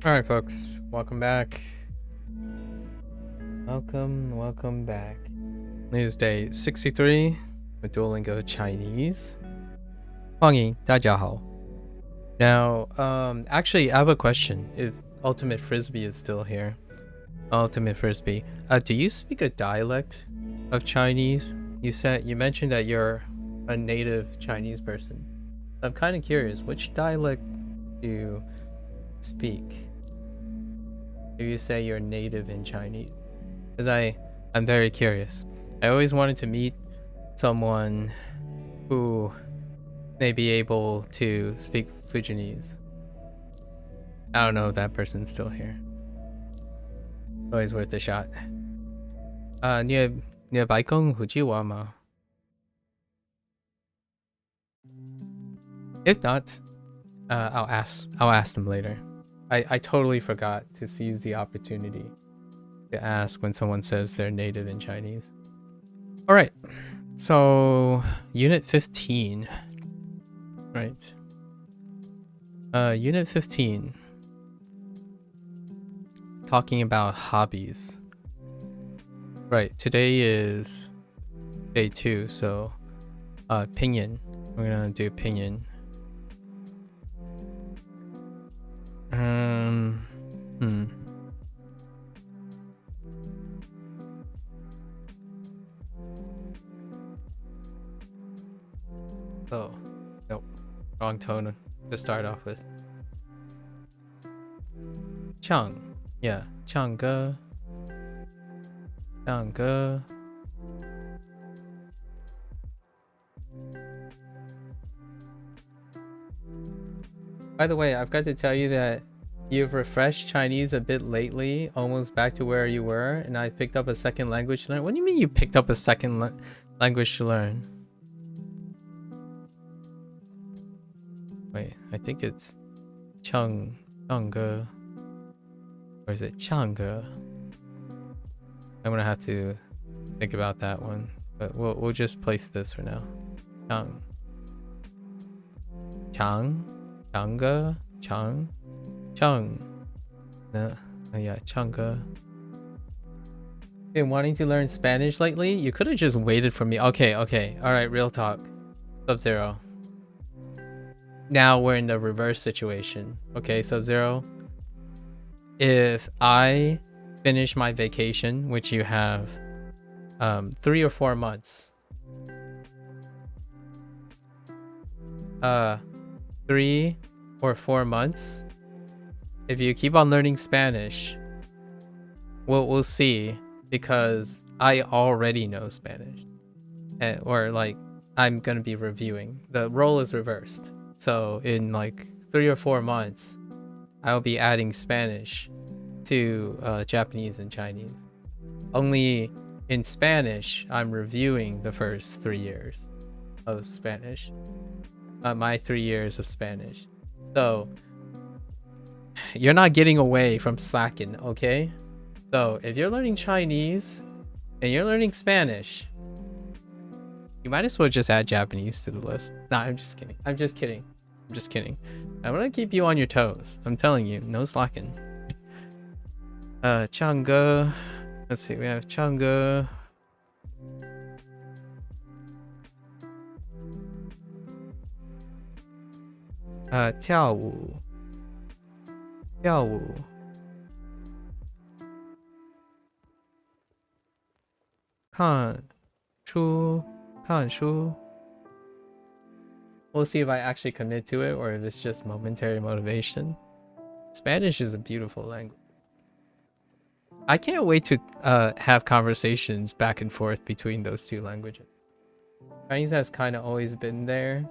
Alright folks, welcome back. Welcome back. It is day 63 with Duolingo Chinese. 欢迎大家好. Now, actually I have a question. If Ultimate Frisbee is still here. Ultimate Frisbee. Do you speak a dialect of Chinese? You mentioned that you're a native Chinese person. I'm kind of curious, which dialect do you speak? If you say you're native in Chinese, because I'm very curious. I always wanted to meet someone who may be able to speak Fujianese. I don't know if that person's still here. Always worth a shot. 你的白宫胡志华吗? If not, I'll ask them later. I totally forgot to seize the opportunity to ask when someone says they're native in Chinese. All right, so unit 15, right? Unit 15, talking about hobbies. Right, today is day 2, so pinyin. We're gonna do pinyin. Oh, nope. Wrong tone to start off with. Chang. Yeah, Changge. Changge. By the way, I've got to tell you that you've refreshed Chinese a bit lately, almost back to where you were, and I picked up a second language to learn. What do you mean you picked up a second language to learn? Wait, I think it's Changge. Or is it Changge? I'm gonna have to think about that one, but we'll just place this for now. Changge. Yeah, Changge. Been wanting to learn Spanish lately? You could have just waited for me. Okay. Alright, real talk. Sub-Zero. Now we're in the reverse situation. Okay, Sub-Zero. If I finish my vacation, which you have 3 or 4 months. 3 or 4 months. If you keep on learning Spanish, we'll see, because I already know Spanish, or like I'm gonna be reviewing. The role is reversed, so in like 3 or 4 months I'll be adding Spanish to Japanese and Chinese. Only in Spanish I'm reviewing the first 3 years of Spanish, my 3 years of Spanish. So you're not getting away from slacking, okay? So if you're learning Chinese and you're learning Spanish, you might as well just add Japanese to the list. Nah, I'm just kidding. I'm gonna keep you on your toes. I'm telling you, no slacking. Changge. Let's see, we have Changge. Tiao Wu. 看书 We'll see if I actually commit to it or if it's just momentary motivation. Spanish is a beautiful language. I can't wait to have conversations back and forth between those two languages. Chinese has kind of always been there.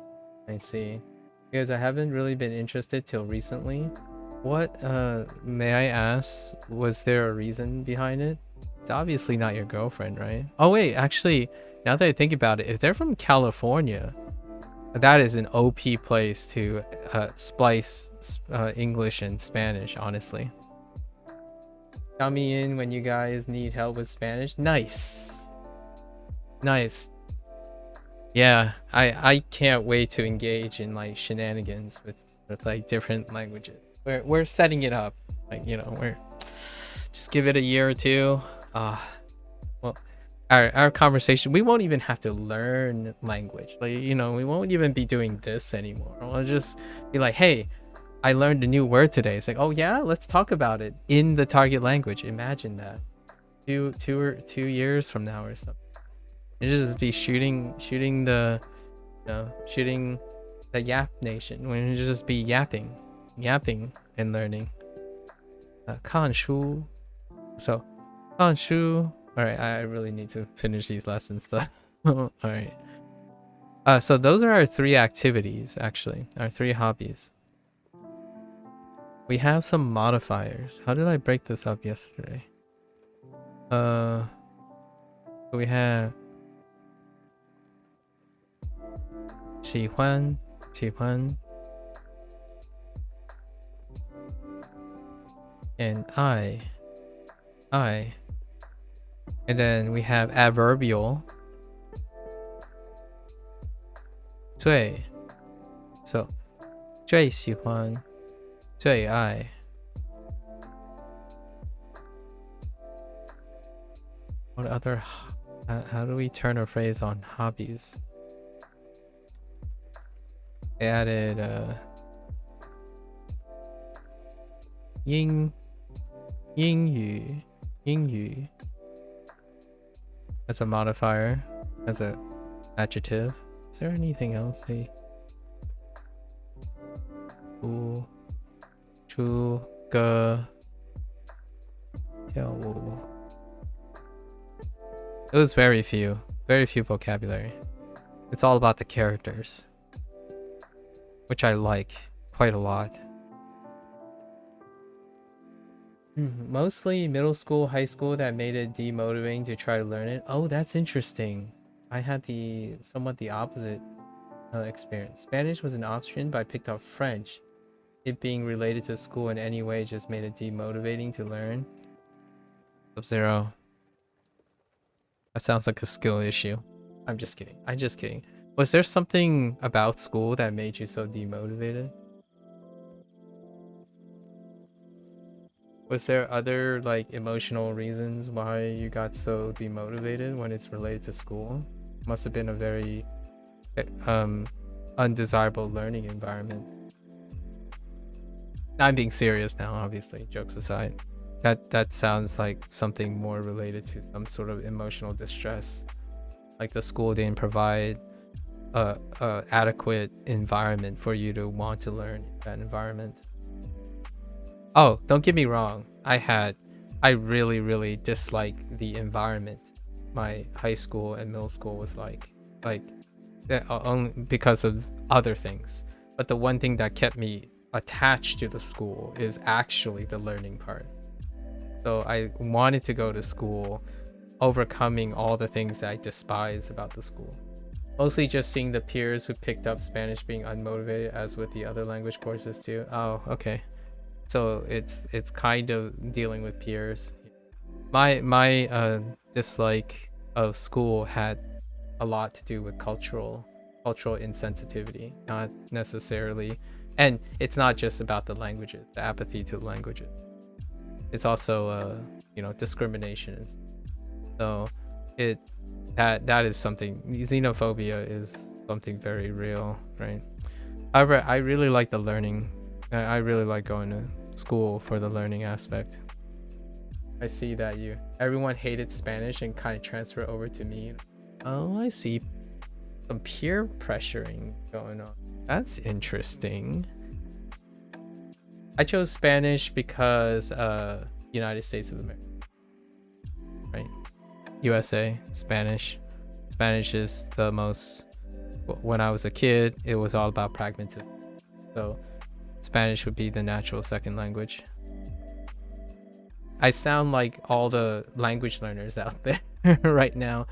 I see. Because I haven't really been interested till recently. What, may I ask, was there a reason behind it? It's obviously not your girlfriend, right? Oh wait, actually, now that I think about it, if they're from California, that is an OP place to splice English and Spanish, honestly. Count me in when you guys need help with Spanish. Nice. Yeah, I can't wait to engage in like shenanigans with like different languages. We're setting it up. Like, you know, we're just give it a year or two. Well, our conversation, we won't even have to learn language. Like, you know, we won't even be doing this anymore. We'll just be like, hey, I learned a new word today. It's like, oh yeah, let's talk about it in the target language. Imagine that. 2 years from now or something. You just be shooting the, you know, shooting the Yap Nation. When you just be yapping and learning. 看书. So, 看书. All right, I really need to finish these lessons though. All right. So those are our 3 activities, actually, our 3 hobbies. We have some modifiers. How did I break this up yesterday? We have 喜欢 and I. And then we have adverbial 最. So 最喜欢最爱. What other, how do we turn a phrase on hobbies? I added 英语 as a modifier, as a adjective. Is there anything else they 出歌跳舞. It was very few vocabulary. It's all about the characters, which I like quite a lot. Mostly middle school, high school that made it demotivating to try to learn it. Oh, that's interesting. I had somewhat the opposite experience. Spanish was an option, but I picked up French. It being related to school in any way just made it demotivating to learn. Sub-Zero. That sounds like a skill issue. I'm just kidding. Was there something about school that made you so demotivated? Was there other like emotional reasons why you got so demotivated when it's related to school? Must have been a very undesirable learning environment. I'm being serious now, obviously, jokes aside. That sounds like something more related to some sort of emotional distress. Like the school didn't provide a adequate environment for you to want to learn in that environment. Oh, don't get me wrong. I really dislike the environment my high school and middle school was like only because of other things. But the one thing that kept me attached to the school is actually the learning part. So I wanted to go to school, overcoming all the things that I despise about the school. Mostly just seeing the peers who picked up Spanish being unmotivated, as with the other language courses too. Oh, okay. So it's kind of dealing with peers. My dislike of school had a lot to do with cultural insensitivity, not necessarily, and it's not just about the languages, the apathy to the languages. It's also discrimination. So that is something. Xenophobia is something very real, right? However, I really like the learning. I really like going to school for the learning aspect. I see that everyone hated Spanish and kind of transfer over to me. Oh, I see some peer pressuring going on. That's interesting. I chose Spanish because United States of America, right? USA, Spanish is the most. When I was a kid, it was all about pragmatism, so Spanish would be the natural second language. I sound like all the language learners out there right now.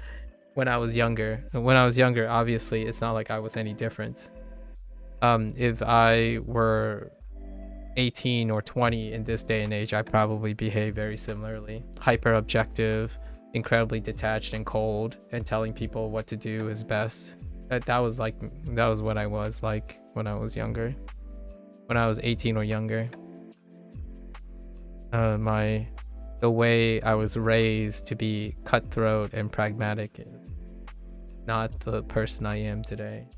When I was younger, obviously it's not like I was any different. If I were 18 or 20 in this day and age, I probably behave very similarly. Hyper objective, incredibly detached and cold, and telling people what to do is best. That was what I was like when I was younger. When I was 18 or younger. the way I was raised to be cutthroat and pragmatic is not the person I am today.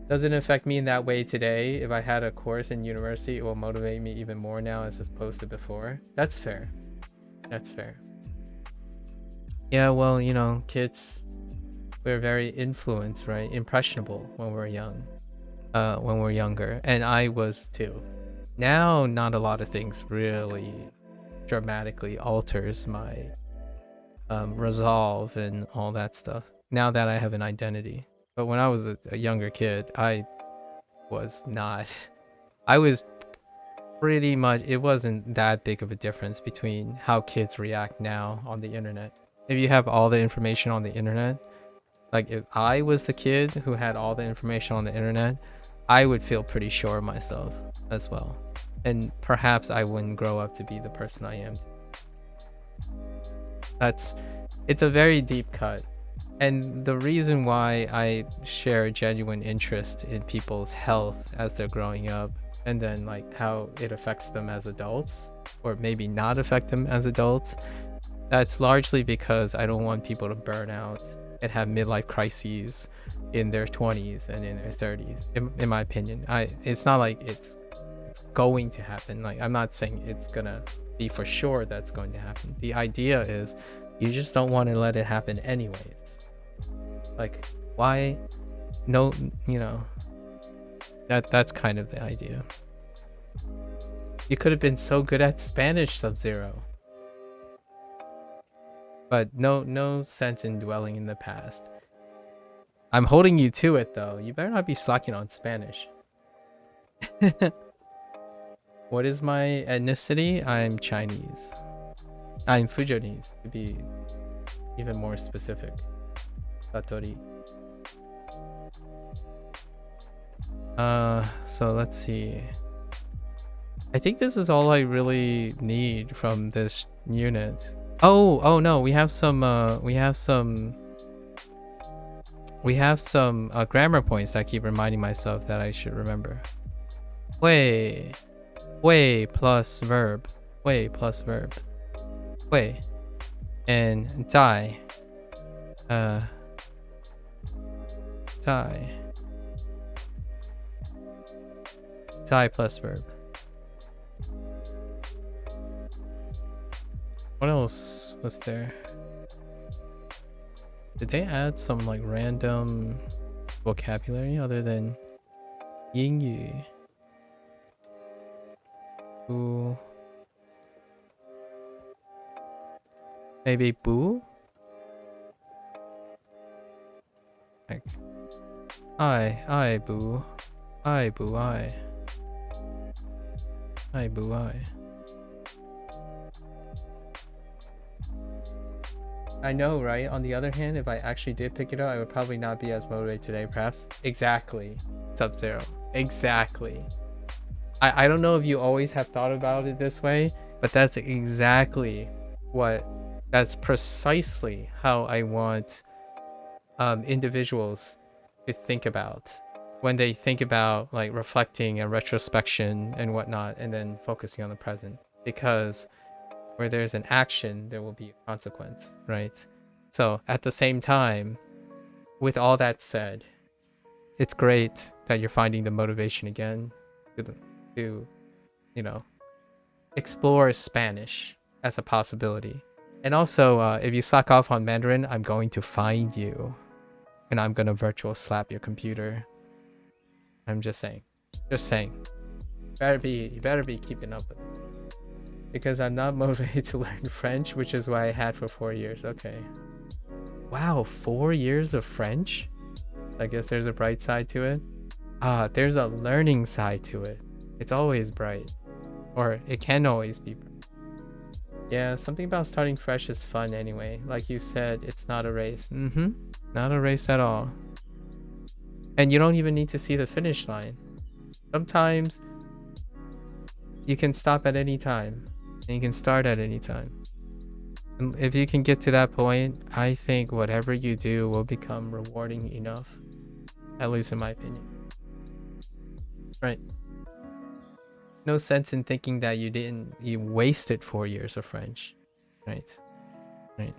Doesn't affect me in that way today. If I had a course in university, it will motivate me even more now as opposed to before. That's fair. That's fair. Yeah, well, you know, kids, we're very influenced, right? Impressionable when we're young, when we're younger. And I was too. Now, not a lot of things really dramatically alters my resolve and all that stuff. Now that I have an identity. But when I was a younger kid, I was not. I was pretty much, it wasn't that big of a difference between how kids react now on the internet. If you have all the information on the internet, like if I was the kid who had all the information on the internet, I would feel pretty sure of myself as well. And perhaps I wouldn't grow up to be the person I am. It's a very deep cut. And the reason why I share genuine interest in people's health as they're growing up, and then like how it affects them as adults, or maybe not affect them as adults, that's largely because I don't want people to burn out and have midlife crises in their 20s and in their 30s. In my opinion, it's not like it's going to happen. Like, I'm not saying it's gonna be for sure that's going to happen. The idea is you just don't want to let it happen anyways. Like, why? No, you know, that's kind of the idea. You could have been so good at Spanish, Sub-Zero. But no sense in dwelling in the past. I'm holding you to it though. You better not be slacking on Spanish. What is my ethnicity? I'm Chinese. I'm Fujianese, to be even more specific. Satori. So let's see. I think this is all I really need from this unit. Oh no, we have some grammar points that I keep reminding myself that I should remember. Way plus verb. Way plus verb. Way. And die. Die. Die plus verb. What else was there? Did they add some like random vocabulary other than Yingyu? Ooh. Maybe boo? Like, I boo. I boo I. I boo I. I know, right? On the other hand, if I actually did pick it up, I would probably not be as motivated today, perhaps. Exactly. Sub-Zero. Exactly. I don't know if you always have thought about it this way, but that's exactly that's precisely how I want individuals to think about when they think about like reflecting and retrospection and whatnot, and then focusing on the present. Because where there's an action, there will be a consequence, right? So at the same time, with all that said, it's great that you're finding the motivation again to you know, explore Spanish as a possibility. And also, if you slack off on Mandarin, I'm going to find you, and I'm gonna virtual slap your computer. I'm just saying. Just saying. You better be keeping up with it. Because I'm not motivated to learn French, which is why I had for 4 years. Okay. Wow, 4 years of French? I guess there's a bright side to it. There's a learning side to it. It's always bright. Or it can always be bright. Yeah, something about starting fresh is fun anyway. Like you said, it's not a race. Not a race at all. And you don't even need to see the finish line. Sometimes you can stop at any time. And you can start at any time. And if you can get to that point, I think whatever you do will become rewarding enough. At least in my opinion. Right. No sense in thinking that you wasted 4 years of French, right? Right.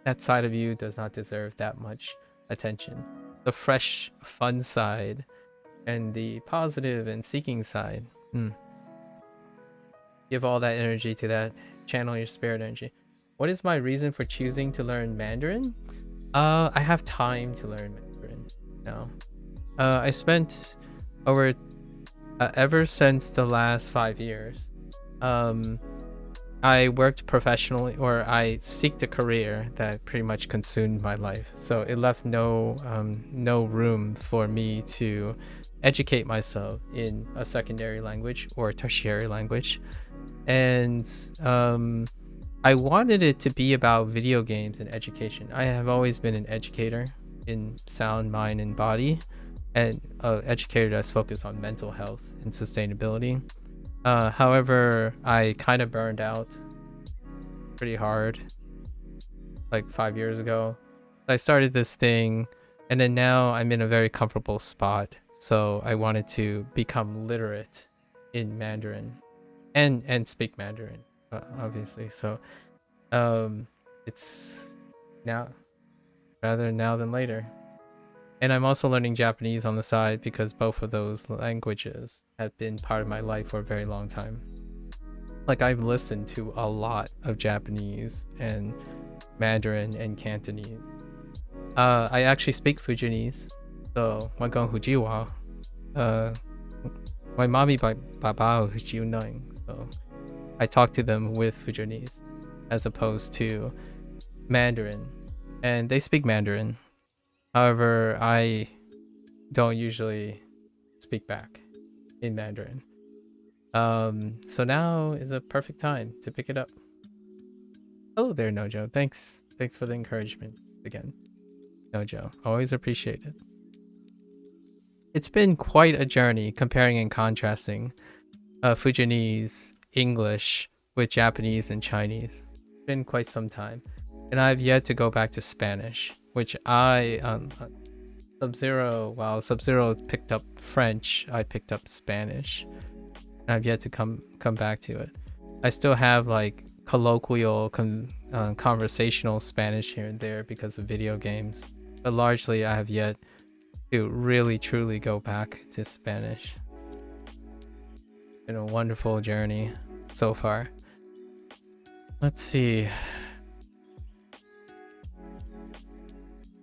That side of you does not deserve that much attention. The fresh, fun side and the positive and seeking side. Give all that energy to that. Channel your spirit energy. What is my reason for choosing to learn Mandarin? I have time to learn Mandarin now. I spent over ever since the last 5 years. I worked professionally, or I seeked a career that pretty much consumed my life. So it left no room for me to educate myself in a secondary language or a tertiary language. And I wanted it to be about video games and education. I have always been an educator in sound, mind, and body, and an educator that's focused on mental health and sustainability. However, I kind of burned out pretty hard like 5 years ago. I started this thing, and then now I'm in a very comfortable spot. So I wanted to become literate in Mandarin and speak Mandarin, obviously. So it's now, rather now than later. And I'm also learning Japanese on the side because both of those languages have been part of my life for a very long time. Like, I've listened to a lot of Japanese and Mandarin and Cantonese. I actually speak Fujianese. So, Hujiwa. My mommy by Baba Hujiunang. So, I talk to them with Fujianese as opposed to Mandarin. And they speak Mandarin. However, I don't usually speak back in Mandarin. So now is a perfect time to pick it up. Hello there, Nojo. Thanks for the encouragement again, Nojo. Always appreciate it. It's been quite a journey comparing and contrasting Fujianese English with Japanese and Chinese. It's been quite some time, and I've yet to go back to Spanish, which I Sub-Zero, while Sub-Zero picked up French, I picked up Spanish. I've yet to come back to it. I still have like colloquial conversational Spanish here and there because of video games, but largely I have yet to really truly go back to Spanish. Been a wonderful journey so far. Let's see.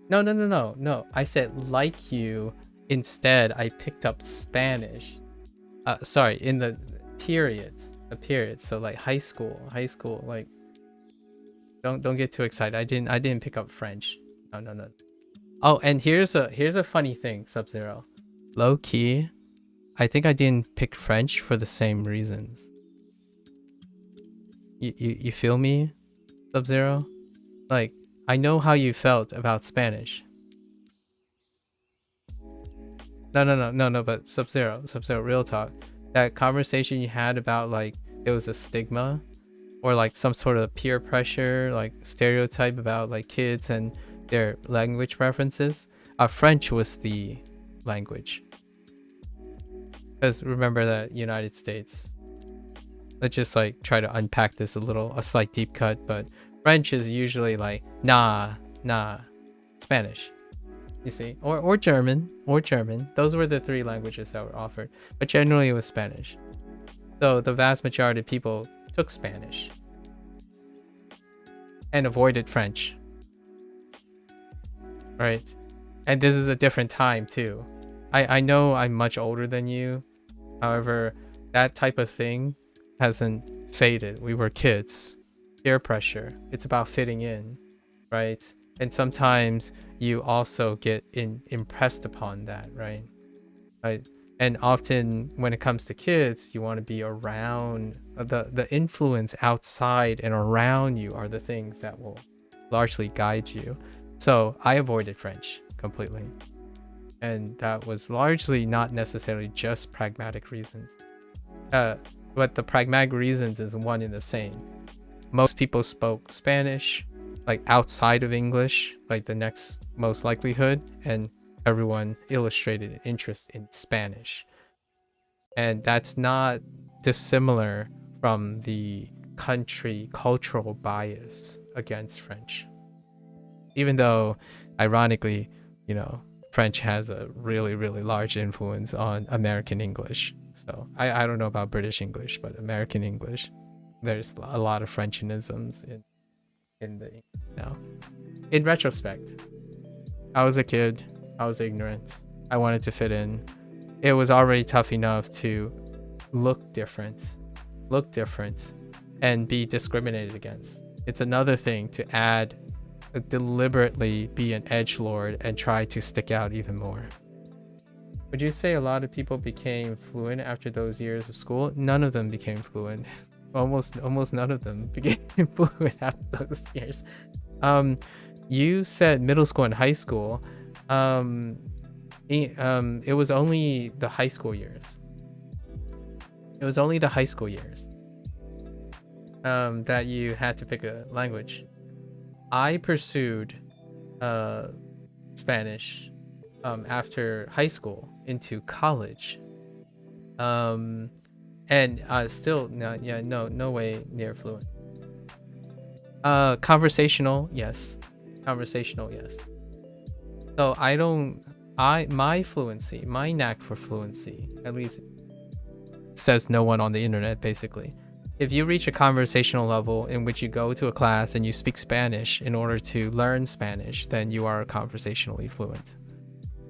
No. I said like you. Instead, I picked up Spanish. Sorry, in the periods. So like high school. Like, don't get too excited. I didn't pick up French. No. Oh, and here's a funny thing, Sub-Zero. Low key, I think I didn't pick French for the same reasons. You feel me, Sub-Zero? Like, I know how you felt about Spanish. No, but Sub-Zero, real talk. That conversation you had about like there was a stigma or like some sort of peer pressure, like stereotype about like kids and their language preferences. French was the language. Because remember that United States. Let's just like try to unpack this a slight deep cut, but French is usually like nah, Spanish. You see, or German. Those were the three languages that were offered, but generally it was Spanish. So the vast majority of people took Spanish and avoided French, right? And this is a different time too. I know I'm much older than you. However, that type of thing hasn't faded. We were kids. Peer pressure. It's about fitting in, right? And sometimes you also get impressed upon that, right? And often when it comes to kids, you want to be around the influence outside and around you are the things that will largely guide you. So I avoided French completely. And that was largely not necessarily just pragmatic reasons. But the pragmatic reasons is one and the same. Most people spoke Spanish, like outside of English, like the next most likelihood, and everyone illustrated an interest in Spanish. And that's not dissimilar from the country cultural bias against French. Even though, ironically, you know, French has a really, really large influence on American English. So I don't know about British English, but American English, there's a lot of Frenchianisms in the now. In retrospect, I was a kid. I was ignorant. I wanted to fit in. It was already tough enough to look different, and be discriminated against. It's another thing to add, deliberately be an edgelord and try to stick out even more. Would you say a lot of people became fluent after those years of school? None of them became fluent. Almost none of them became fluent after those years. You said middle school and high school. It was only the high school years. It was only the high school years that you had to pick a language. I pursued Spanish after high school into college. And still no way near fluent. Conversational, yes. So my fluency, my knack for fluency, at least says no one on the internet, basically. If you reach a conversational level in which you go to a class and you speak Spanish in order to learn Spanish, then you are conversationally fluent.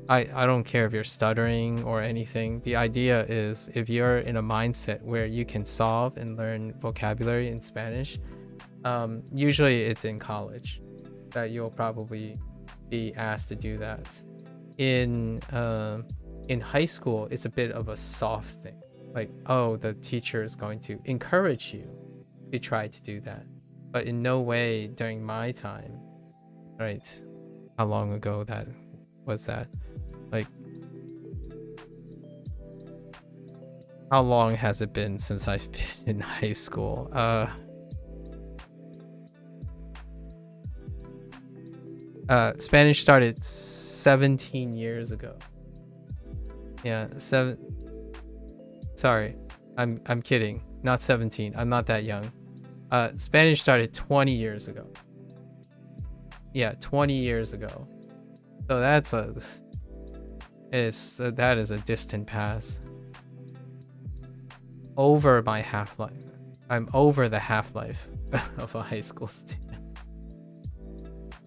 I don't care if you're stuttering or anything. The idea is if you're in a mindset where you can solve and learn vocabulary in Spanish, usually it's in college that you'll probably be asked to do that. In high school, it's a bit of a soft thing. Like, oh, the teacher is going to encourage you to try to do that. But in no way during my time, right? How long ago that was that? Like, how long has it been since I've been in high school? Spanish started 17 years ago. Yeah, sorry, I'm kidding. Not 17. I'm not that young. Spanish started 20 years ago. Yeah, 20 years ago. So that is a distant past. Over my half-life. I'm over the half-life of a high school student.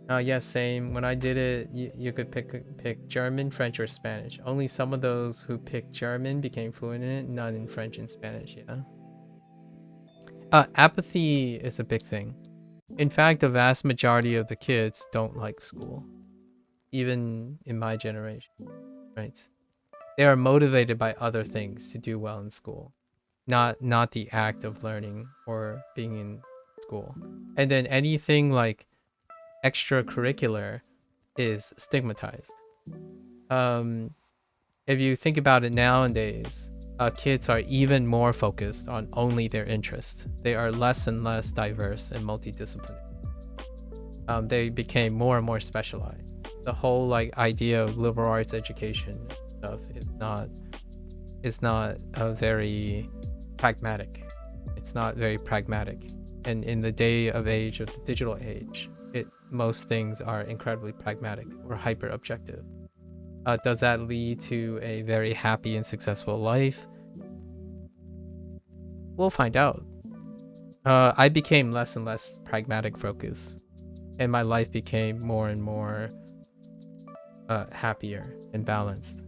Yeah, same. When I did it, you could pick German, French, or Spanish. Only some of those who picked German became fluent in it, none in French and Spanish, yeah. Apathy is a big thing. In fact, the vast majority of the kids don't like school. Even in my generation, right? They are motivated by other things to do well in school. Not the act of learning or being in school. And then anything like extracurricular is stigmatized. If you think about it nowadays, kids are even more focused on only their interest. They are less and less diverse and multidisciplinary. They became more and more specialized. The whole like idea of liberal arts education stuff is not a very pragmatic. It's not very pragmatic. And in the day of age of the digital age, most things are incredibly pragmatic or hyper objective. Does that lead to a very happy and successful life? We'll find out. I became less and less pragmatic focused, and my life became more and more happier and balanced.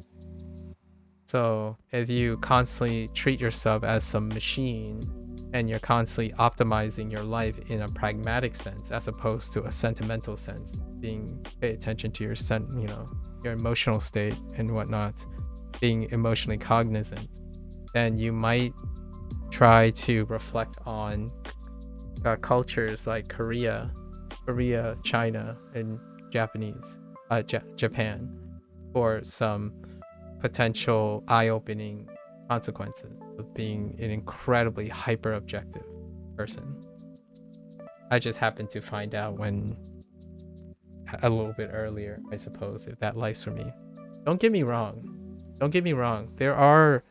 So if you constantly treat yourself as some machine and you're constantly optimizing your life in a pragmatic sense as opposed to a sentimental sense, pay attention to your your emotional state and whatnot, being emotionally cognizant, then you might try to reflect on cultures like Korea, China, and Japan for some potential eye-opening consequences of being an incredibly hyper-objective person. I just happened to find out a little bit earlier, I suppose, if that life's for me. Don't get me wrong. There are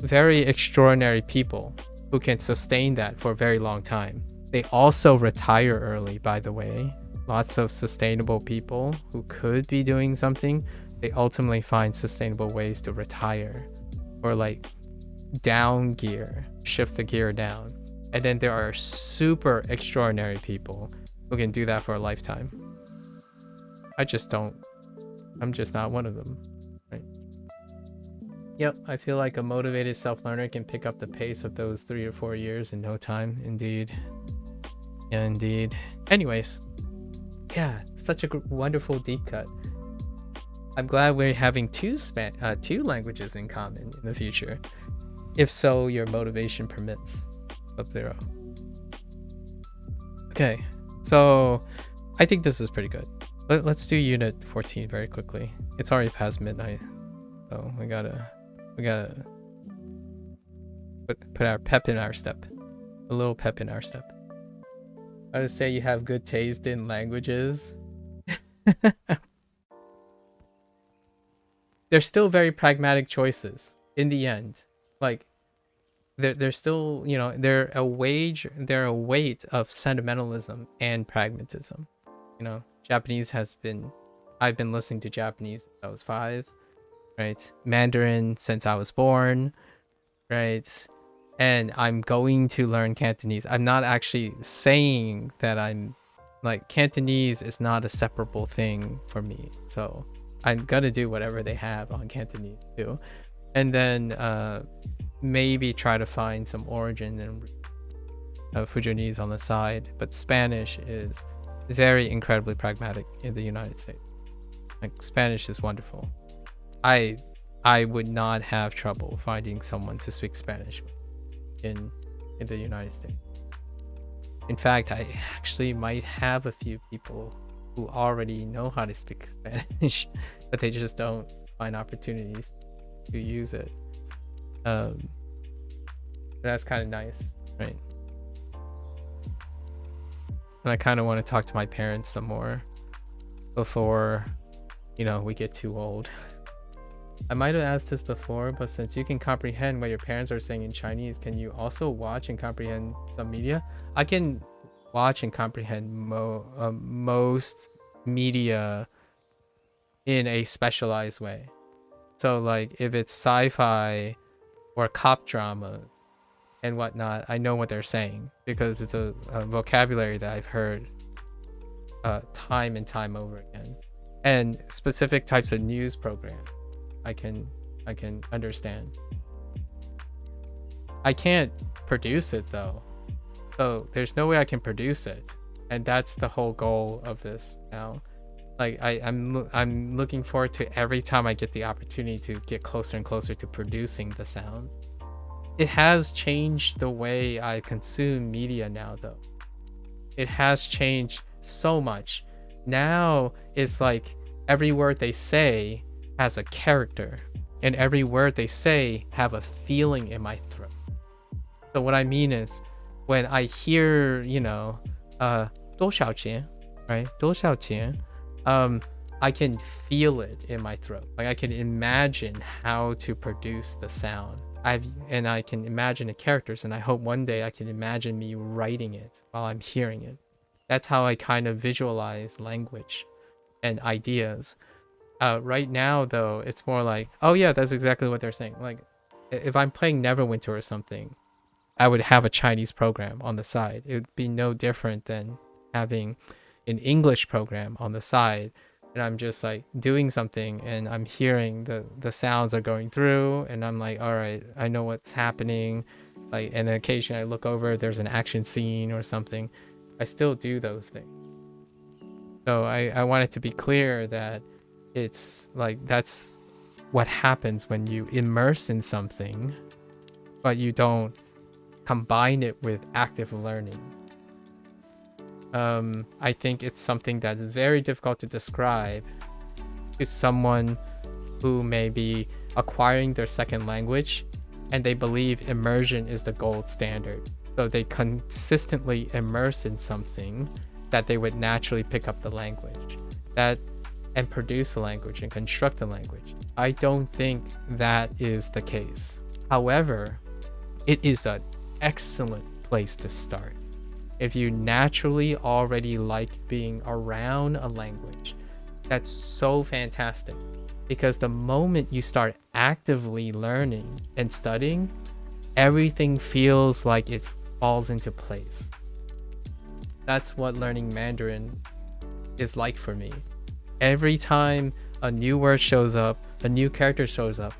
very extraordinary people who can sustain that for a very long time. They also retire early, by the way. Lots of sustainable people who could be doing something, they ultimately find sustainable ways to retire or like down gear, shift the gear down. And then there are super extraordinary people who can do that for a lifetime. I'm just not one of them, right? Yep, I feel like a motivated self-learner can pick up the pace of those 3 or 4 years in no time. Indeed. Yeah, indeed. Anyways, yeah, such a wonderful deep cut. I'm glad we're having two languages in common in the future. If so, your motivation permits. Sub-Zero. Okay, so I think this is pretty good. Let's do unit 14 very quickly. It's already past midnight, so we gotta put our pep in our step. A little pep in our step. I would say you have good taste in languages. They're still very pragmatic choices in the end. Like they're still, you know, they're a weight of sentimentalism and pragmatism. You know, I've been listening to Japanese since I was 5, right? Mandarin since I was born, right? And I'm going to learn Cantonese. I'm not actually saying that I'm like, Cantonese is not a separable thing for me. So I'm gonna do whatever they have on Cantonese too. And then maybe try to find some origin and Fujianese on the side. But Spanish is very incredibly pragmatic in the United States. Like Spanish is wonderful. I would not have trouble finding someone to speak Spanish in the United States. In fact, I actually might have a few people who already know how to speak Spanish, but they just don't find opportunities to use it. That's kind of nice, right? And I kind of want to talk to my parents some more before, you know, we get too old. I might have asked this before, but since you can comprehend what your parents are saying in Chinese, can you also watch and comprehend some media? I can watch and comprehend most media in a specialized way. So like if it's sci-fi or cop drama and whatnot, I know what they're saying because it's a vocabulary that I've heard time and time over again. And specific types of news programs I can understand. I can't produce it though, so there's no way I can produce it, and that's the whole goal of this now. Like I'm looking forward to every time I get the opportunity to get closer and closer to producing the sounds. It has changed the way I consume media now though. It has changed so much. Now it's like every word they say has a character, and every word they say have a feeling in my throat. So what I mean is, when I hear, you know, 多少钱, right? 多少钱, I can feel it in my throat. Like I can imagine how to produce the sound. And I can imagine the characters, and I hope one day I can imagine me writing it while I'm hearing it. That's how I kind of visualize language and ideas. Right now though, it's more like, oh yeah, that's exactly what they're saying. Like if I'm playing Neverwinter or something, I would have a Chinese program on the side. It would be no different than having an English program on the side, and I'm just like doing something and I'm hearing the sounds are going through, and I'm like, all right, I know what's happening. Like, and occasionally I look over, there's an action scene or something. I still do those things. So I want it to be clear that it's like that's what happens when you immerse in something, but you don't combine it with active learning. I think it's something that's very difficult to describe to someone who may be acquiring their second language and they believe immersion is the gold standard. So they consistently immerse in something that they would naturally pick up the language and produce a language and construct a language. I don't think that is the case. However, it is an excellent place to start. If you naturally already like being around a language, that's so fantastic. Because the moment you start actively learning and studying, everything feels like it falls into place. That's what learning Mandarin is like for me. Every time a new word shows up, a new character shows up,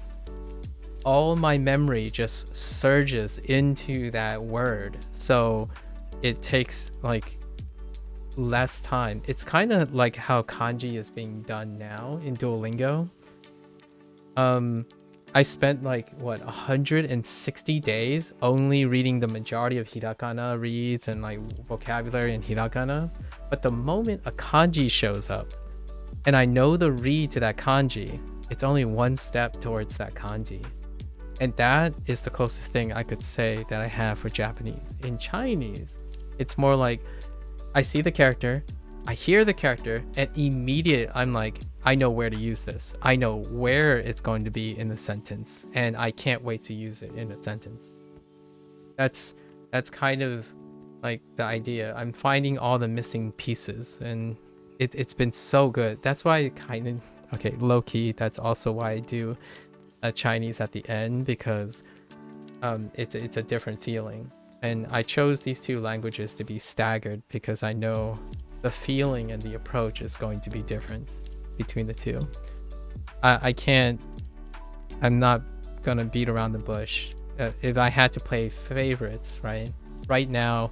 all my memory just surges into that word. So it takes like less time. It's kind of like how kanji is being done now in Duolingo. I spent like 160 days only reading the majority of hiragana reads and like vocabulary in hiragana. But the moment a kanji shows up and I know the read to that kanji, it's only one step towards that kanji. And that is the closest thing I could say that I have for Japanese. In Chinese, it's more like I see the character, I hear the character, and immediately I'm like, I know where to use this. I know where it's going to be in the sentence, and I can't wait to use it in a sentence. That's kind of like the idea. I'm finding all the missing pieces, and it's been so good. That's why I kind of, okay, low key, that's also why I do a Chinese at the end, because it's a different feeling. And I chose these two languages to be staggered because I know the feeling and the approach is going to be different between the two. I'm not gonna beat around the bush. If I had to play favorites, right now,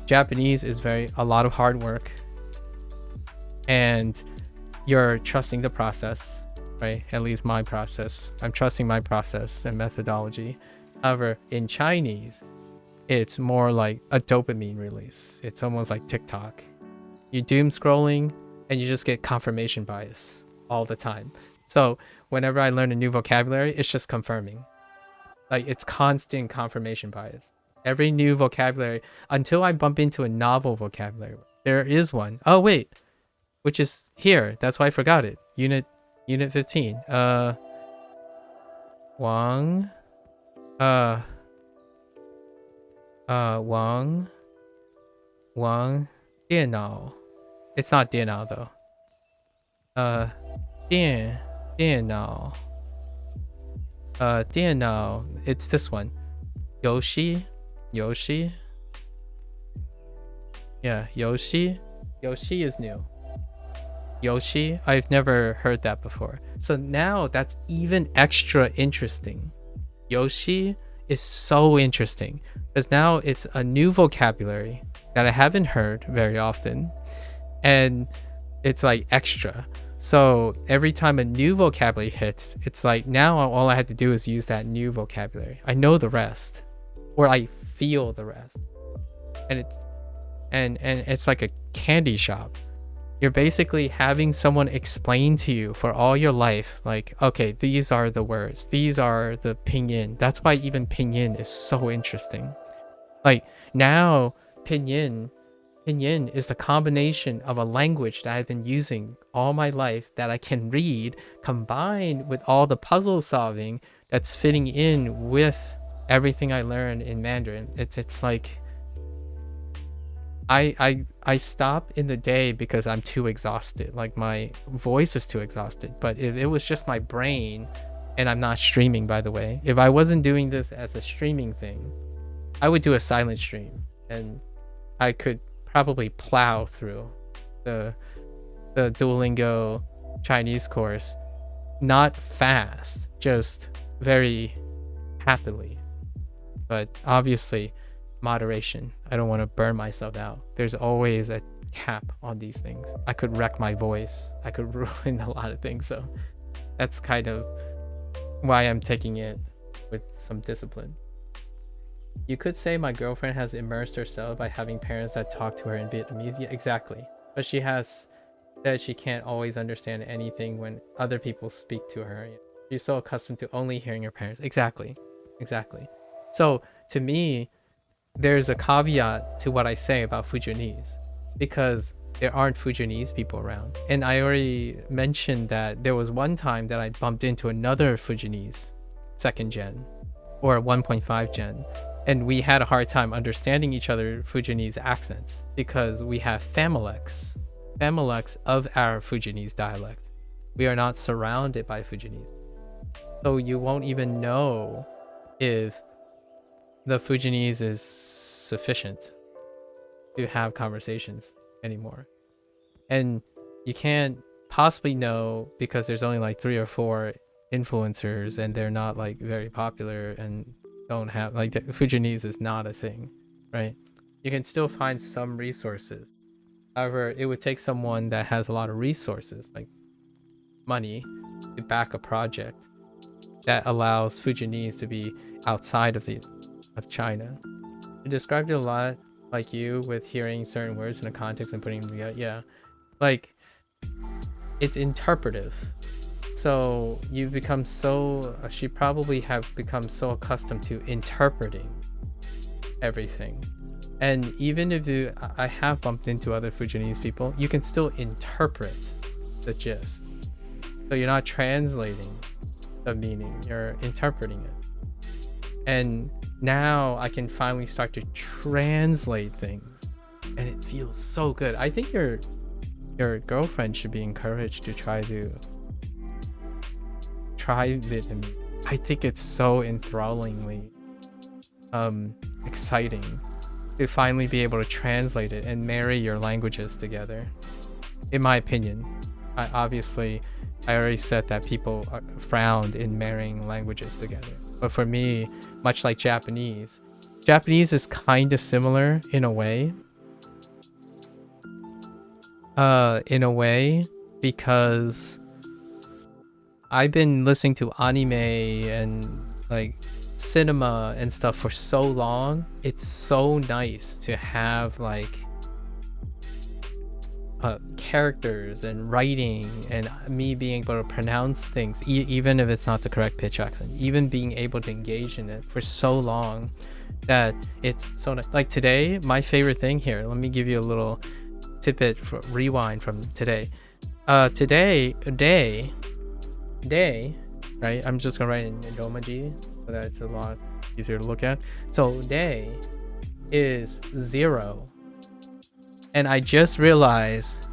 Japanese is a lot of hard work, and you're trusting the process, right? At least my process. I'm trusting my process and methodology. However, in Chinese, it's more like a dopamine release. It's almost like TikTok. You doom scrolling and you just get confirmation bias all the time. So whenever I learn a new vocabulary, it's just confirming. Like, it's constant confirmation bias. Every new vocabulary, until I bump into a novel vocabulary. There is one. Oh wait, which is here. That's why I forgot it. Unit 15. Wang. Wang 电脑. It's not 电脑 though. 电脑. 电脑. It's this one. 游戏. Yeah, 游戏. Yoshi is new. Yoshi, I've never heard that before. So now that's even extra interesting. Yoshi is so interesting because now it's a new vocabulary that I haven't heard very often, and it's like extra. So every time a new vocabulary hits, it's like now all I have to do is use that new vocabulary. I know the rest, or I feel the rest, and it's like a candy shop. You're basically having someone explain to you for all your life, like, okay, these are the words, these are the pinyin. That's why even pinyin is so interesting. Like, now pinyin is the combination of a language that I've been using all my life that I can read, combined with all the puzzle solving that's fitting in with everything I learned in Mandarin. It's like I stop in the day because I'm too exhausted. Like, my voice is too exhausted. But if it was just my brain, and I'm not streaming, by the way, if I wasn't doing this as a streaming thing, I would do a silent stream, and I could probably plow through the Duolingo Chinese course, not fast, just very happily. But obviously, moderation. I don't want to burn myself out. There's always a cap on these things. I could wreck my voice. I could ruin a lot of things. So that's kind of why I'm taking it with some discipline. You could say my girlfriend has immersed herself by having parents that talk to her in Vietnamese. Yeah, exactly. But she has said she can't always understand anything when other people speak to her. She's so accustomed to only hearing her parents. Exactly. So to me, there's a caveat to what I say about Fujianese, because there aren't Fujianese people around. And I already mentioned that there was one time that I bumped into another Fujianese second gen, or 1.5 gen, and we had a hard time understanding each other Fujianese accents because we have Familex of our Fujianese dialect. We are not surrounded by Fujianese, so you won't even know if the Fujianese is sufficient to have conversations anymore. And you can't possibly know because there's only like 3 or 4 influencers and they're not like very popular and don't have like Fujianese is not a thing, right? You can still find some resources. However, it would take someone that has a lot of resources, like money, to back a project that allows Fujianese to be outside of China. You described it a lot like you with hearing certain words in a context and putting them together. Yeah, like it's interpretive. So you've become so, she probably have become so accustomed to interpreting everything. And even if I have bumped into other Fujianese people, you can still interpret the gist. So you're not translating the meaning, you're interpreting it. And now I can finally start to translate things, and it feels so good. I think your girlfriend should be encouraged to try it. I think it's so enthrallingly exciting to finally be able to translate it and marry your languages together. In my opinion, I already said that people frowned in marrying languages together. But for me, much like Japanese is kind of similar in a way. Because I've been listening to anime and like cinema and stuff for so long. It's so nice to have like characters and writing and me being able to pronounce things, even if it's not the correct pitch accent, even being able to engage in it for so long that it's so like today. My favorite thing here, let me give you a little tidbit for rewind from today. Today, right? I'm just gonna write in Domaji so that it's a lot easier to look at. So day is 0. And I just realized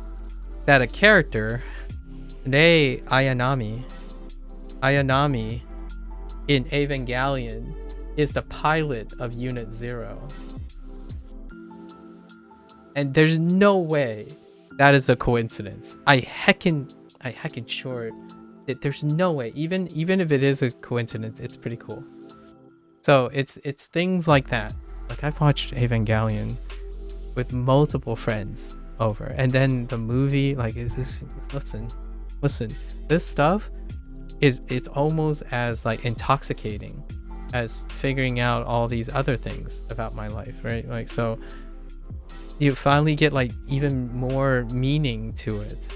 that a character, Rei Ayanami in Evangelion is the pilot of Unit 0. And there's no way that is a coincidence. I heckin' sure that there's no way. Even if it is a coincidence, it's pretty cool. So it's things like that. Like I've watched Evangelion with multiple friends over, and then the movie, like listen, this stuff it's almost as like intoxicating as figuring out all these other things about my life, right? Like, so you finally get like even more meaning to it,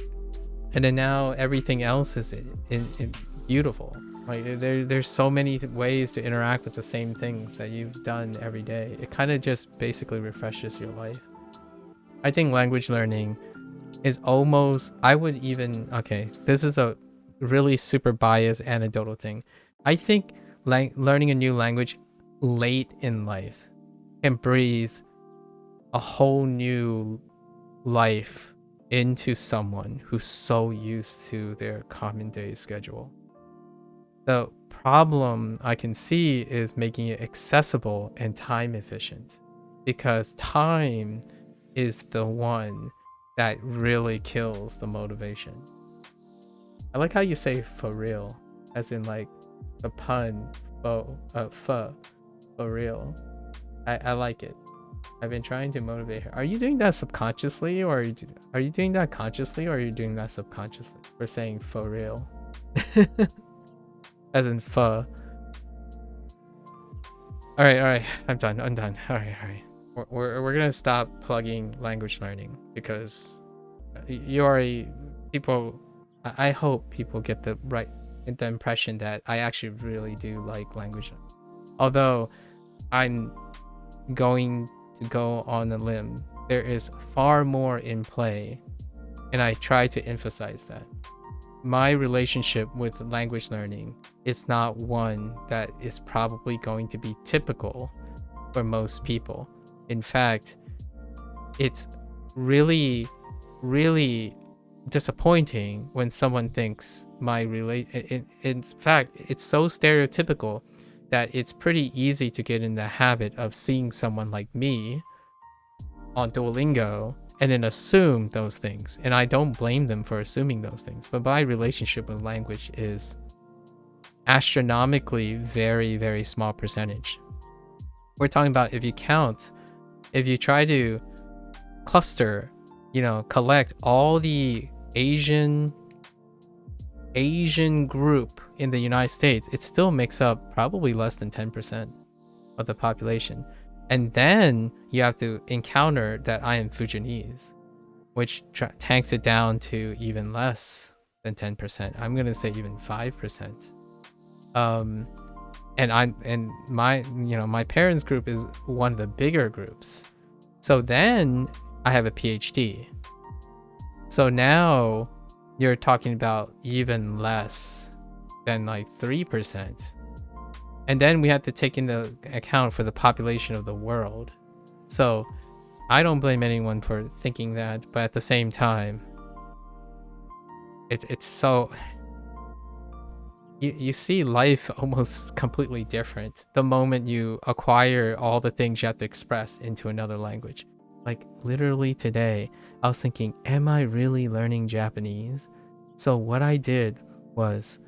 and then now everything else is in beautiful. Like there's so many ways to interact with the same things that you've done every day. It kind of just basically refreshes your life. I think language learning is almost, okay, this is a really super biased anecdotal thing. I think learning a new language late in life can breathe a whole new life into someone who's so used to their common day schedule. The problem I can see is making it accessible and time efficient, because time is the one that really kills the motivation. I like how you say for real, as in like the pun, for real. I like it. I've been trying to motivate her. Are you doing that subconsciously, or are you doing that consciously, or are you doing that subconsciously? We're saying for real. As in pho. All right. I'm done. All right. We're gonna stop plugging language learning, because I hope people get the impression that I actually really do like language learning. Although I'm going to go on a limb, there is far more in play, and I try to emphasize that. my relationship with language learning is not one that is probably going to be typical for most people. In fact, it's really, really disappointing when someone thinks in fact, it's so stereotypical that it's pretty easy to get in the habit of seeing someone like me on Duolingo and then assume those things. And I don't blame them for assuming those things. But my relationship with language is astronomically very, very small percentage. We're talking about if you try to cluster, collect all the Asian group in the United States, it still makes up probably less than 10% of the population. And then you have to encounter that I am Fujianese, which tanks it down to even less than 10%. I'm gonna say even 5%. And my parents' group is one of the bigger groups. So then I have a PhD. So now you're talking about even less than like 3%. And then we have to take into account for the population of the world. So I don't blame anyone for thinking that, but at the same time, it's so... You see life almost completely different the moment you acquire all the things you have to express into another language. Like literally today, I was thinking, am I really learning Japanese? So what I did was,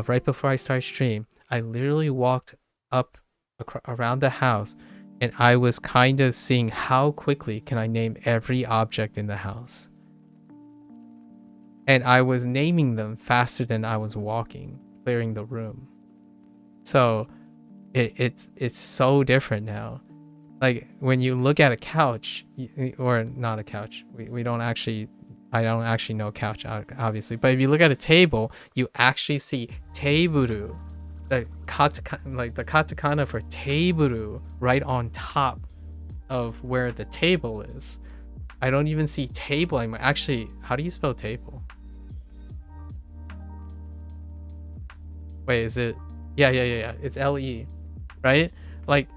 right before I started stream, I literally walked up around the house and I was kind of seeing how quickly can I name every object in the house. And I was naming them faster than I was walking, clearing the room. So it's so different now. Like when you look at a couch, or not a couch, we don't actually, I don't actually know couch obviously, but if you look at a table, you actually see teiburu, the katakana for teiburu right on top of where the table is. I don't even see table anymore. Actually, how do you spell table? Wait, is it? Yeah. It's LE, right? Like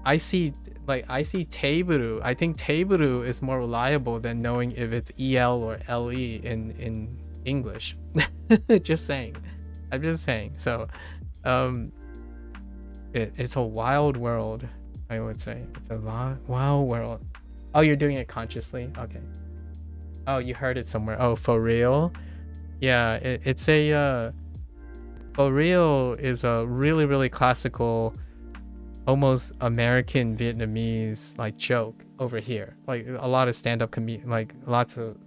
I see teiburu. I think teiburu is more reliable than knowing if it's EL or LE in English. Just saying. I'm just saying. So, it's a wild world, I would say. It's a wild world. Oh, you're doing it consciously? Okay. Oh, you heard it somewhere. Oh, for real? Yeah, it's a for real is a really, really classical, almost American Vietnamese like joke over here. Like a lot of lots of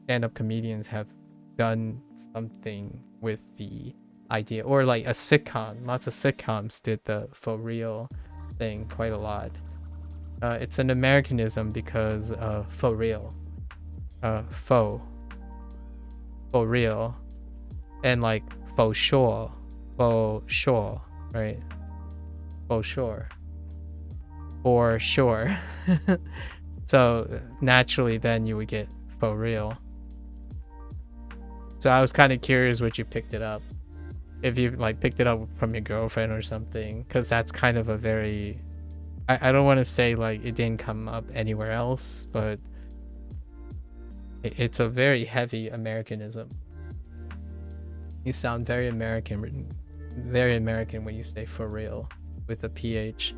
stand-up comedians have done something with the idea, or like a sitcom. Lots of sitcoms did the for real thing quite a lot. It's an Americanism because for real, faux, for real, and like for sure, right? For sure. So naturally then you would get for real. So I was kind of curious what you picked it up, if you like picked it up from your girlfriend or something, because that's kind of a very, I don't want to say like it didn't come up anywhere else, but it's a very heavy Americanism. You sound very American when you say for real with a PH.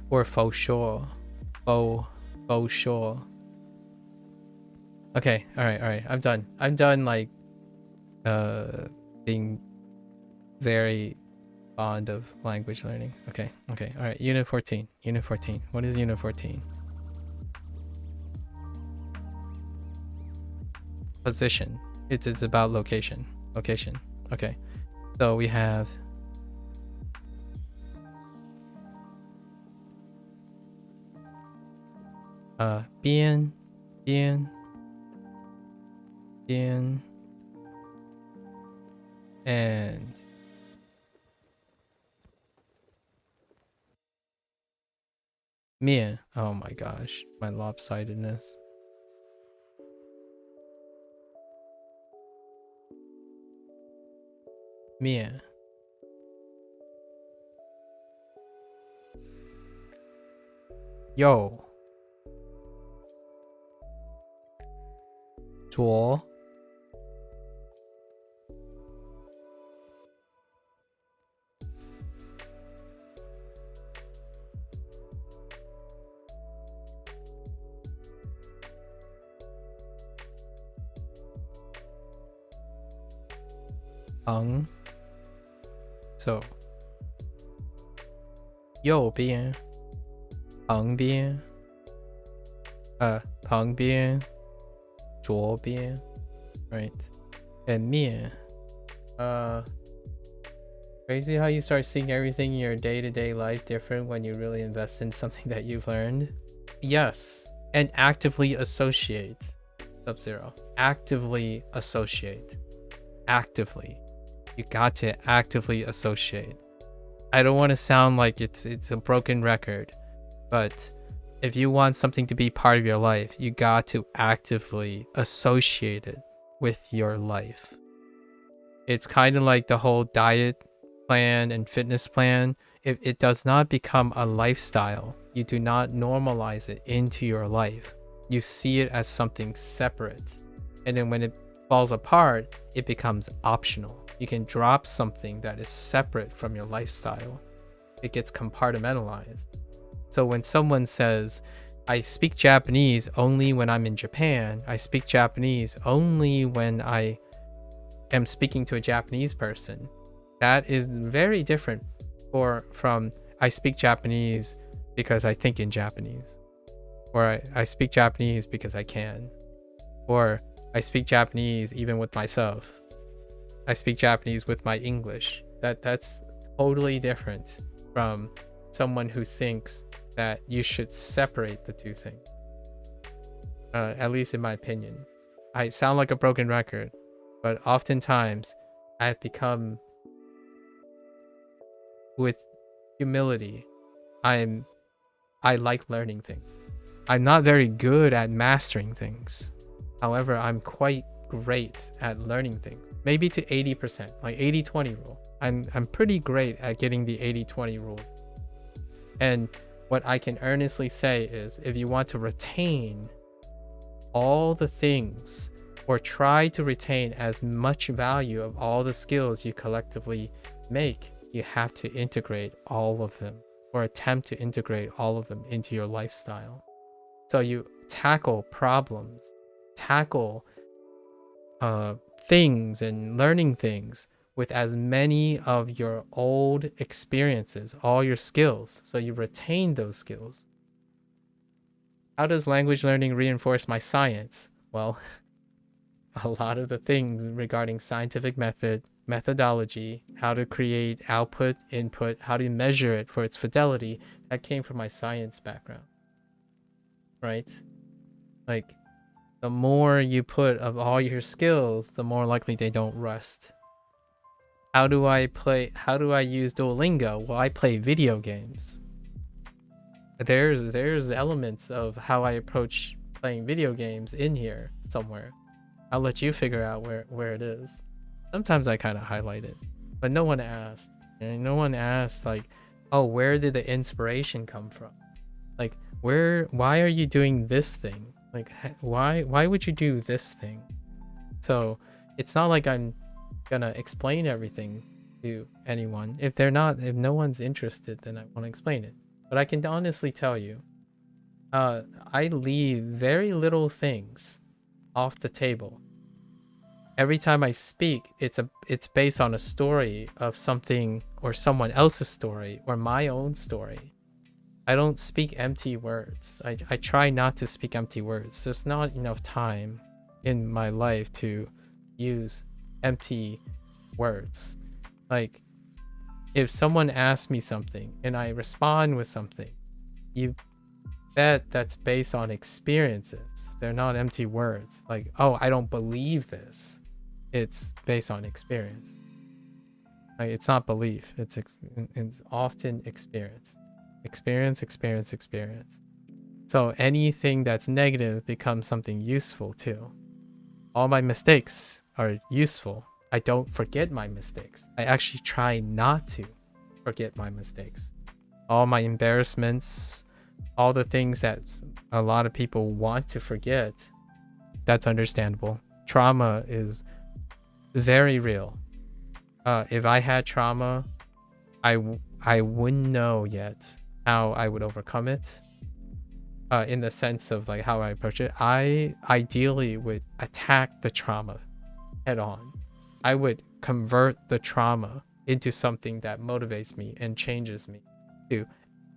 Or faux sure. Faux sure. Okay, alright. I'm done like being very fond of language learning. Okay, alright. Unit 14. What is Unit 14? Position. It is about location. Okay. So we have bien, and Mia. Oh my gosh, my lopsidedness. 面 yo 着旁 so 右边旁边旁边左边 right and 面 crazy how you start seeing everything in your day-to-day life different when you really invest in something that you've learned. Yes, and actively associate. Sub-Zero. Actively associate. Actively. You got to actively associate. I don't want to sound like it's a broken record, but if you want something to be part of your life, you got to actively associate it with your life. It's kind of like the whole diet plan and fitness plan. If it does not become a lifestyle, you do not normalize it into your life. You see it as something separate. And then when it falls apart, it becomes optional. You can drop something that is separate from your lifestyle. It gets compartmentalized. So when someone says, I speak Japanese only when I'm in Japan, I speak Japanese only when I am speaking to a Japanese person, that is very different from I speak Japanese because I think in Japanese, or I speak Japanese because I can, or I speak Japanese even with myself. I speak Japanese with my English. That's totally different from someone who thinks that you should separate the two things. At least in my opinion. I sound like a broken record, but oftentimes I've become, with humility, I like learning things. I'm not very good at mastering things. However, I'm quite great at learning things. Maybe to 80%, like 80-20 rule. I'm pretty great at getting the 80-20 rule. And what I can earnestly say is, if you want to retain all the things, or try to retain as much value of all the skills you collectively make, you have to integrate all of them, or attempt to integrate all of them into your lifestyle. So you tackle problems, tackle things and learning things with as many of your old experiences, all your skills, so you retain those skills. How does language learning reinforce my science? Well, a lot of the things regarding scientific methodology, how to create output, input, how to measure it for its fidelity, that came from my science background, right? Like, the more you put of all your skills, the more likely they don't rust. How do I use Duolingo? Well, I play video games. There's elements of how I approach playing video games in here somewhere. I'll let you figure out where it is. Sometimes I kind of highlight it, but no one asked. And no one asked, like, oh, where did the inspiration come from? Like, why are you doing this thing? Like, why would you do this thing? So it's not like I'm gonna explain everything to anyone. If no one's interested, then I won't explain it. But I can honestly tell you, I leave very little things off the table. Every time I speak, it's based on a story of something, or someone else's story, or my own story. I don't speak empty words. I try not to speak empty words. There's not enough time in my life to use empty words. Like, if someone asks me something and I respond with something, you bet that's based on experiences. They're not empty words. Like, oh, I don't believe this. It's based on experience. Like, it's not belief. It's often experience. Experience. So anything that's negative becomes something useful too. All my mistakes are useful. I don't forget my mistakes. I actually try not to forget my mistakes. All my embarrassments, all the things that a lot of people want to forget, that's understandable. Trauma is very real. If I had trauma, I wouldn't know yet how I would overcome it. In the sense of like how I approach it, I ideally would attack the trauma head on. I would convert the trauma into something that motivates me and changes me to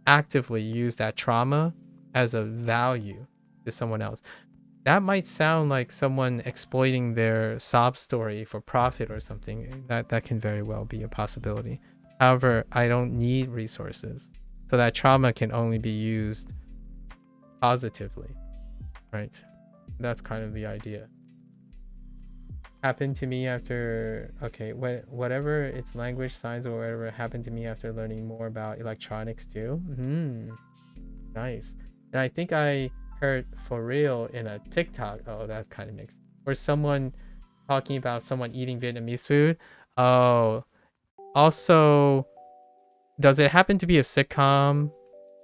actively use that trauma as a value to someone else. That might sound like someone exploiting their sob story for profit or something. That can very well be a possibility. However, I don't need resources, so that trauma can only be used positively, right? That's kind of the idea. Happened to me after, okay, whatever it's language, science, or whatever happened to me after learning more about electronics too. Nice. And I think I heard for real in a TikTok. Oh, that kind of mixed. Or someone talking about someone eating Vietnamese food. Oh, also, does it happen to be a sitcom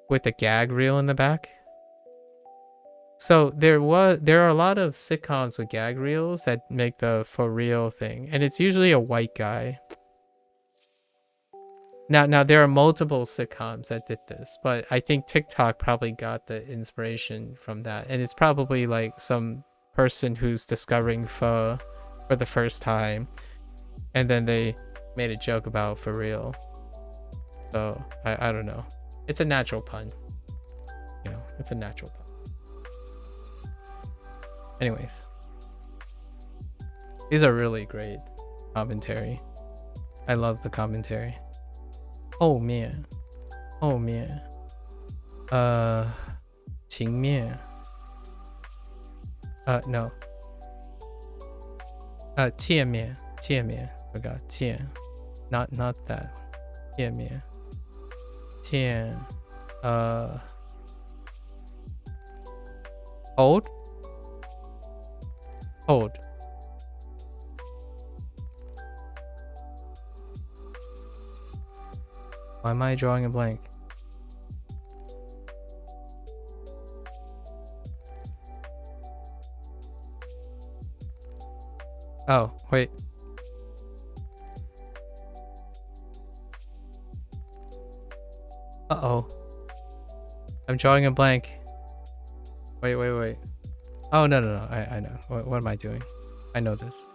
with a gag reel in the back? So there are a lot of sitcoms with gag reels that make the for real thing, and it's usually a white guy. Now there are multiple sitcoms that did this, but I think TikTok probably got the inspiration from that, and it's probably like some person who's discovering pho for the first time, and then they made a joke about for real. So I don't know. It's a natural pun. You know, it's a natural pun. Anyways, these are really great commentary. I love the commentary. Oh man. Oh man. 情面. No. 界面. Forgot. 界. Not that. 界面. 界. Hold. Why am I drawing a blank? Oh, wait. Uh-oh. I'm drawing a blank. Wait. Oh, no. I know. What am I doing? I know this.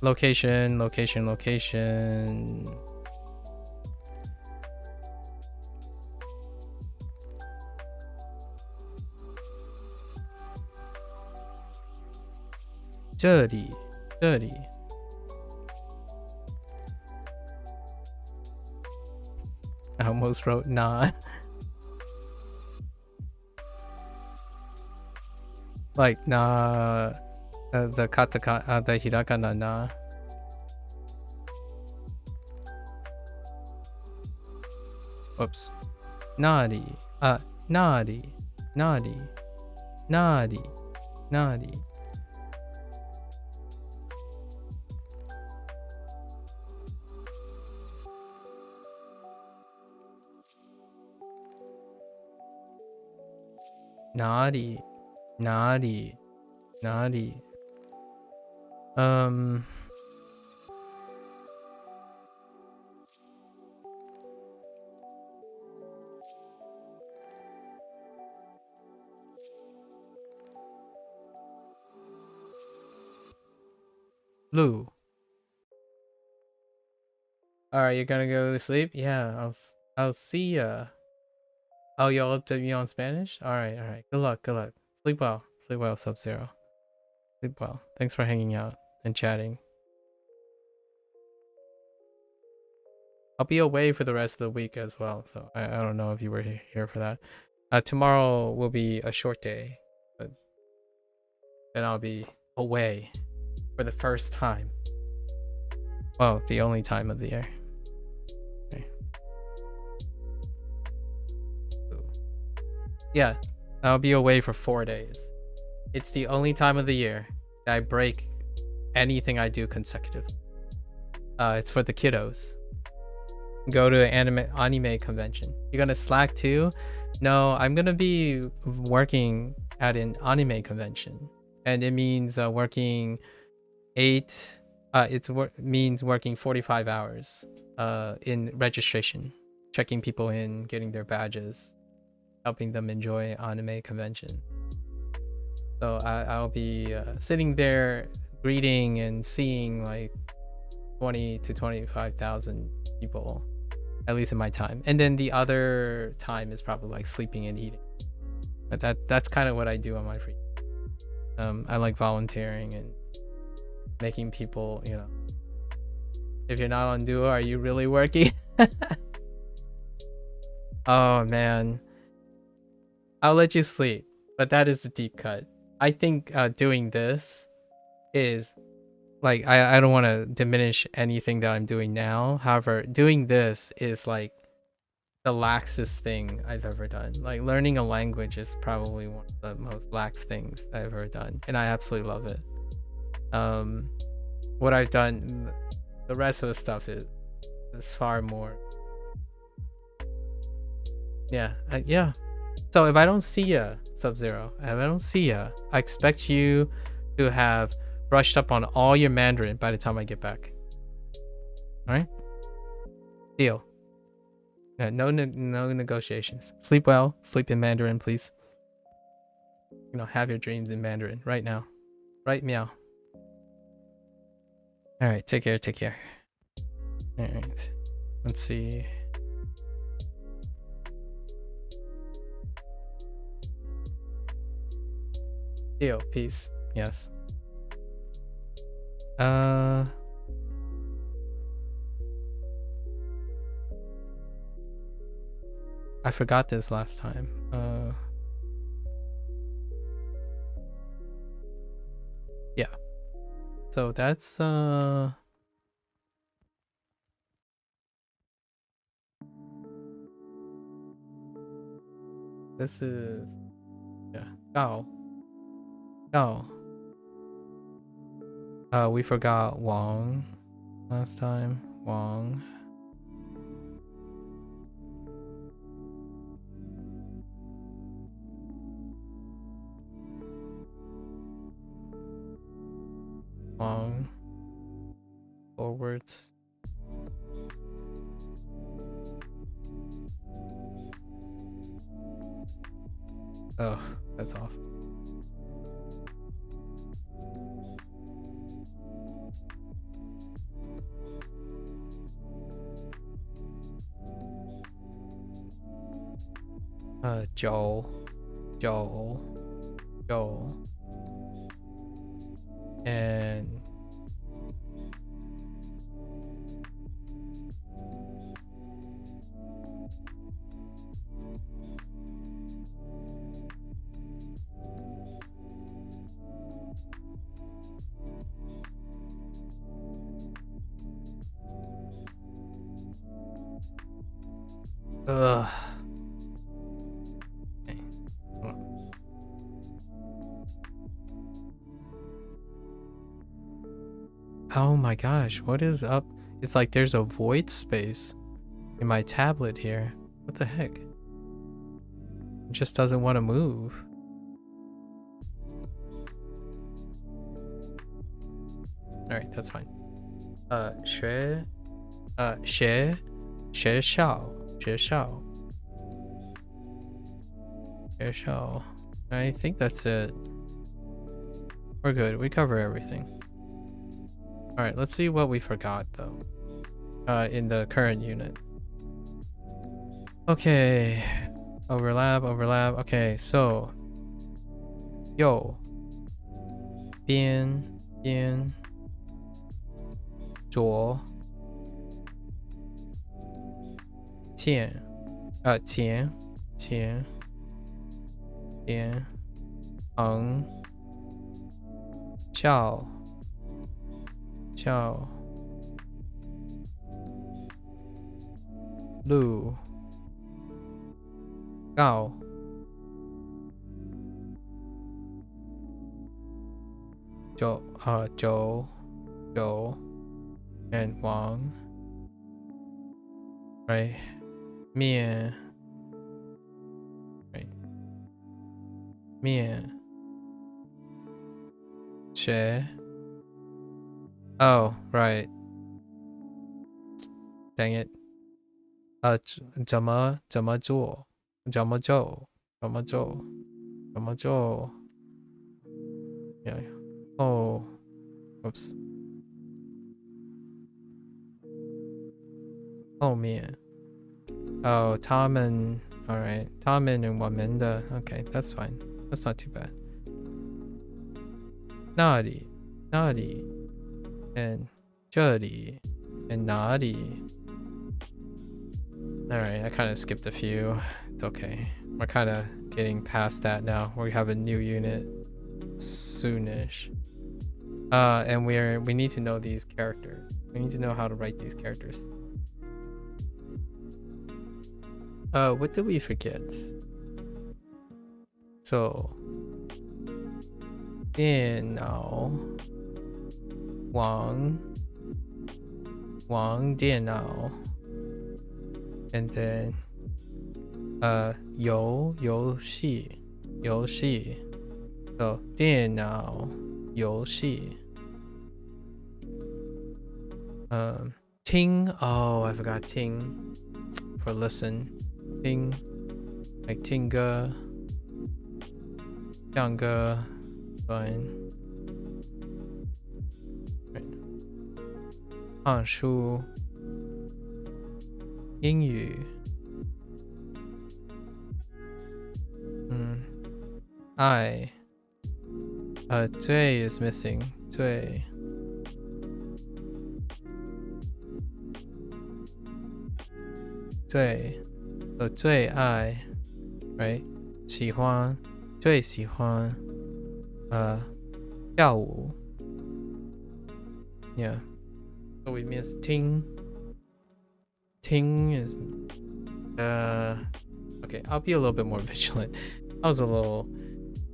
Location. Location. 这里 I almost wrote nah. Like nah, the katakana, the hirakana na. Whoops. Nari. Nari. Naughty. Lou. Alright, you're gonna go to sleep? Yeah, I'll see ya. Oh, y'all up to me on Spanish? Alright. Good luck. Sleep well, Sub-Zero. Sleep well. Thanks for hanging out and chatting. I'll be away for the rest of the week as well, so I don't know if you were here for that. Tomorrow will be a short day, but then I'll be away for the first time. Well, the only time of the year. Okay. Yeah, I'll be away for 4 days. It's the only time of the year that I break anything I do consecutively. It's for the kiddos. Go to an anime convention. You're gonna Slack too? No, I'm gonna be working at an anime convention, and it means working 8. Means working 45 hours. In registration, checking people in, getting their badges, helping them enjoy anime convention. So I'll be sitting there greeting and seeing like 20 to 25,000 people, at least in my time. And then the other time is probably like sleeping and eating. But that's kind of what I do on my free time. I like volunteering and making people, you know, if you're not on Duo, are you really working? Oh man, I'll let you sleep, but that is a deep cut. I think doing this is like, I don't want to diminish anything that I'm doing now. However, doing this is like the laxest thing I've ever done. Like learning a language is probably one of the most lax things I've ever done, and I absolutely love it. What I've done, the rest of the stuff is far more. Yeah, yeah. So if I don't see ya, Sub-Zero, if I don't see ya, I expect you to have brushed up on all your Mandarin by the time I get back. All right? Deal. Yeah, no negotiations. Sleep well. Sleep in Mandarin, please. You know, have your dreams in Mandarin right now. Right, meow. All right, take care, take care. All right, let's see. Deal, peace. Yes. I forgot this last time. Yeah. So that's this is, yeah, Gao. Gao. We forgot Wang last time. Wang. Wang. Forwards. Oh, that's off. Joel. And ugh. Okay. Oh my gosh, what is up? It's like there's a void space in my tablet here. What the heck? It just doesn't want to move. Alright, that's fine. 学校. I think that's it. We're good. We cover everything. Alright, let's see what we forgot though. In the current unit. Okay. Overlap. Okay, so. Yo. 边左前边横翘路告九 and 王 right 面 right 面学 oh right dang it 怎么做 yeah oh oops 后面 oh 他们 alright 他们 and 我们的 okay that's fine that's not too bad 那里 and 这里 and 哪里 alright I kind of skipped a few it's okay we're kind of getting past that now we have a new unit soonish and we need to know these characters we need to know how to write these characters what did we forget so 电脑王电脑 and then 游戏 so 电脑游戏听 oh I forgot 听 for listen 听 like 听歌唱歌 fine 看书英语爱最 is missing 最最爱 right 喜欢最喜欢跳舞 yeah so we miss 听 is okay I'll be a little bit more vigilant I was a little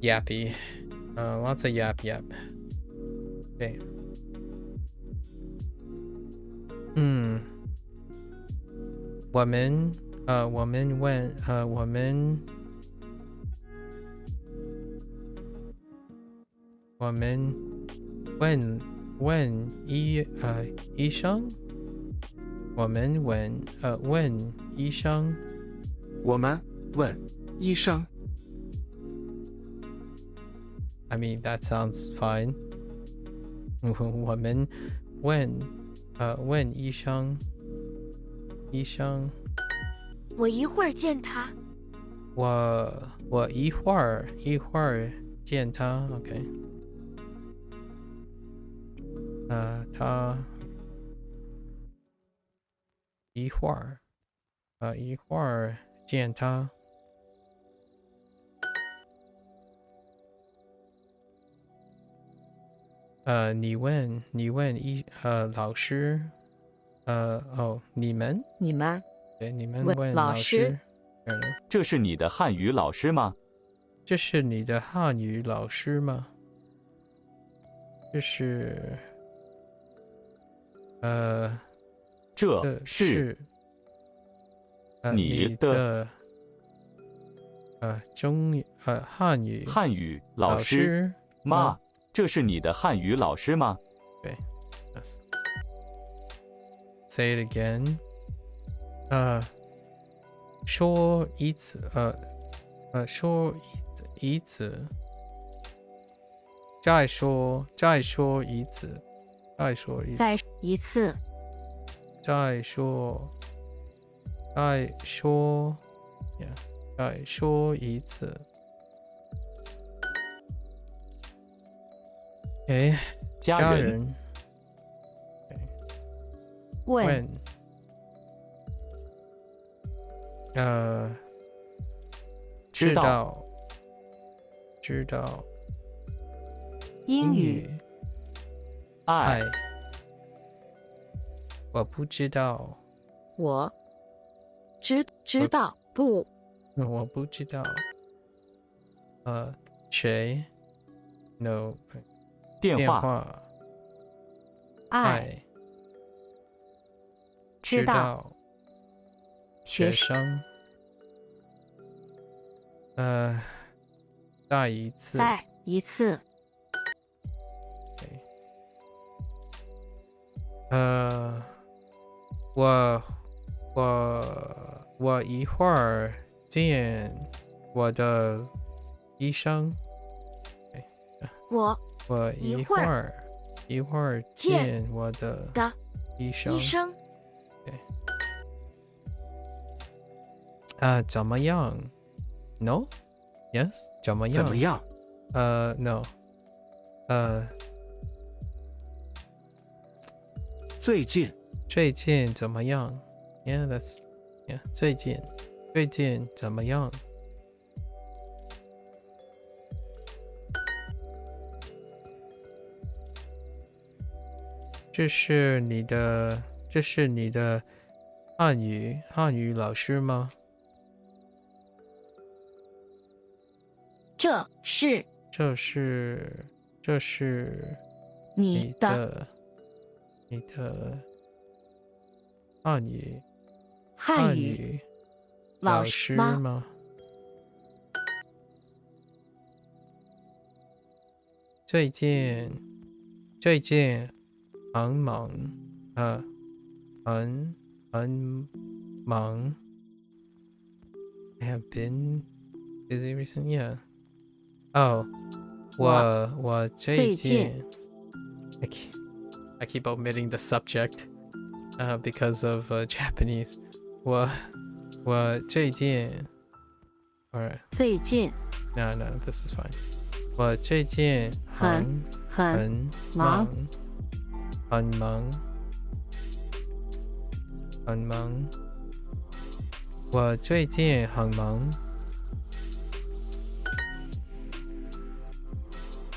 yappy lots of yap okay 我们问医生我们问医生我们问医生 I mean that sounds fine 我们问医生我一会儿见他我一会儿见他 OK 他一会儿见他你问老师你们对你们问老师这是你的汉语老师吗？这是你的汉语老师吗？这是这是你的汉语老师吗？这是你的汉语老师吗？对 Say it again 说一次说一次再说一次再说一次再说一次家人问知道英语爱我不知道知道不？我不知道。谁 ？No， 电话。话。爱知道。学生生。再一次。再一次。我一会儿见我的医生。我一会儿见我的医生。怎么样 ？No? Yes? 怎么样？ No. 最近怎么样 ？Yeah, that's yeah. 最近怎么样？这是你的汉语老师吗？这是你的汉语老师吗？最近很忙。很忙。I have been busy recently. Yeah. Oh, 我最近 I keep omitting the subject because of Japanese. 我最近 Alright. 最近 No, this is fine. 我最近很忙。我最近很忙。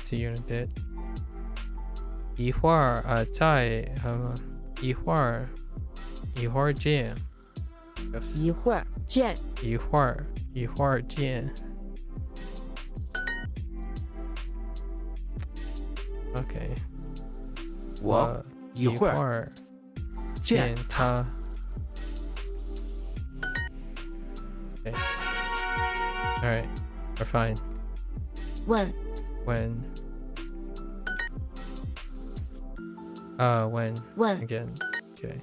See you in a bit. 一会儿一会儿见。Yes. 一会儿见。一会儿见。Okay. 我一会儿见他。Okay. All right. We're fine. When. When again. Okay.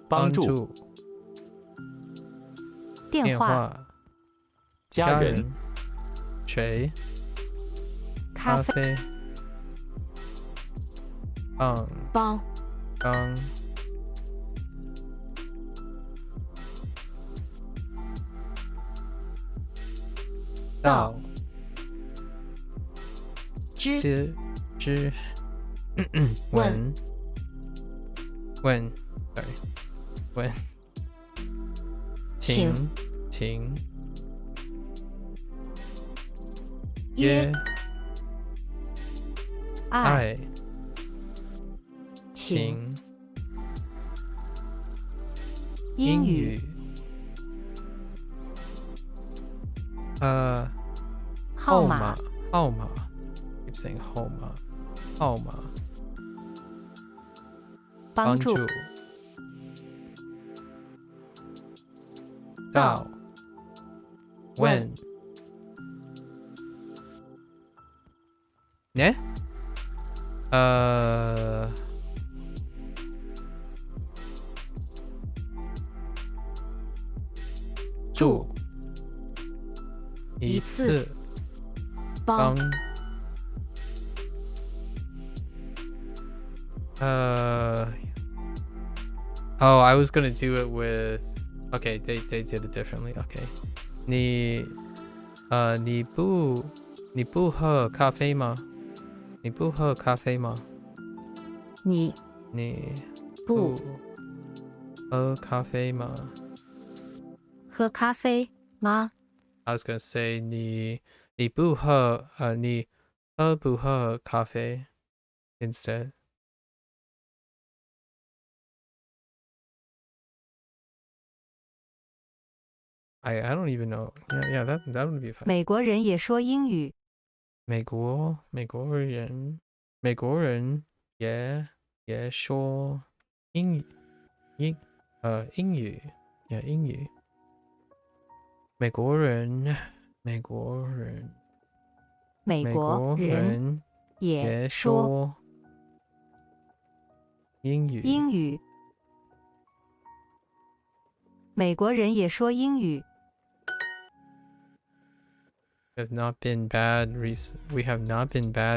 帮助。电话。家人。谁？咖啡。帮。到。知。when sorry when 请约爱请英语号码 keep saying 号码帮助到 when 呢住一次帮Oh, I was gonna do it with. Okay, they did it differently. Okay, 你不喝咖啡吗？你不喝咖啡吗？你不喝咖啡吗？喝咖啡吗？ I was gonna say 你不喝你喝不喝咖啡 instead. I don't even know. Yeah, that would be fine. 美国人也说英语。美国人也说英语英语英语。美国人也说英语。英语。美国人也说英语。We have not been bad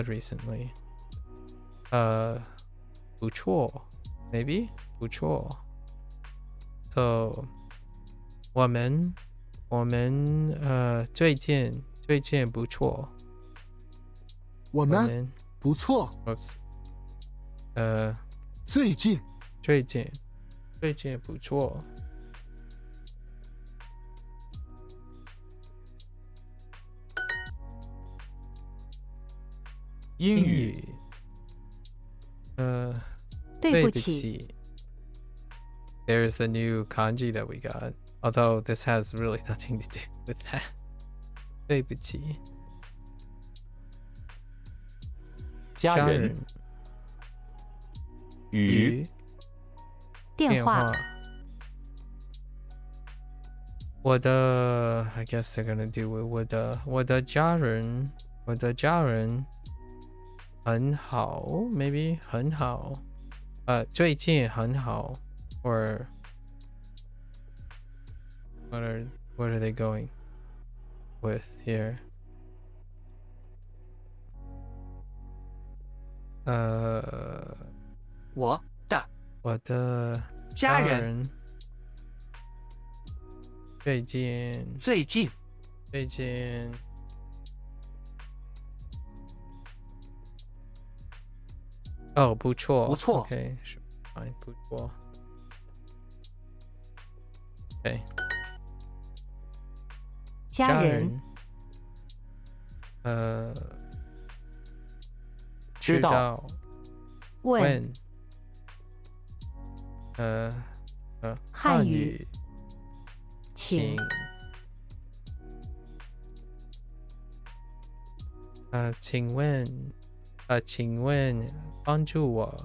recently. 不错 maybe 不错。So 我们最近不错。我们不错。Oops. 最近不错。英语。对不起。There's the new kanji that we got. Although this has really nothing to do with that. 对不起。家人。与。电话。我的 I guess they're gonna do with 我的家人很好 maybe 很好。最近很好 or what are they going with here? 我的家人最近不错 OK fine 不错 OK 家人知道问汉语请请问帮助我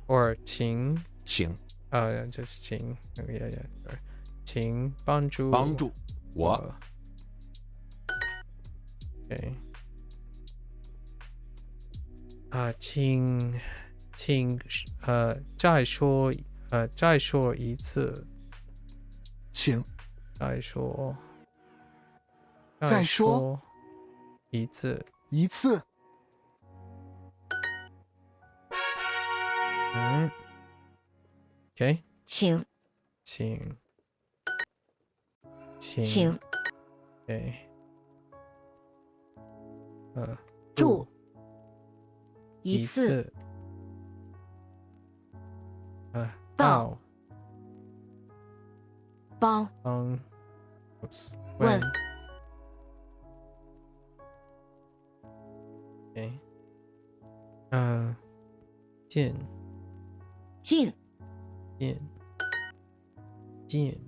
or 请just 请 yeah sorry 请帮助我 OK 请再说一次请再说一次OK 请OK 住一次到帮oops 问OK 进最近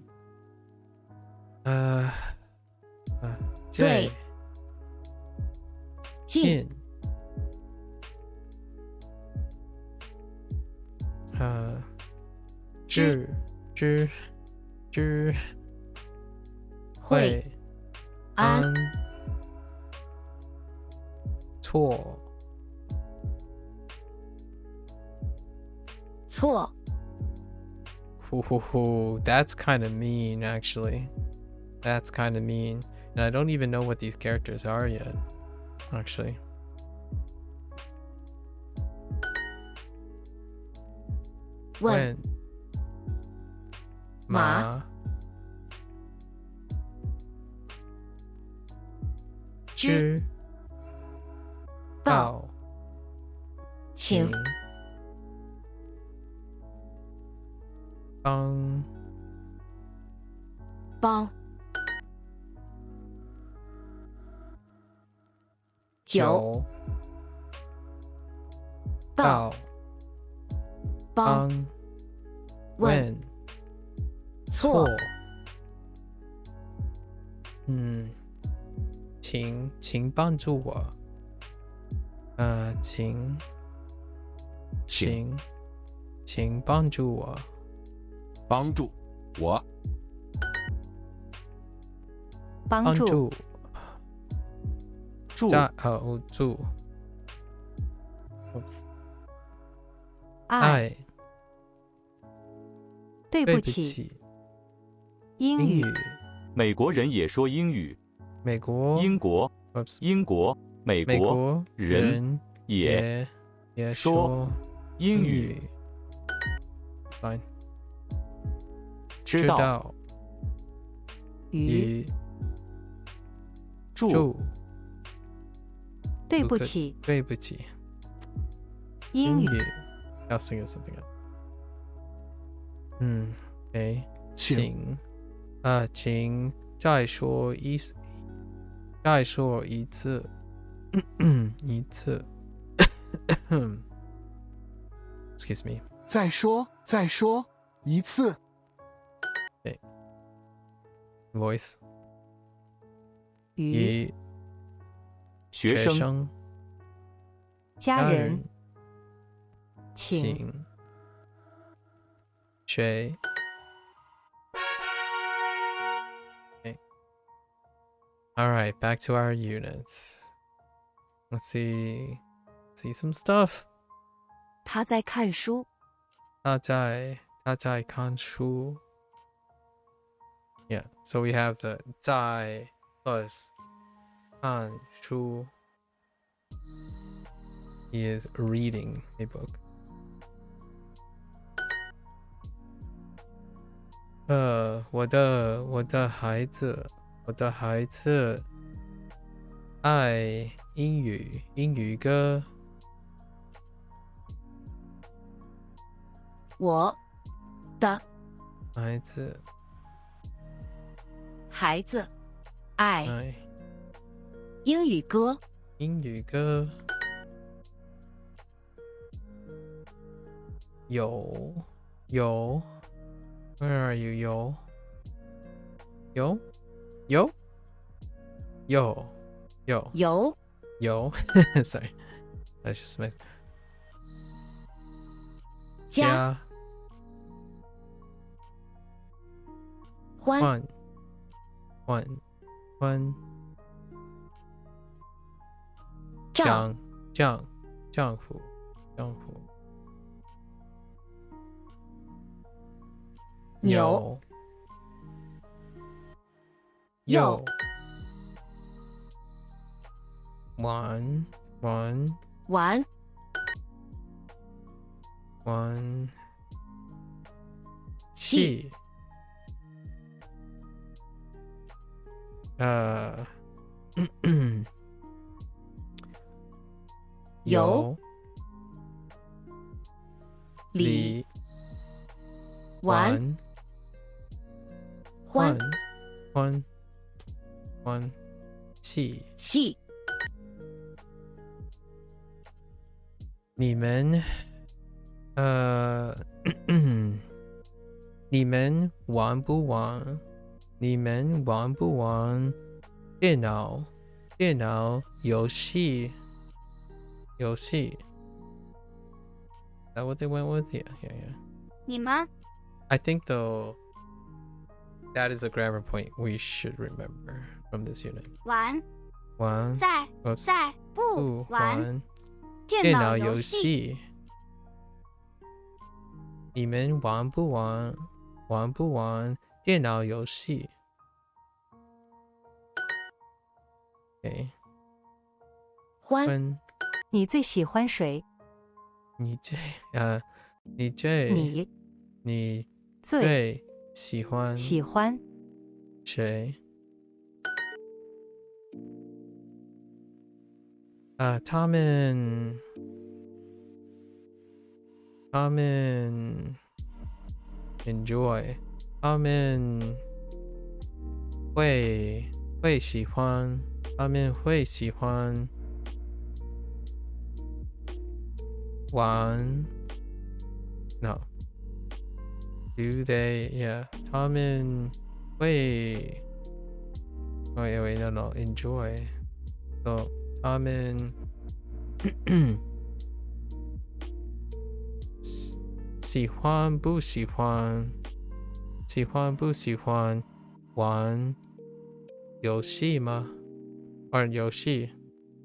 会安错 That's kind of mean actually. That's kind of mean. And I don't even know what these characters are yet. Actually. 问马知道请帮九到帮问错请帮助我。请帮助我。帮助我。帮助助助。爱对对不起不起。英语美国人也说英语。美国英国、美美国国人也说英语。Fine. 知道。语助对不起对不起。英语 I'll think of something else. OK. 请再说一次。一次。Excuse me. 再说一次。Voice. 语学生。家人请谁？Okay. All right, back to our units. Let's see some stuff. 他在看书。他在看书。Yeah, so we have the 在 plus 看书。He is reading a book. 我的孩子爱英语歌。我的孩子爱英语歌。有 Where are you? 有 Sorry, I just missed. 家欢丈夫有玩戏有里玩欢戏。你们玩不玩电脑游戏？Is that what they went with? Yeah. 你们 I think though that is a grammar point we should remember from this unit. 玩在 Oops. 不玩电脑游戏。你们玩不玩电脑游戏？ Okay. 欢你最喜欢谁？你最喜欢谁？他们 enjoy 他们会喜欢玩 No. Do they? Yeah. 他们会 wait, no. Enjoy. So 他们喜欢不喜欢玩游戏吗？玩游戏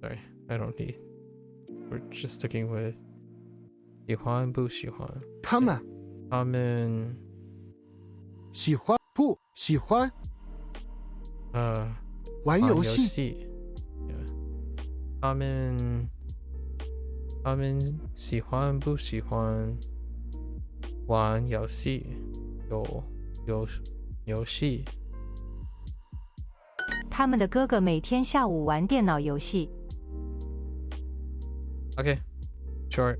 Sorry, I don't need. We're just sticking with 喜欢不喜欢。他们喜欢不喜欢玩游戏？ Yeah. 他们喜欢不喜欢玩游戏？游戏。他们的哥哥每天下午玩电脑游戏。Okay, sure.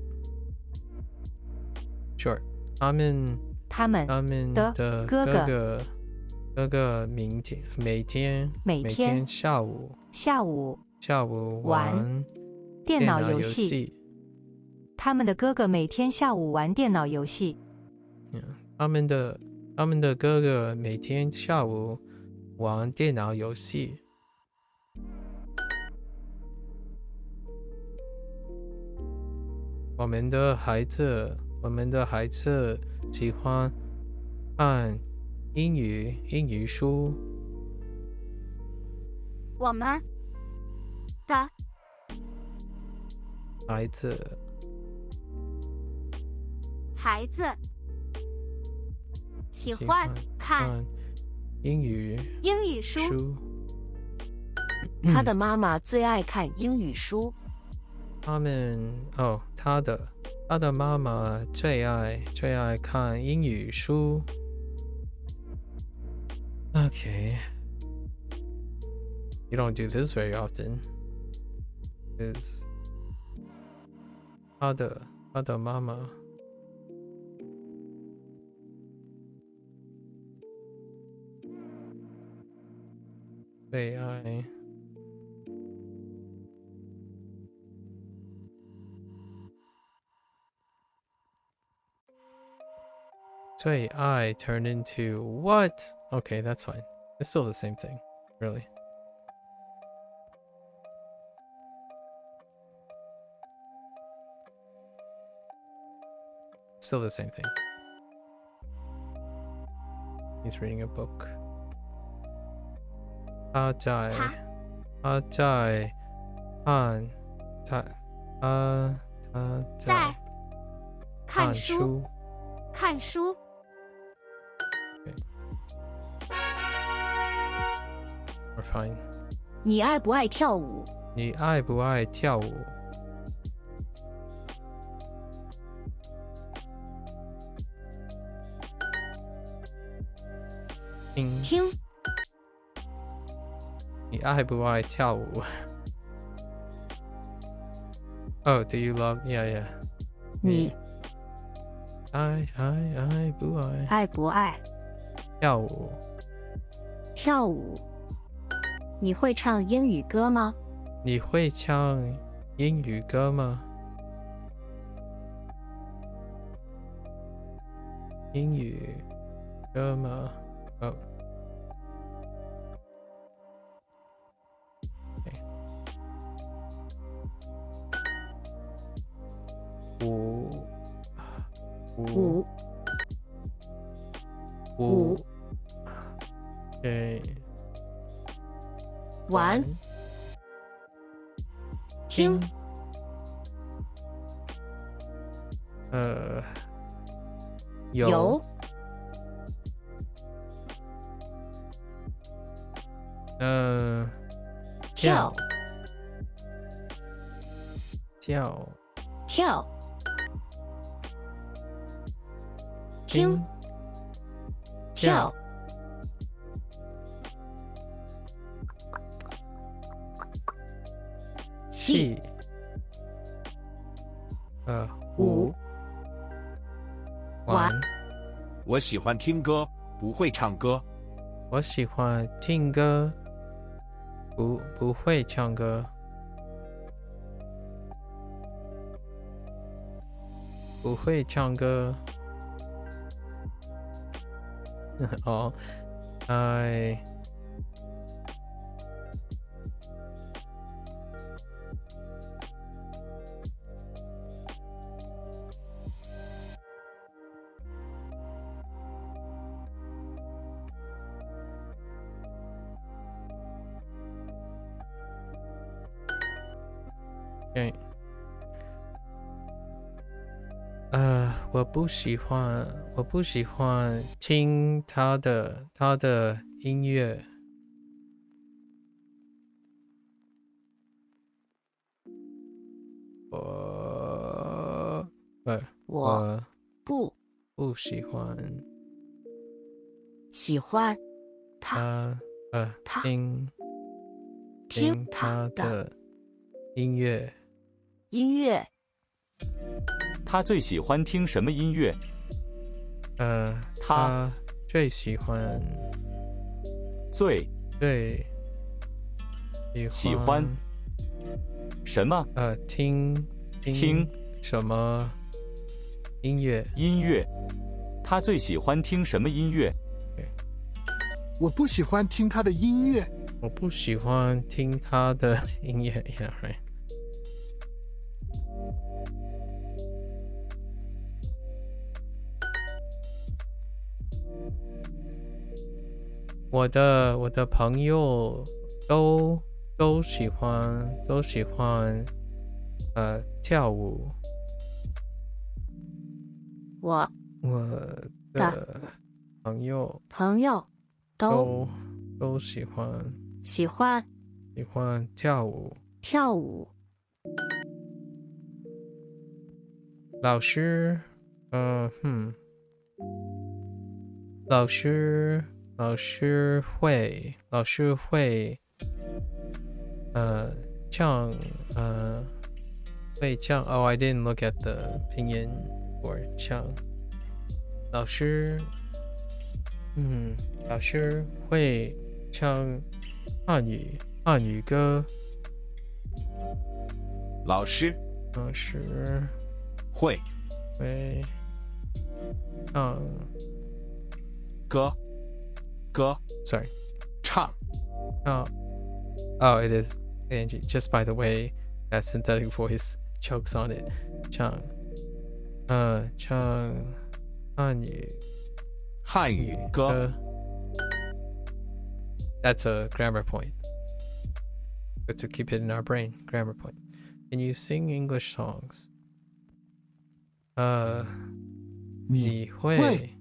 他们的哥哥每天下午玩电脑游戏。他们的哥哥每天下午玩电脑游戏。他们的哥哥每天下午玩电脑游戏。我们的孩子喜欢看英语书。我们的孩子喜欢看英语书。他的妈妈最爱看英语书。他的妈妈最爱看英语书。Okay. You don't do this very often. Is 他的妈妈最爱turn into what? Okay, that's fine. It's still the same thing, really. Still the same thing. He's reading a book. 他在看书。We're fine. 你爱不爱跳舞？你爱不爱跳舞？听。你爱不爱跳舞？ Oh, do you love? Yeah. 你爱不爱跳舞？跳舞？你会唱英语歌吗？你会唱英语歌吗？英语歌吗？哦。五。Okay. 玩。听。有。跳。听。跳。戏。五。玩。我喜欢听歌，不会唱歌。我喜欢听歌，不会唱歌。不会唱歌。哦，I okay. 我不喜欢听他的音乐。我不喜欢他听他的音乐。他最喜欢听什么音乐？他最喜欢最喜欢什么？听什么音乐？他最喜欢听什么音乐？我不喜欢听他的音乐。我不喜欢听他的音乐。Yeah, right. 我的朋友都喜欢跳舞。我的朋友都喜欢跳舞。老师会唱会唱。Oh, I didn't look at the pinyin for 唱。老师会唱汉语歌。老师会唱歌 Sorry 唱 Oh, it is Angie. Just by the way that synthetic voice chokes on it. 唱汉语歌。That's a grammar point. Good to keep it in our brain. Grammar point. Can you sing English songs? 你会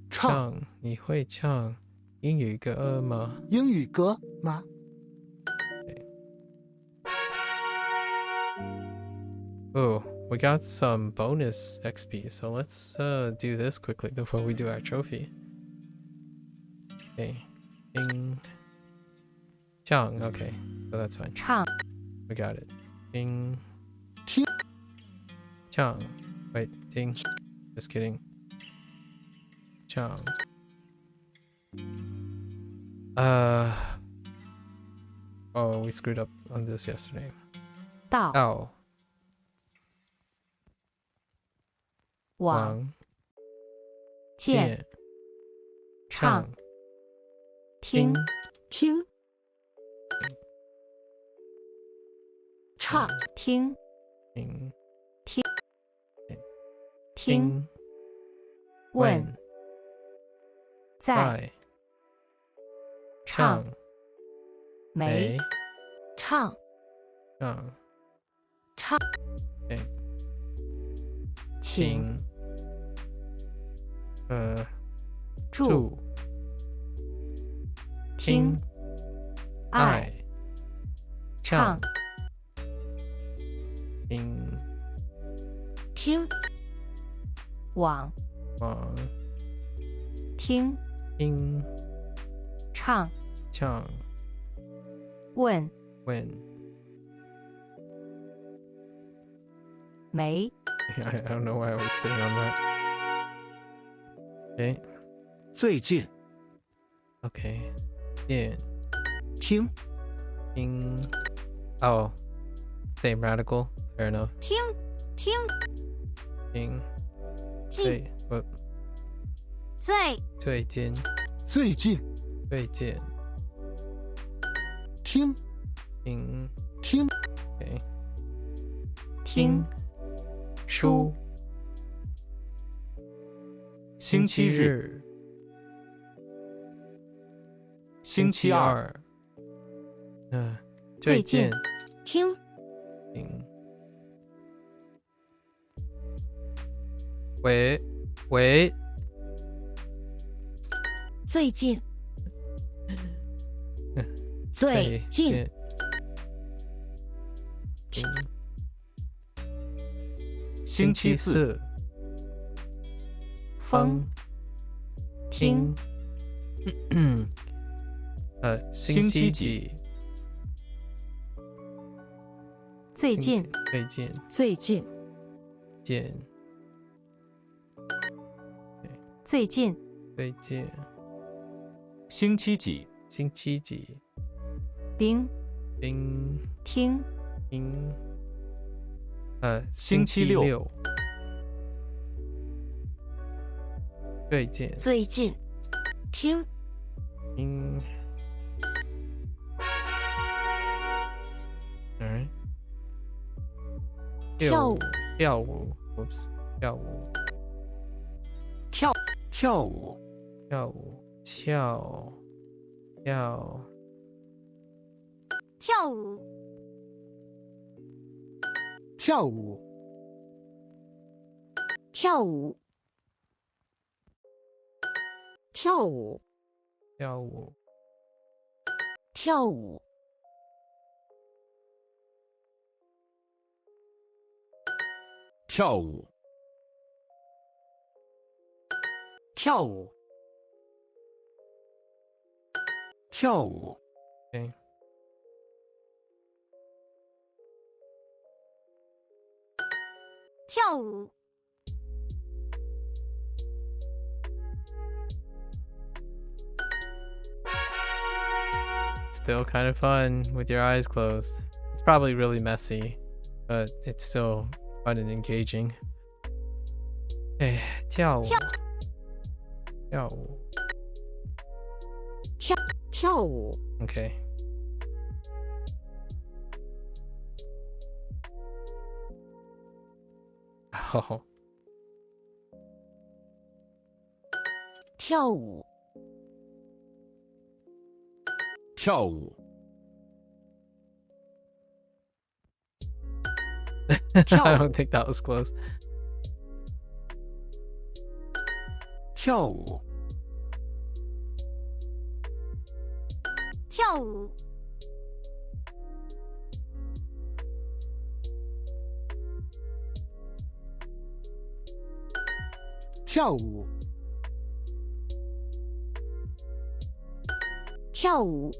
唱英语歌吗？英语歌吗？ Oh, we got some bonus XP, so let's do this quickly before we do our trophy. Okay. Ding. Chang, okay. So that's fine. 唱 We got it. Ding. 听 Chang. Wait, ding. Just kidding. Chang. Oh, we screwed up on this yesterday. 到 Ow. 往见唱听听唱听听听问在唱没唱唱请住听爱唱听往听唱问没 I don't know why I was sitting on that. Okay. 最近 Okay. Yeah. 听 Oh. Same radical. Fair enough. 听听进 Wait, what? 最最近最近最近听听听 OK 听书星期日、星期二、最近听听喂喂最近最近星期四、风听星期几最近最近最近见最近最近星期几星期几冰冰听冰星期六最近最近听听跳舞跳舞 oops 跳舞跳舞跳舞跳跳舞跳舞跳舞跳舞跳舞跳舞跳舞跳舞跳舞 OK 跳舞 Still kind of fun with your eyes closed. It's probably really messy, but it's still fun and engaging. Okay, 跳舞跳舞跳舞 Okay. Oh, 跳舞跳舞 I don't think that was close. 跳舞跳舞跳舞跳舞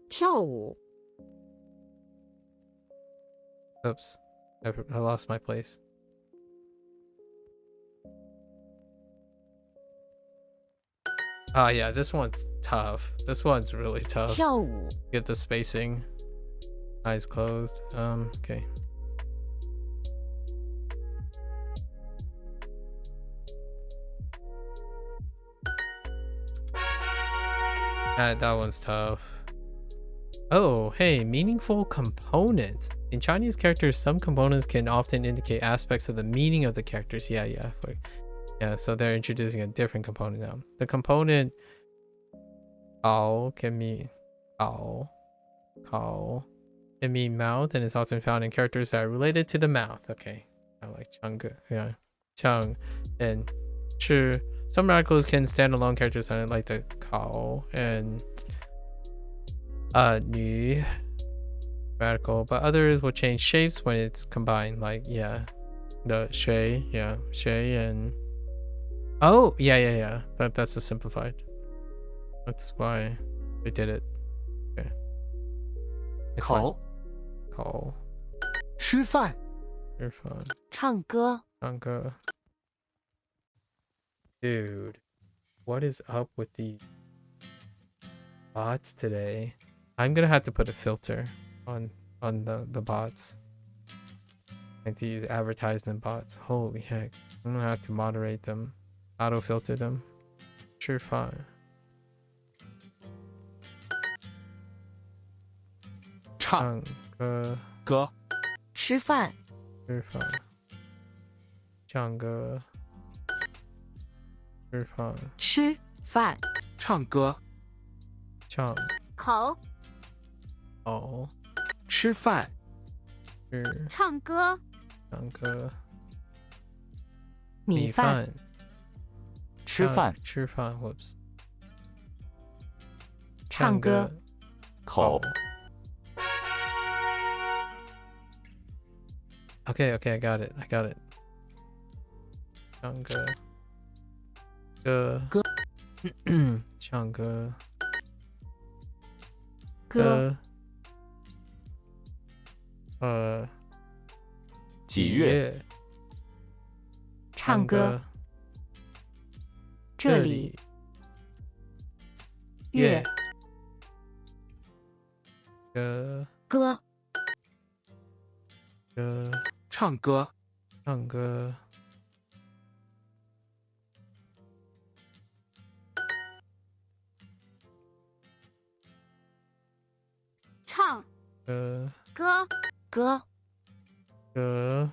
跳舞 Oops, I lost my place. Ah, yeah, this one's tough. This one's really tough. 跳舞 Get the spacing. Eyes closed. Okay. That one's tough. Oh, hey, meaningful components. In Chinese characters, some components can often indicate aspects of the meaning of the characters. Yeah. Yeah, so they're introducing a different component now. The component 好 can mean 好 can mean mouth and is often found in characters that are related to the mouth. Okay. I like Chang. Yeah. Chang and 吃. Some radicals can stand alone characters like the 考 and 女 radical, but others will change shapes when it's combined, like the 水 and oh yeah that's a simplified. That's why we did it. Okay. It's fine. 考 吃饭 you're fun. 唱歌 Anka. Dude, what is up with the bots today? I'm gonna have to put a filter on the bots. Like these advertisement bots. Holy heck. I'm gonna have to moderate them. Auto filter them. Sure, fine. 唱歌歌吃饭，吃饭唱歌吃饭吃饭，唱歌，唱口哦吃饭，吃唱歌唱歌米饭，吃饭，吃饭 whoops 唱歌，口， Okay, I got it.唱歌歌唱歌歌，几月？唱歌，这里，月，歌歌，歌唱歌，唱歌唱歌歌歌，歌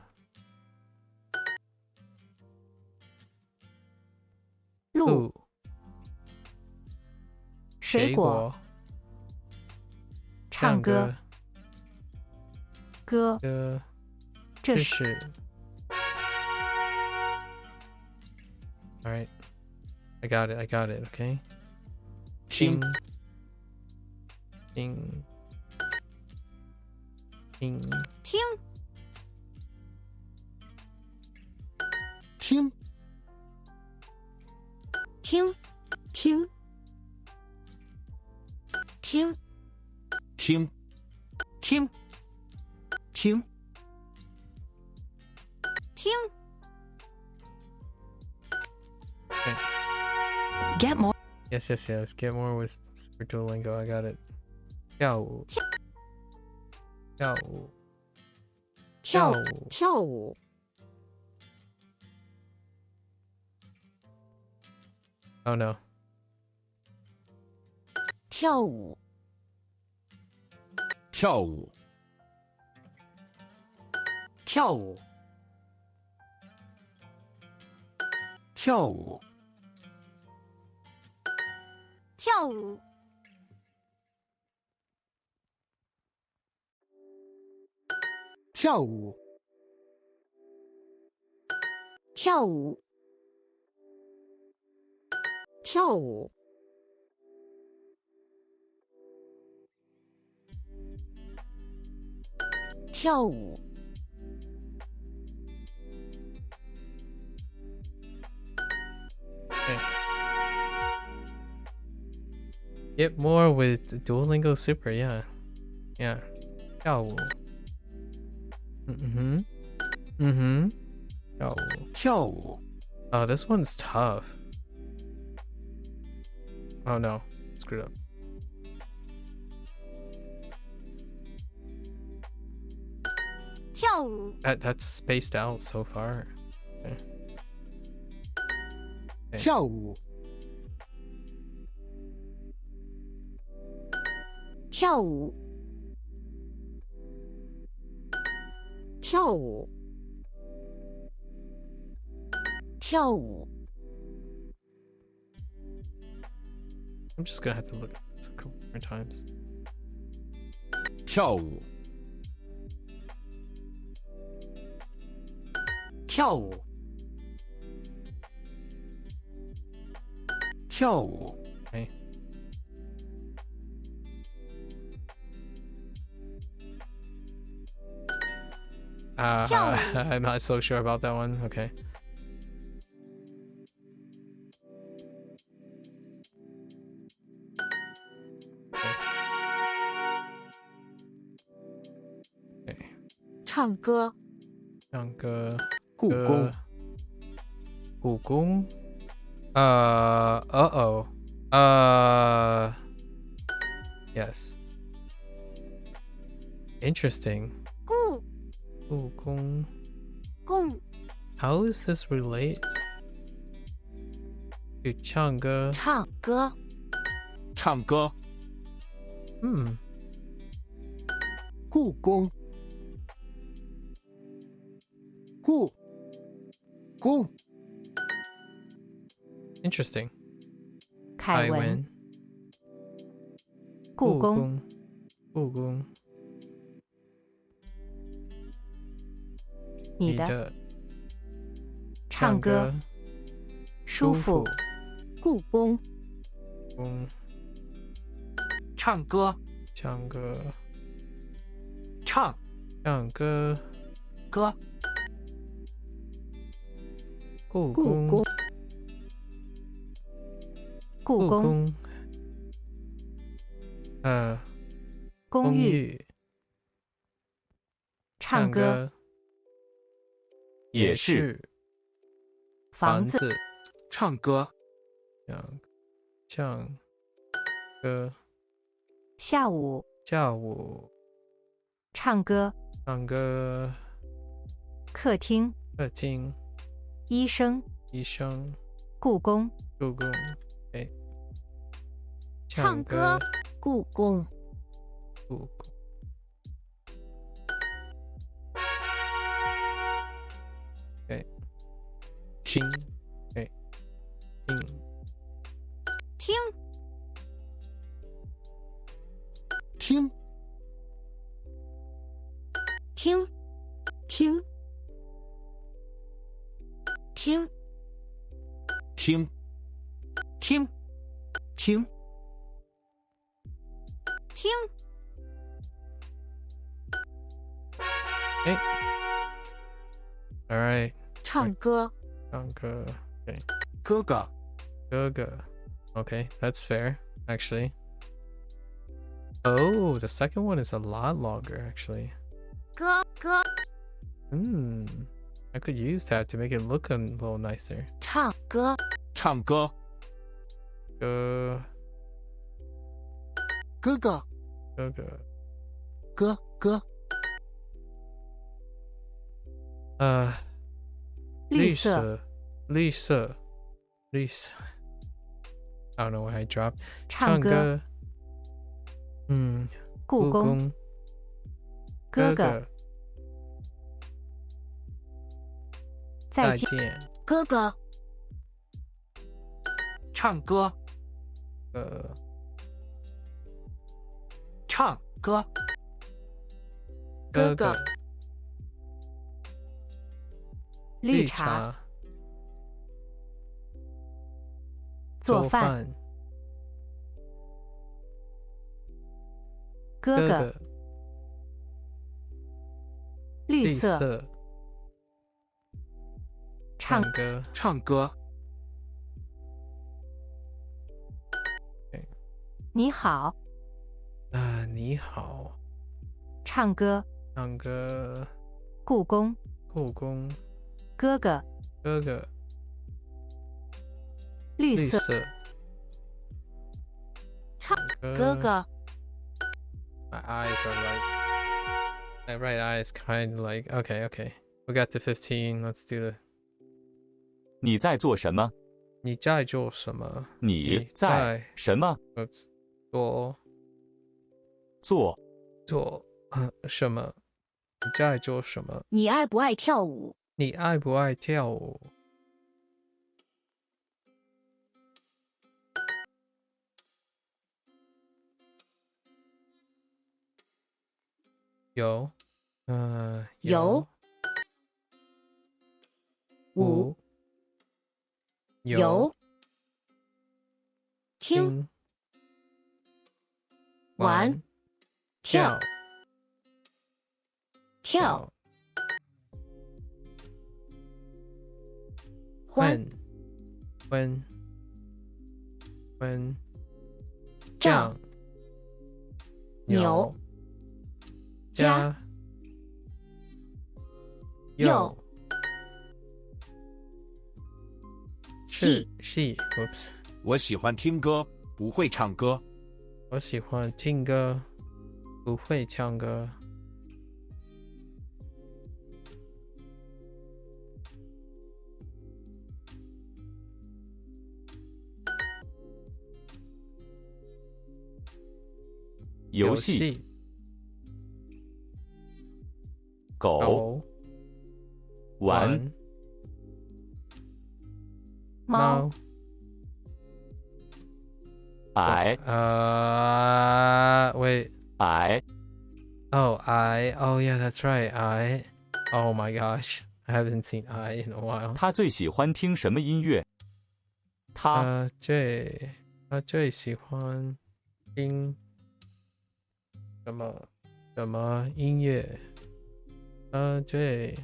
路，水果，唱歌，歌，歌这这是是 Alright, I got it. Okay. 听听听听听听听听听听听 Get more. Yes. Get more with Super Duolingo. I got it. 跳舞跳舞跳舞跳舞， Oh no. 跳舞，跳舞跳舞，跳舞，跳舞跳舞，跳舞，跳舞，跳舞， Get more with Duolingo Super. Yeah. 跳舞跳舞跳舞， Oh, this one's tough. Oh no, screwed up. 跳舞 That's spaced out so far. Okay. 跳舞，跳舞，跳舞，跳舞， I'm just gonna have to look at this a couple more times. 跳舞跳舞，跳舞， Okay. I'm not so sure about that one. Okay. Okay. 唱歌，唱歌故宫，故宫 yes. Interesting. 故故宫共 How is this relate to 唱歌？唱歌，唱歌，故宫，故宫， Interesting. 凯文，故宫，故宫，你的唱歌舒服，故宫，宫唱歌，唱歌唱唱歌歌，故故宫宫，故宫，公寓，唱歌，也是房子，唱歌，唱歌下午，下午唱歌，唱歌客厅，客厅医生，医生故宫，故宫唱歌故宫，故宫听听听听，听，听听听听听，All right，唱歌，唱歌哥哥，哥哥，Okay, that's fair, actually. Oh, the second one is a lot longer, actually. 歌歌 I could use that to make it look a little nicer. 唱歌，唱歌，哥哥哥，哥哥，哥哥，绿色，绿色，绿色。I don't know what I dropped. 唱歌，故宫，哥哥，再见，哥哥，唱歌，唱歌，哥哥，绿茶，做饭，哥哥，绿色，唱歌，唱歌，你好，你好，唱歌，唱歌，故宫，故宫，哥哥，哥哥，绿色，绿色，唱哥哥， My eyes are like, my right eye is kind of like, okay. We got to 15. Let's do the. 你在做什么？你在做什么？你在什么？ Oops. 做做什么？你在做什么？你爱不爱跳舞？你爱不爱跳舞？有，有五，有听听玩跳跳欢温胀扭加右细细，Oops，我喜欢听歌，不会唱歌。我喜欢听歌，不会唱歌。游戏。狗。玩。猫。矮。wait. 矮。Oh, oh yeah, that's right. Oh my gosh. I haven't seen in a while. 他最喜欢听什么音乐？他最喜欢听什么音乐？最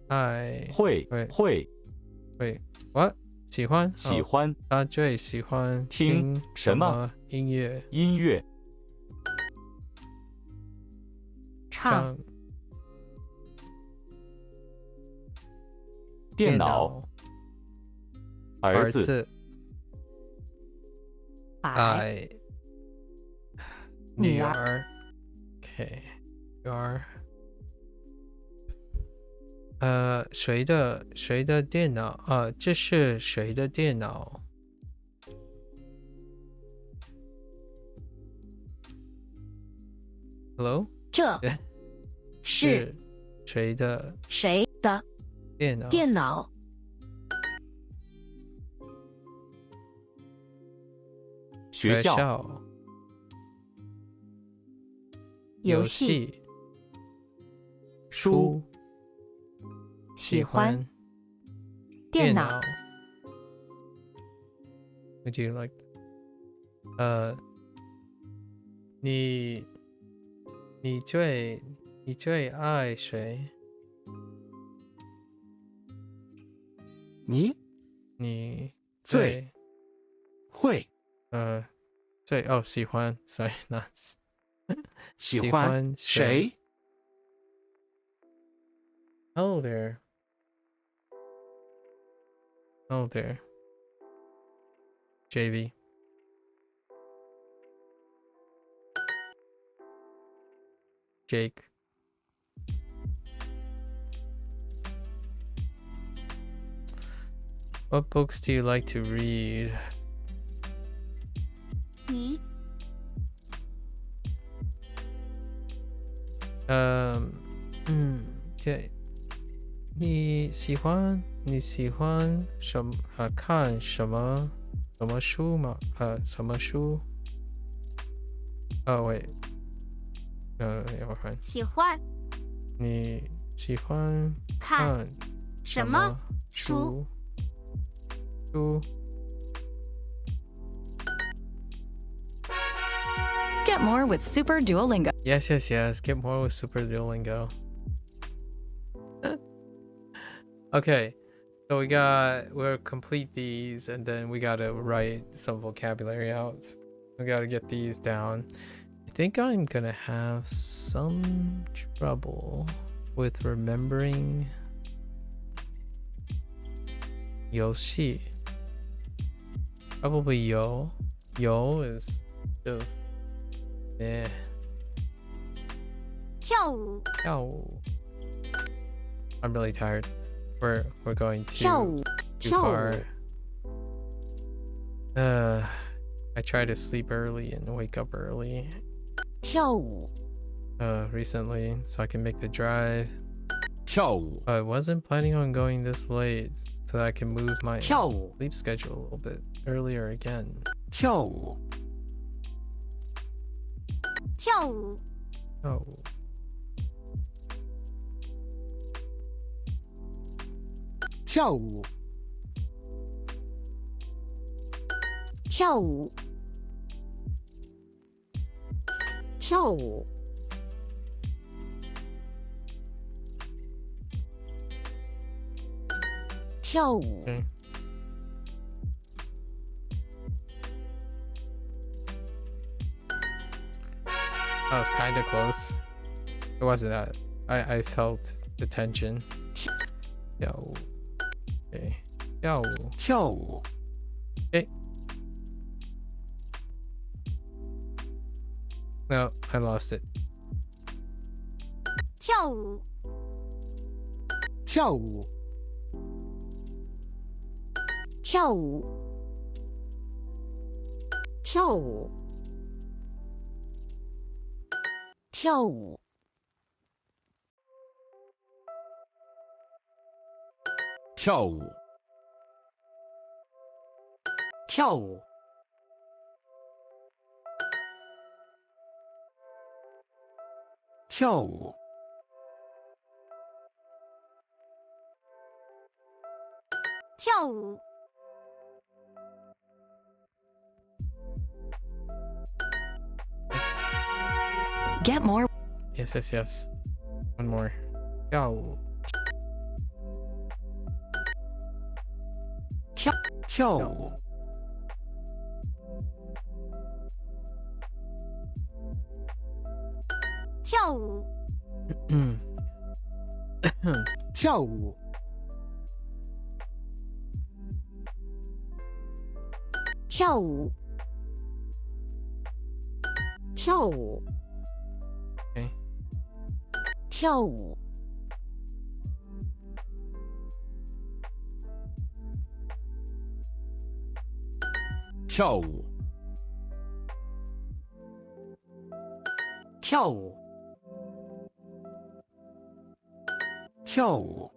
爱会 what 喜欢他最喜欢听什么音乐？唱。电脑。儿子。矮。女儿。Okay. 女儿。谁的电脑？这是谁的电脑？ Hello? 这是谁的电脑？学校。游戏。书。喜欢。电脑。 Would you like? 你最爱谁？你最会喜欢 ，sorry not 喜欢谁 ？Oh there. JV. Jake. What books do you like to read? 你对，你喜欢看什么书吗？什么书？喂，我看喜欢你喜欢看什么书？ Get more with Super Duolingo. Yes. Get more with Super Duolingo. Okay, so we'll complete these, and then we gotta write some vocabulary out. We gotta get these down. I think I'm gonna have some trouble with remembering Yoshi. Probably Yo. Yo is the yeah. 跳舞 I'm really tired. We're going to 跳舞 too far. I try to sleep early and wake up early. 跳舞 Recently, so I can make the drive. 跳舞 I wasn't planning on going this late, so that I can move my 跳舞 sleep schedule a little bit earlier again. 跳舞跳舞 Oh. 跳舞跳舞跳舞跳舞 Okay. That was kind of close. It wasn't that. I felt the tension. Yo. Okay. Yo. 跳舞 Okay. No, I lost it. 跳舞跳舞跳舞，跳舞，跳舞，跳舞，跳舞，跳舞，跳舞， Get more. Yes, yes, yes. One more. 跳舞，跳舞，跳舞，嗯，跳舞，跳舞，跳舞， OK，跳舞，跳舞，跳舞，跳舞，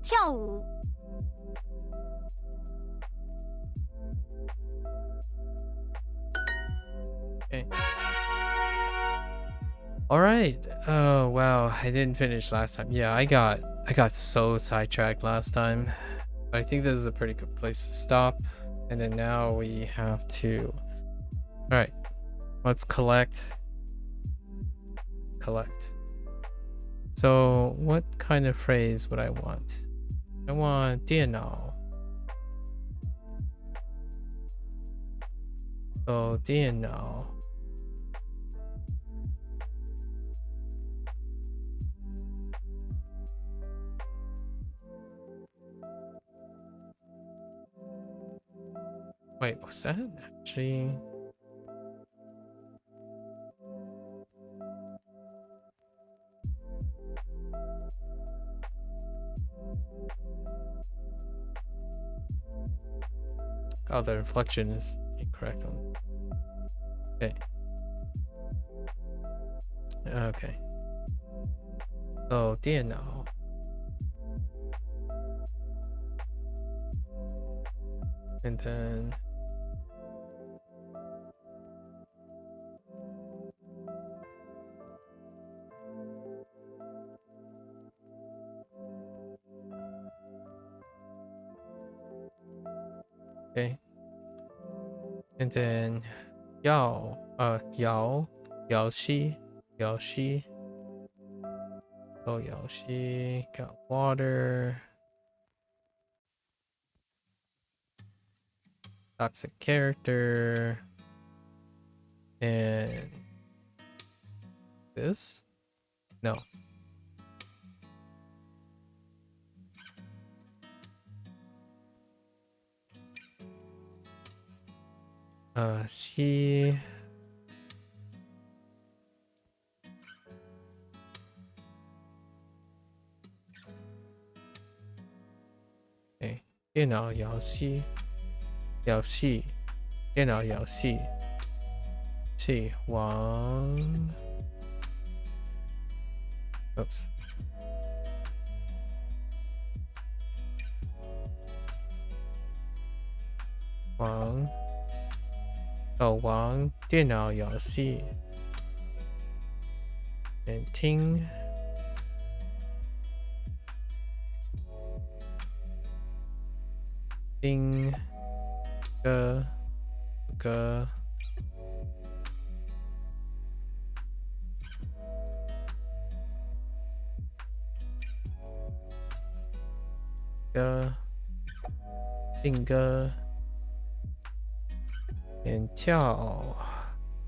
跳舞， Okay. All right. Oh wow, I didn't finish last time. Yeah, I got so sidetracked last time. But I think this is a pretty good place to stop. And then now we have to. All right. Let's collect. So, what kind of phrase would I want? I want 电脑. So, 电脑. Wait, was that actually? Oh, the inflection is incorrect on. Okay. Okay. So, 电脑. And then okay. And then 游戏 Oh, 游戏 got water. Toxic character. And this? No. C. Okay. 电脑游戏 电脑游戏 C. 王 Oops. 王电脑游戏 and 听歌听歌 and 跳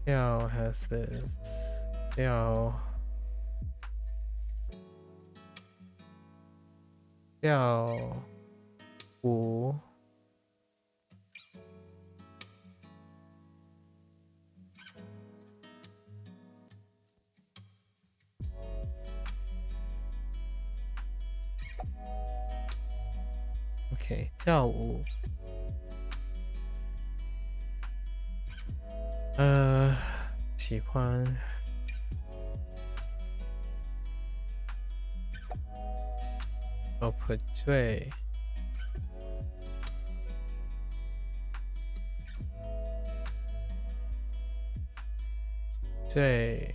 has this 跳舞 OK， 跳舞。喜欢。哦，不对。对。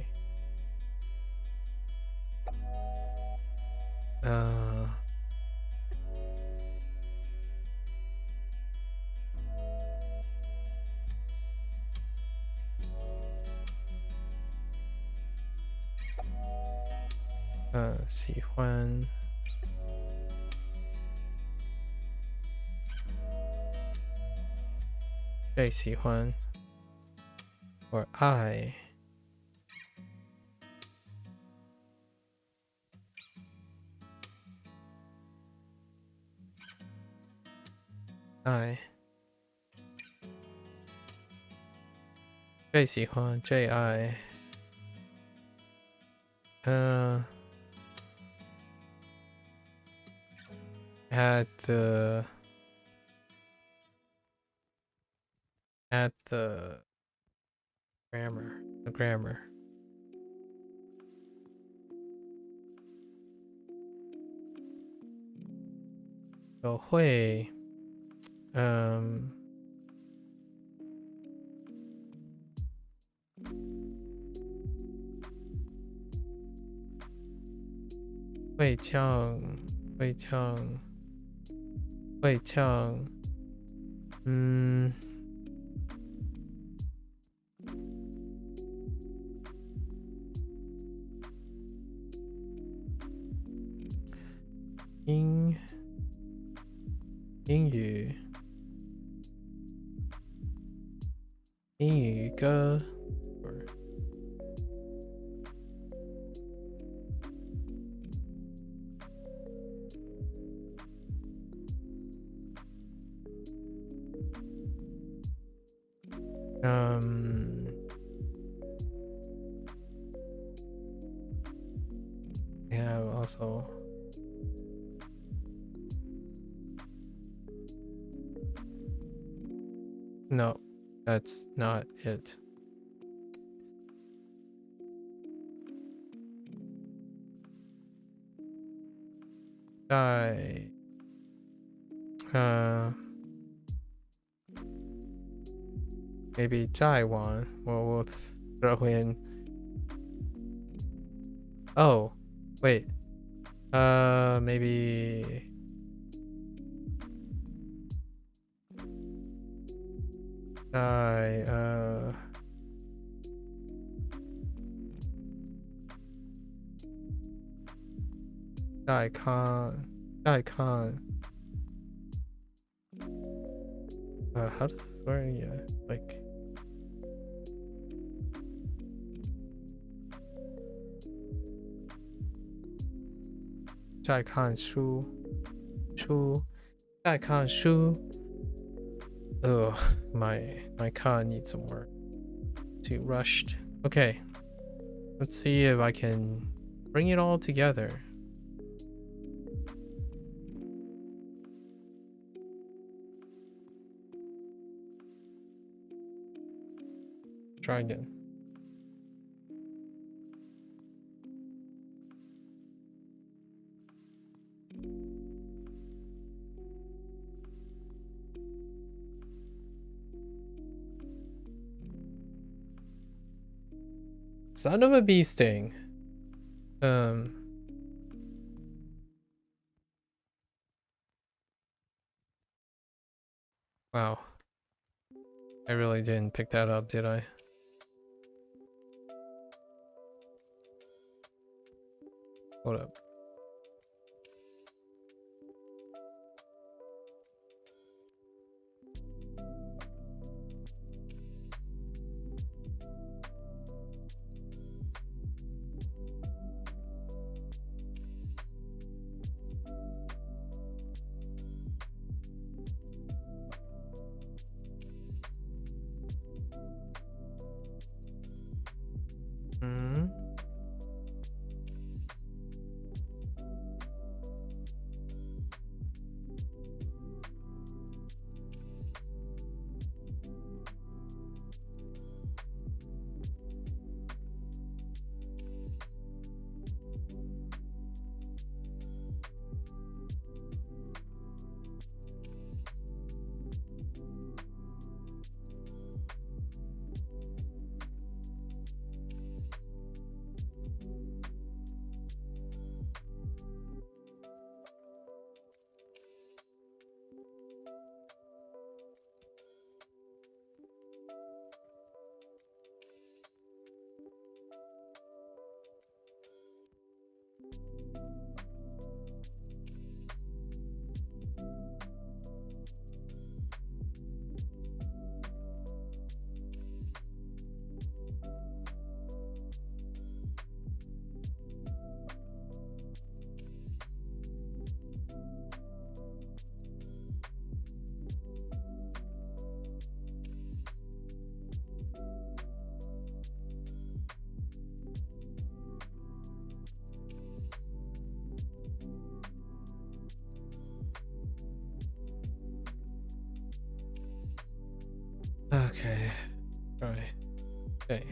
喜欢。最喜欢。or 爱。爱。最喜欢，最爱。At the grammar. The grammar. 我会。会唱。会唱。会唱。英语。英语歌。Yeah, also. No, that's not it. Maybe Taiwan. We'll throw in. Oh, wait. Maybe. Daikon. How does this work? Yeah, like. Daikon Shu. Daikon Shu. Ugh, my con needs some work. Too rushed. Okay. Let's see if I can bring it all together. Try again. Son of a bee sting. Wow. I really didn't pick that up, did I? Hold up. Right. Okay.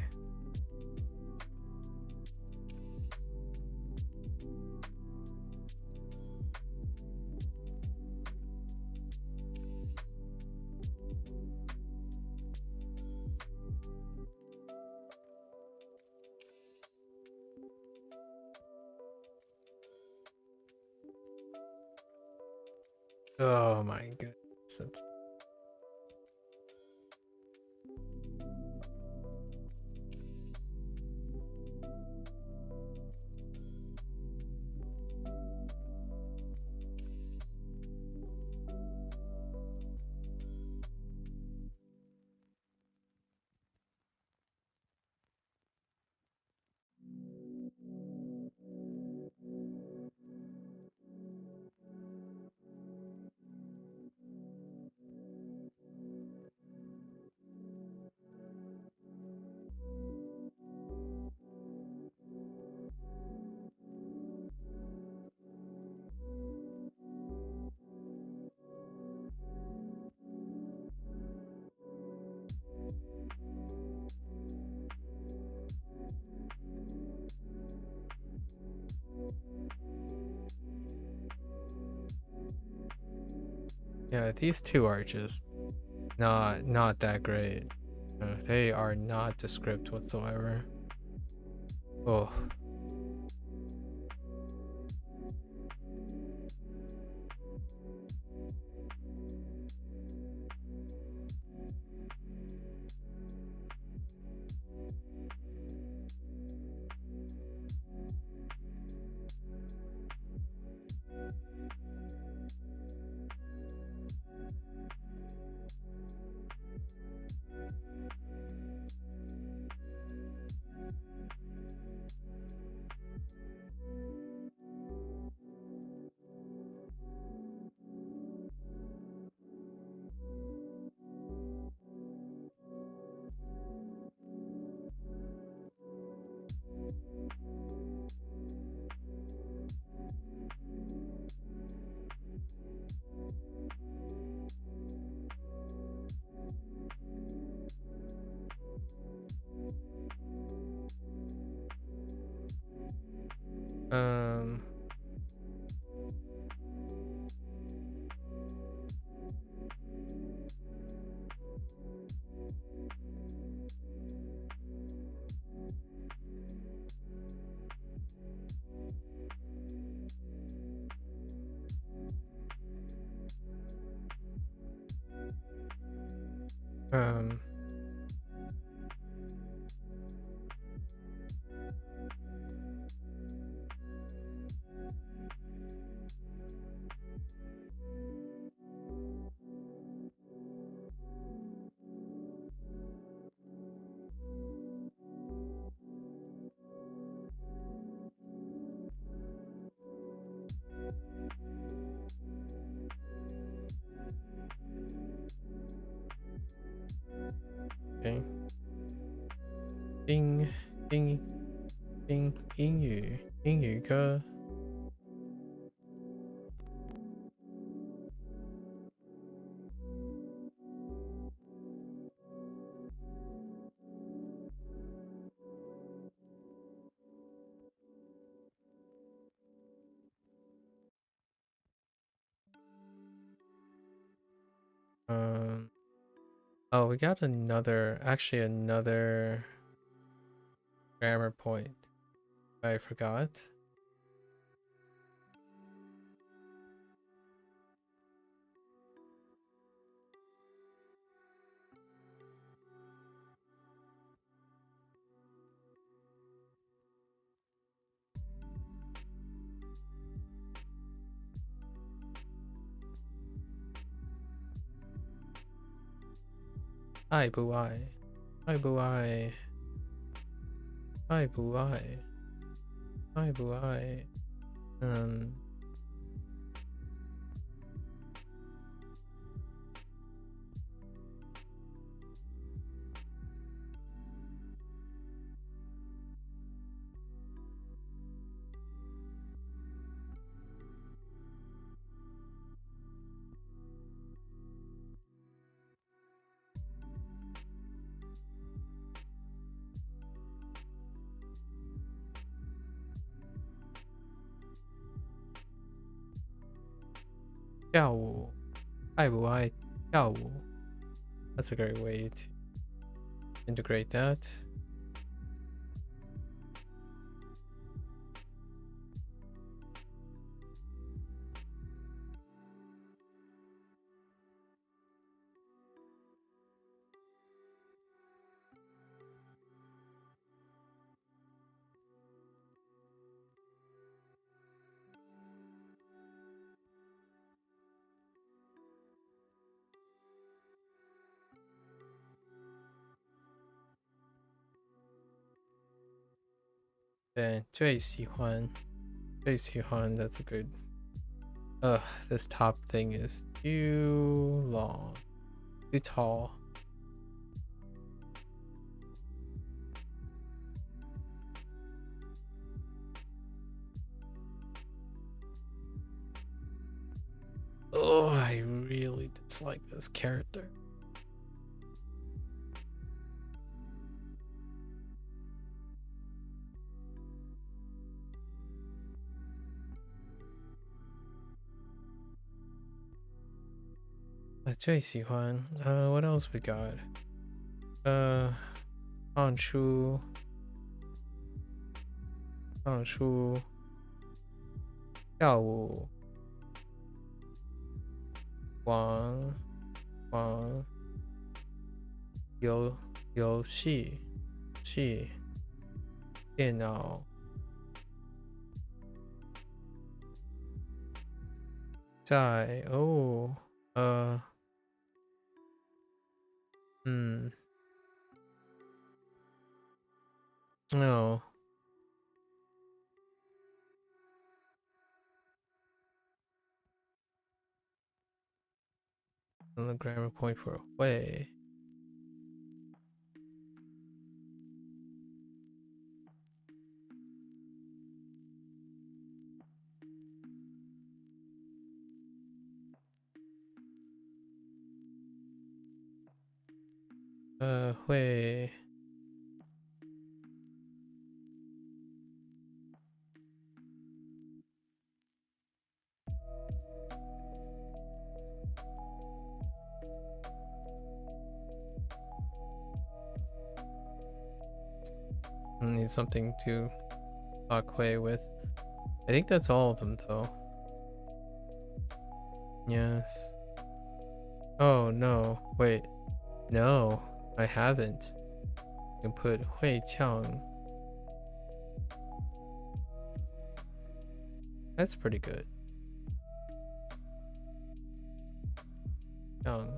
Oh my goodness. That's... Yeah, these two are just not that great. They are not the script whatsoever. Oh. Um, um, okay. 英语歌。Oh, we got actually another grammar point. I forgot. Hi, boo I. Hi, boo I. Hi, boo I. Hi, boo I. Um. 跳舞，爱不爱跳舞? That's a great way to integrate that. Okay, 最喜欢, that's a good. This top thing is too long, too tall. Oh, I really dislike this character. What else we got? 唱出跳舞玩游戏电脑在no. And the grammar point for away. Hui. Need something to talk Hui with. I think that's all of them though. Yes. Oh no, wait. No, I haven't. You can put Hui Qiang. That's pretty good. Qiang.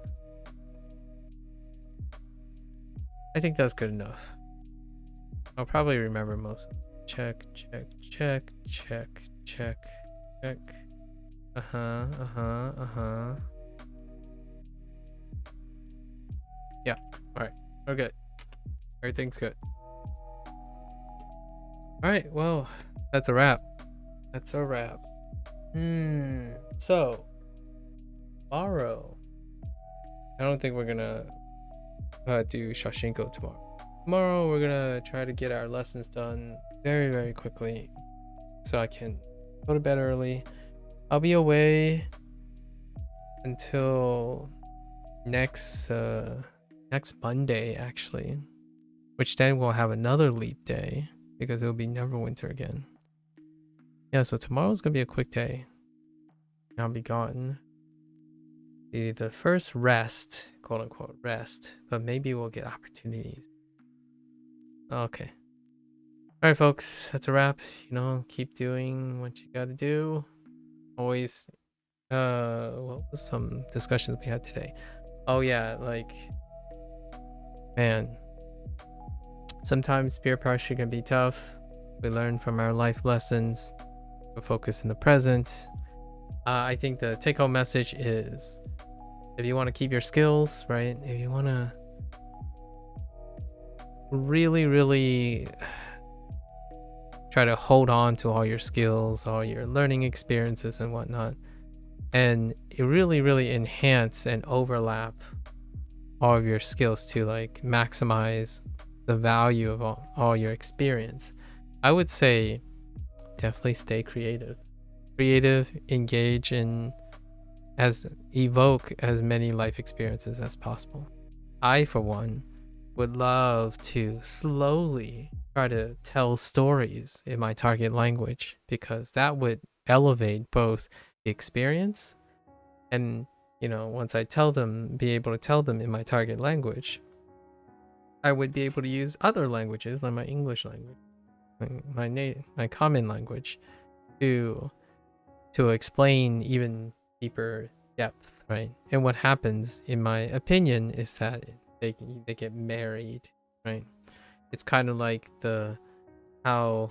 I think that's good enough. I'll probably remember most. Check. Yeah, alright. We're good. Everything's good. Alright, well, that's a wrap. So, tomorrow, I don't think we're gonna do Shashinko tomorrow. Tomorrow, we're gonna try to get our lessons done very, very quickly so I can go to bed early. I'll be away until next Monday, actually, which then we'll have another leap day because it'll be Neverwinter again. Yeah, so tomorrow's gonna be a quick day. I'll be gone. Be the first rest, quote unquote rest, but maybe we'll get opportunities. Okay. All right, folks, that's a wrap. You know, keep doing what you gotta do. Always, what was some discussions we had today? Oh yeah, like, man, sometimes peer pressure can be tough. We learn from our life lessons. We focus in the present. I think the take-home message is, if you want to keep your skills, right? If you want to really try to hold on to all your skills, all your learning experiences and whatnot, and really enhance and overlap all of your skills to like maximize the value of all your experience, I would say definitely stay creative, engage in evoke as many life experiences as possible. I, for one, would love to slowly try to tell stories in my target language, because that would elevate both the experience and, once I be able to tell them in my target language, I would be able to use other languages like my English language, my common language, to explain even deeper depth, right? And what happens, in my opinion, is that they get married, right? It's kind of like how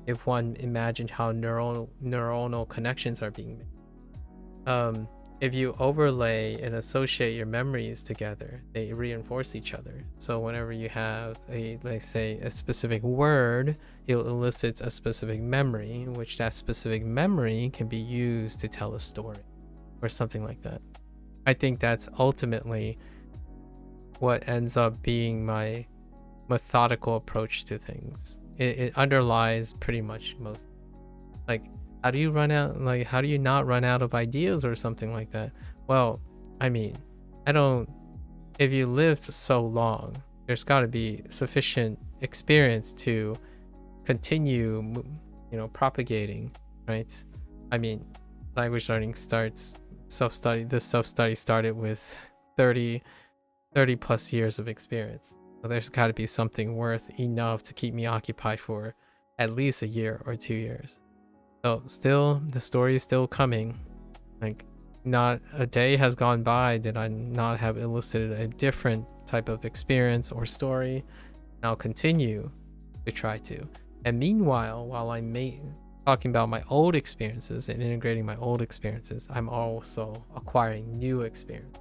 if one imagined how neuronal connections are being made. If you overlay and associate your memories together, they reinforce each other. So whenever you have let's say a specific word, it elicits a specific memory, which that specific memory can be used to tell a story or something like that. I think that's ultimately what ends up being my methodical approach to things. It underlies pretty much most, like, how do you not run out of ideas or something like that? Well, I mean, if you lived so long, there's got to be sufficient experience to continue, propagating, right? I mean, language learning starts self-study. This self-study started with 30 plus years of experience. So there's got to be something worth enough to keep me occupied for at least a year or 2 years. So still, the story is still coming. Like, not a day has gone by that I not have elicited a different type of experience or story. And I'll continue to try to. And meanwhile, while I'm talking about my old experiences and integrating my old experiences, I'm also acquiring new experience.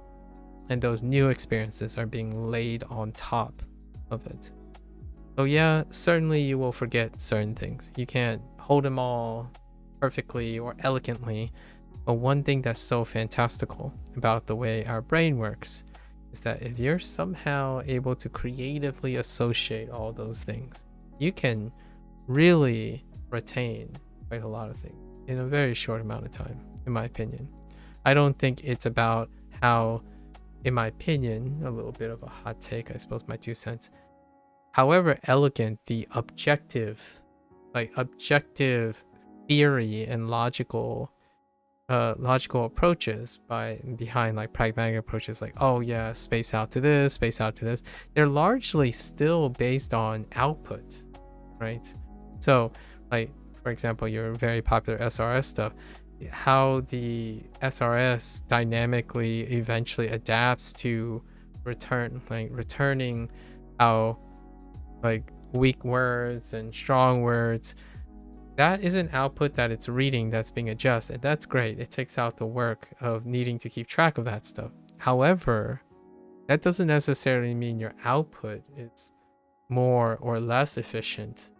And those new experiences are being laid on top of it. So yeah, certainly you will forget certain things. You can't hold them all perfectly or elegantly. But one thing that's so fantastical about the way our brain works is that if you're somehow able to creatively associate all those things, you can really retain quite a lot of things in a very short amount of time, in my opinion. I don't think it's about how, in my opinion, a little bit of a hot take, I suppose, my 2 cents, however elegant the objective theory and logical approaches behind like pragmatic approaches, like, oh yeah, space out to this, they're largely still based on output, right? So, like, for example, your very popular SRS stuff, how the SRS dynamically eventually adapts to returning how, like, weak words and strong words, that is an output that it's reading that's being adjusted. That's great. It takes out the work of needing to keep track of that stuff. However, that doesn't necessarily mean your output is more or less efficient.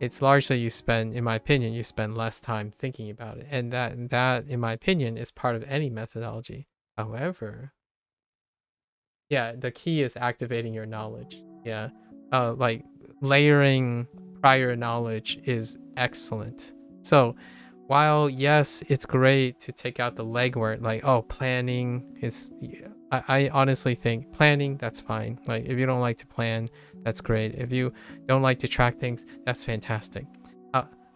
It's largely in my opinion, you spend less time thinking about it. And that, in my opinion, is part of any methodology. However, yeah, the key is activating your knowledge. Yeah. Like, layering prior knowledge is excellent. So while yes, it's great to take out the legwork, like, oh, planning is, I honestly think planning, that's fine. Like, if you don't like to plan, that's great. If you don't like to track things, that's fantastic.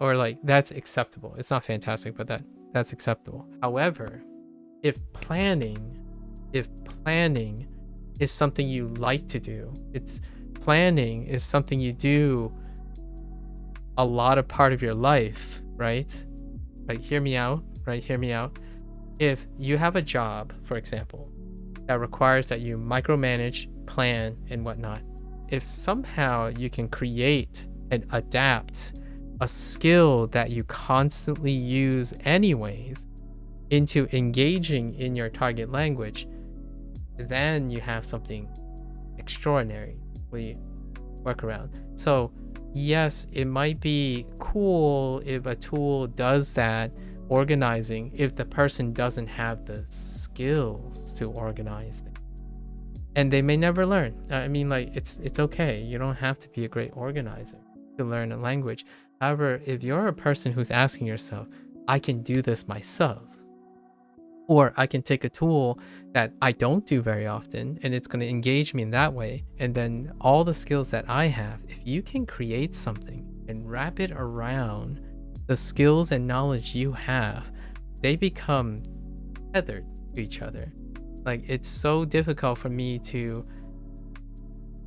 Or like, that's acceptable. It's not fantastic, but that's acceptable. However, if planning is something you like to do, planning is something you do a lot of part of your life, right? Like, hear me out. If you have a job, for example, that requires that you micromanage, plan, and whatnot, if somehow you can create and adapt a skill that you constantly use anyways into engaging in your target language, then you have something extraordinarily work around. So yes, it might be cool if a tool does that organizing, if the person doesn't have the skills to organize things. And they may never learn. I mean, like, it's okay. You don't have to be a great organizer to learn a language. However, if you're a person who's asking yourself, I can do this myself, Or I can take a tool that I don't do very often and it's going to engage me in that way. And then all the skills that I have, if you can create something and wrap it around the skills and knowledge you have, they become tethered to each other. Like, it's so difficult for me to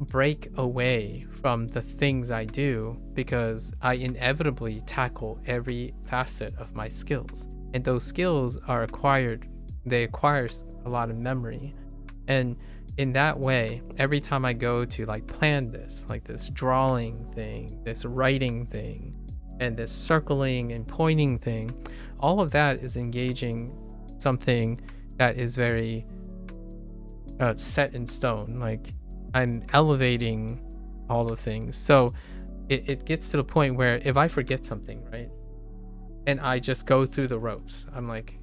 break away from the things I do because I inevitably tackle every facet of my skills. And those skills are acquired, they acquire a lot of memory. And in that way, every time I go to like plan this, like this drawing thing, this writing thing, and this circling and pointing thing, all of that is engaging something that is very set in stone. Like, I'm elevating all the things. So it gets to the point where if I forget something, right, and I just go through the ropes, I'm like,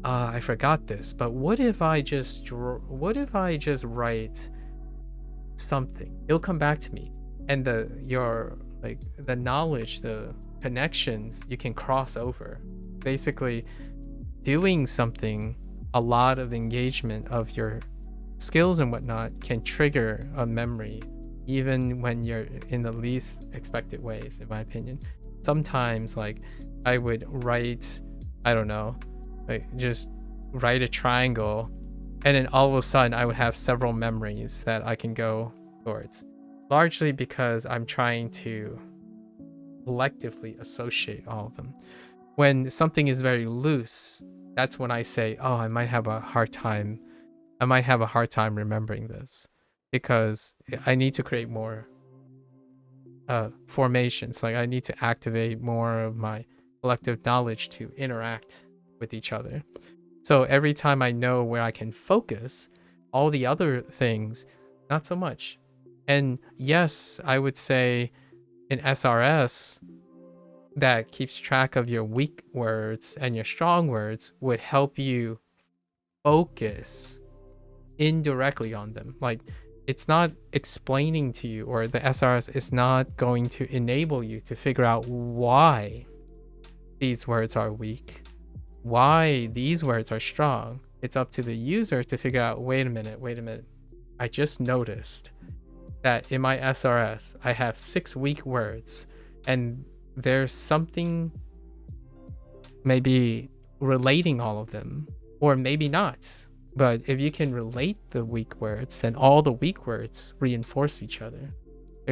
I forgot this, but what if I just write something? It'll come back to me, and the knowledge, the connections, you can cross over. Basically, doing something, a lot of engagement of your skills and whatnot can trigger a memory, even when you're in the least expected ways, in my opinion. Sometimes, like, I would write, I don't know, like just write a triangle, and then all of a sudden I would have several memories that I can go towards, largely because I'm trying to collectively associate all of them. When something is very loose, that's when I say, oh, I might have a hard time remembering this, because I need to create more formations. Like, I need to activate more of my collective knowledge to interact with each other. So every time I know where I can focus, all the other things, not so much. And yes, I would say in SRS, that keeps track of your weak words and your strong words would help you focus indirectly on them. Like, it's not explaining to you, or the SRS is not going to enable you to figure out why these words are weak, why these words are strong. It's up to the user to figure out, wait a minute, I just noticed that in my SRS I have 6 weak words, and there's something maybe relating all of them, or maybe not. But if you can relate the weak words, then all the weak words reinforce each other.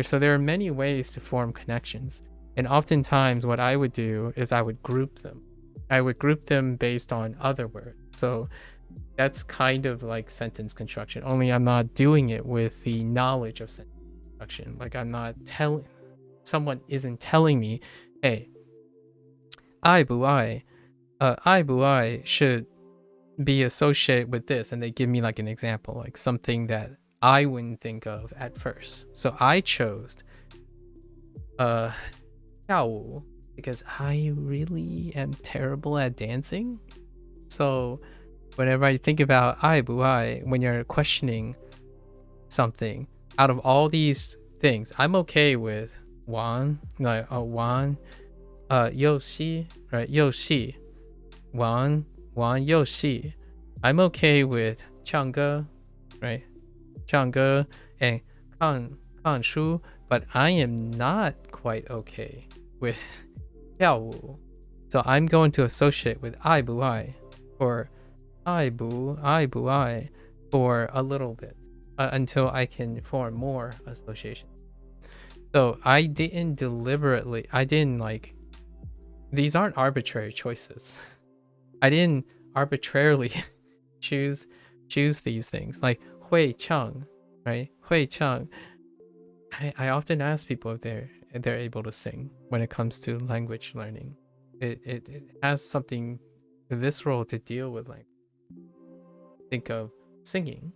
So there are many ways to form connections. And oftentimes what I would do is I would group them. I would group them based on other words. So that's kind of like sentence construction, only I'm not doing it with the knowledge of sentence construction. Like, I'm not telling, someone isn't telling me, hey, I bu I should be associated with this, and they give me like an example, like something that I wouldn't think of at first. So I chose 跳舞 because I really am terrible at dancing. So whenever I think about I bu I, when you're questioning something, out of all these things, I'm okay with wan, like wan, yoshi, right? Yoshi, wan, yoshi. I'm okay with 唱歌, right? 唱歌 and 看书, but I am not quite okay with 跳舞. So I'm going to associate with I bu I, or I bu I for a little bit, until I can form more association. So I didn't like, these aren't arbitrary choices. I didn't arbitrarily choose these things. Like Hui Cheng, right? Hui Cheng. I often ask people if they're able to sing when it comes to language learning. It has something visceral to deal with. Like, think of singing,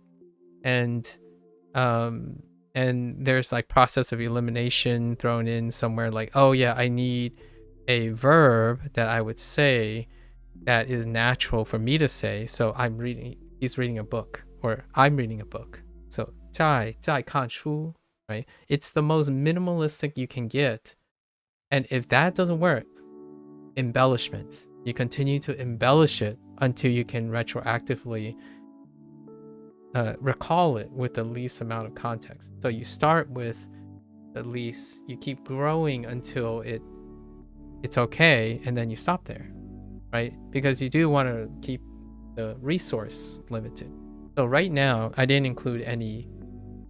and there's like process of elimination thrown in somewhere. Like, oh yeah, I need a verb that I would say that is natural for me to say. So he's reading a book, or I'm reading a book. So 在看书, right? It's the most minimalistic you can get. And if that doesn't work, embellishment. You continue to embellish it until you can retroactively recall it with the least amount of context. So you start with the least, you keep growing until it's okay, and then you stop there, right? Because you do want to keep the resource limited. So right now, I didn't include any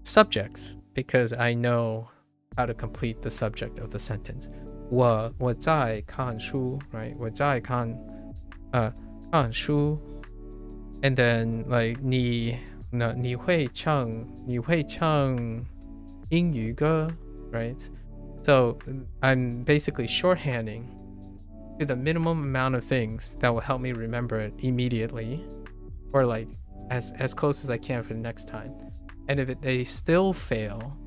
subjects because I know how to complete the subject of the sentence. 我在看书, right? 我在看书. And then like 你会唱英语歌, right? So I'm basically shorthanding to the minimum amount of things that will help me remember it immediately, or like as close as I can for the next time. And if they still fail,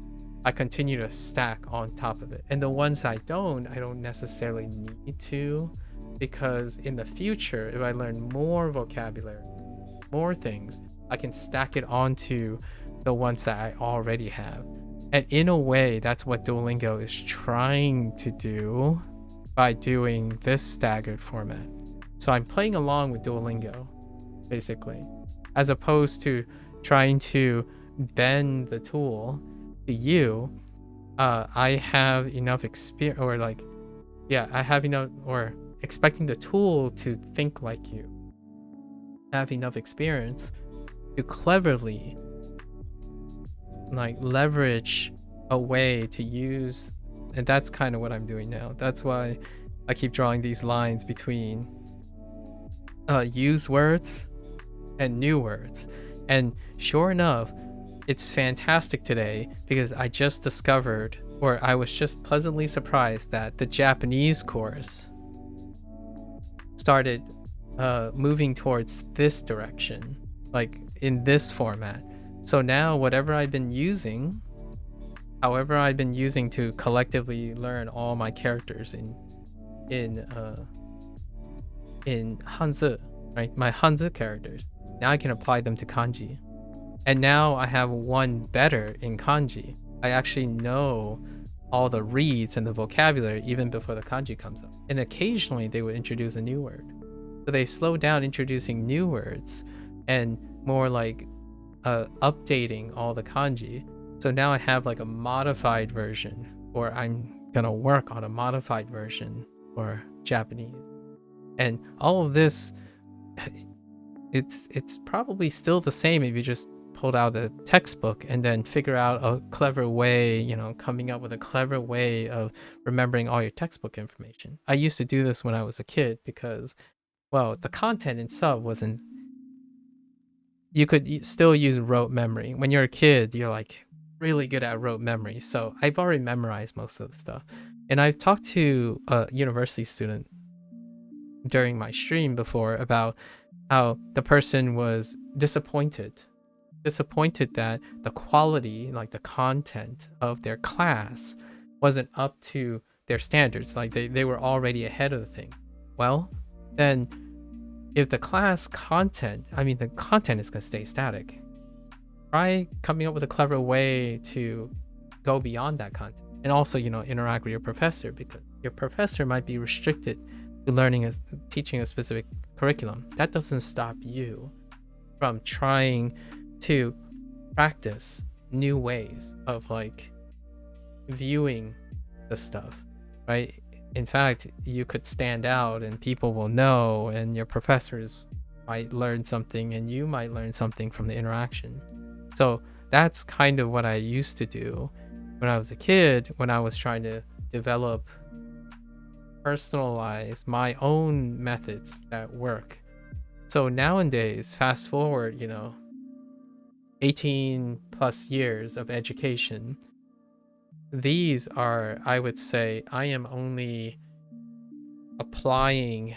I continue to stack on top of it. And the ones I don't necessarily need to, because in the future, if I learn more vocabulary, more things, I can stack it onto the ones that I already have. And in a way, that's what Duolingo is trying to do by doing this staggered format. So I'm playing along with Duolingo, basically, as opposed to trying to bend the tool to you. I have enough experience, or like, yeah, I have enough, or expecting the tool to think like you. Have enough experience to cleverly like leverage a way to use, and that's kind of what I'm doing now. That's why I keep drawing these lines between use words and new words. And sure enough, it's fantastic today because I just discovered, or I was just pleasantly surprised that the Japanese course started moving towards this direction, like in this format. So now whatever I've been using, however I've been using to collectively learn all my characters in Hanzi, right? My Hanzi characters. Now I can apply them to kanji. And now I have one better in kanji. I actually know all the reads and the vocabulary even before the kanji comes up. And occasionally they would introduce a new word. So they slow down introducing new words and more like updating all the kanji. So now I have like a modified version, or I'm gonna work on a modified version for Japanese. And all of this, it's probably still the same if you just pulled out a textbook and then figure out a clever way, coming up with a clever way of remembering all your textbook information. I used to do this when I was a kid because, well, the content itself wasn't, you could still use rote memory. When you're a kid, you're like really good at rote memory. So I've already memorized most of the stuff. And I've talked to a university student during my stream before about how the person was disappointed that the quality, like the content of their class wasn't up to their standards. Like they were already ahead of the thing. Well, then if the class content, the content is going to stay static. Try coming up with a clever way to go beyond that content. And also, interact with your professor, because your professor might be restricted to teaching a specific curriculum. That doesn't stop you from trying to practice new ways of like viewing the stuff, right? In fact, you could stand out and people will know, and your professors might learn something and you might learn something from the interaction. So that's kind of what I used to do when I was a kid, when I was trying to develop, personalize my own methods that work. So nowadays, fast forward, 18 plus years of education, these are, I would say, I am only applying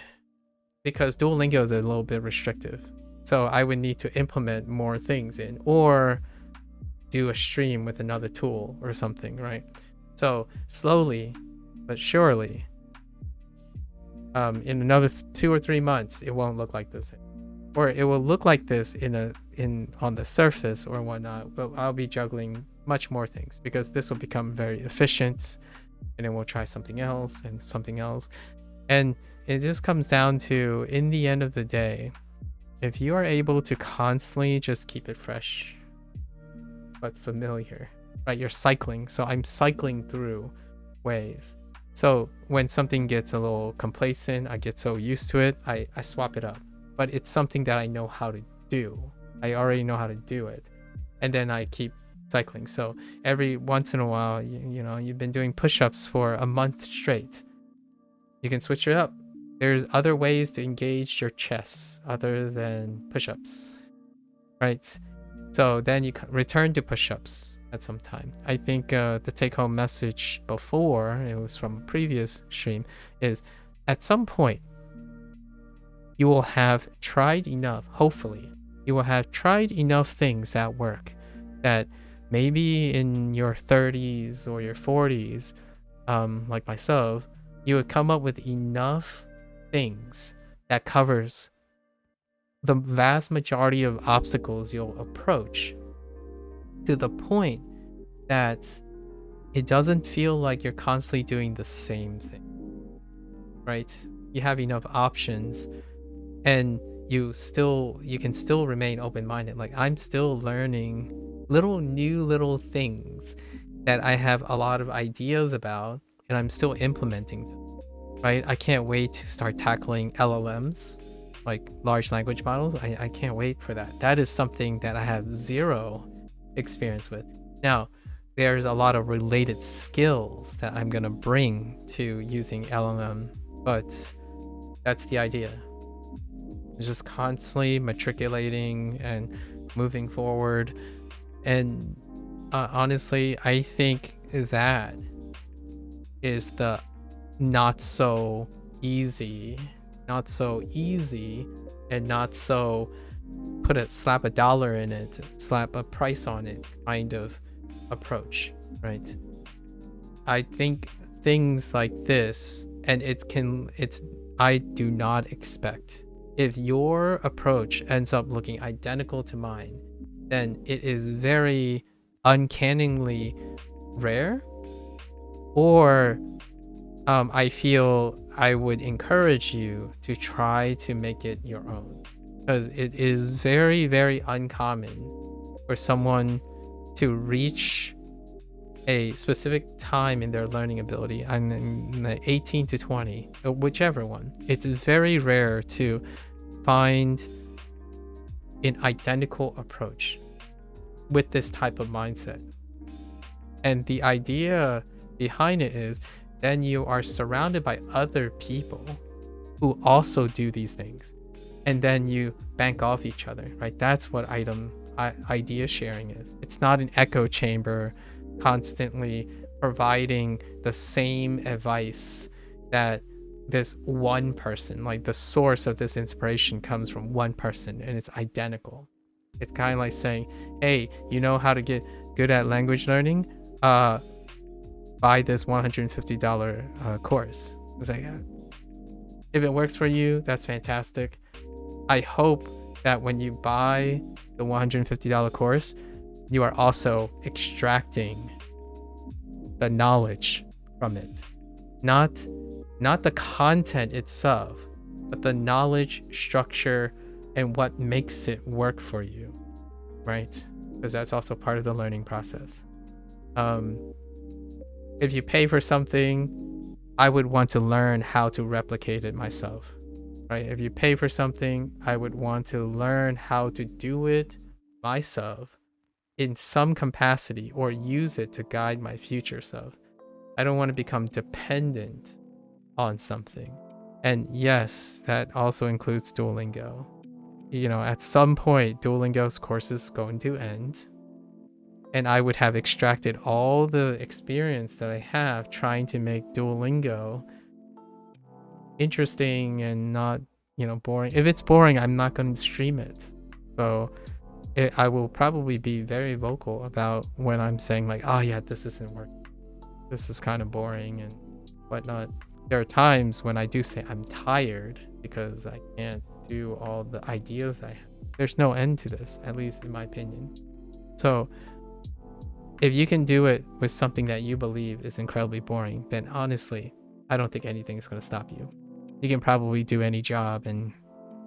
because Duolingo is a little bit restrictive. So I would need to implement more things in, or do a stream with another tool or something, right? So slowly but surely, in another 2 or 3 months, it won't look like this, or it will look like this on the surface or whatnot. But I'll be juggling much more things because this will become very efficient, and then we'll try something else and something else. And it just comes down to, in the end of the day, if you are able to constantly just keep it fresh but familiar, right? You're cycling. So I'm cycling through ways. So when something gets a little complacent, I get so used to it, I swap it up. But it's something that I know how to do. I already know how to do it. And then I keep cycling. So every once in a while, you know, you've been doing push-ups for a month straight. You can switch it up. There's other ways to engage your chest other than push-ups, right? So then you return to push-ups at some time. I think the take-home message before, it was from a previous stream, is at some point, you will have tried enough, hopefully, you will have tried enough things that work, that maybe in your 30s or your 40s, like myself, you would come up with enough things that covers the vast majority of obstacles you'll approach, to the point that it doesn't feel like you're constantly doing the same thing, right? You have enough options, and you can still remain open-minded. Like, I'm still learning little things that I have a lot of ideas about, and I'm still implementing them, right? I can't wait to start tackling LLMs, like large language models. I can't wait for that. That is something that I have zero experience with. Now, there's a lot of related skills that I'm gonna bring to using LLM, but that's the idea. It's just constantly matriculating and moving forward. And honestly, I think that is the not so easy, and not so slap a dollar in it, slap a price on it kind of approach, right? I think things like this, and I do not expect, if your approach ends up looking identical to mine, then it is very uncannily rare, or I feel I would encourage you to try to make it your own, because it is very, very uncommon for someone to reach a specific time in their learning ability. I'm in the 18 to 20, whichever one. It's very rare to find an identical approach with this type of mindset. And the idea behind it is, then you are surrounded by other people who also do these things, and then you bank off each other, right? That's what idea sharing is. It's not an echo chamber constantly providing the same advice that this one person, like the source of this inspiration comes from one person and it's identical. It's kind of like saying, hey, you know how to get good at language learning? Buy this $150 course. It's like, if it works for you, that's fantastic. I hope that when you buy the $150 course, you are also extracting the knowledge from it. Not the content itself, but the knowledge structure and what makes it work for you, right? Because that's also part of the learning process. If you pay for something, I would want to learn how to replicate it myself, right? If you pay for something, I would want to learn how to do it myself in some capacity, or use it to guide my future self. I don't want to become dependent on something. And yes, that also includes Duolingo. You know, at some point, Duolingo's course is going to end, and I would have extracted all the experience that I have trying to make Duolingo interesting and not, boring. If it's boring, I'm not going to stream it. So I will probably be very vocal about when I'm saying like, oh yeah, this isn't working. This is kind of boring and whatnot. There are times when I do say I'm tired because I can't do all the ideas I have. There's no end to this, at least in my opinion. So if you can do it with something that you believe is incredibly boring, then honestly, I don't think anything is going to stop you. You can probably do any job and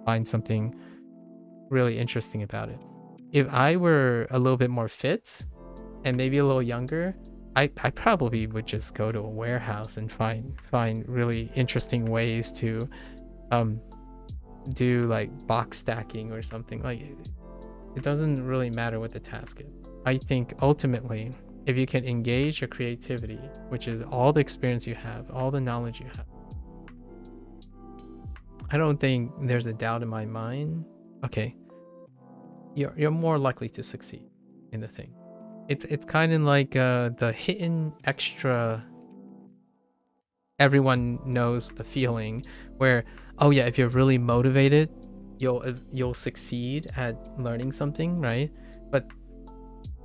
find something really interesting about it. If I were a little bit more fit and maybe a little younger, I probably would just go to a warehouse and find really interesting ways to do like box stacking or something. Like, it doesn't really matter what the task is. I think ultimately, if you can engage your creativity, which is all the experience you have, all the knowledge you have, I don't think there's a doubt in my mind. Okay, you're more likely to succeed in the thing. It's kind of like the hidden extra. Everyone knows the feeling where, oh yeah, if you're really motivated, you'll succeed at learning something, right? But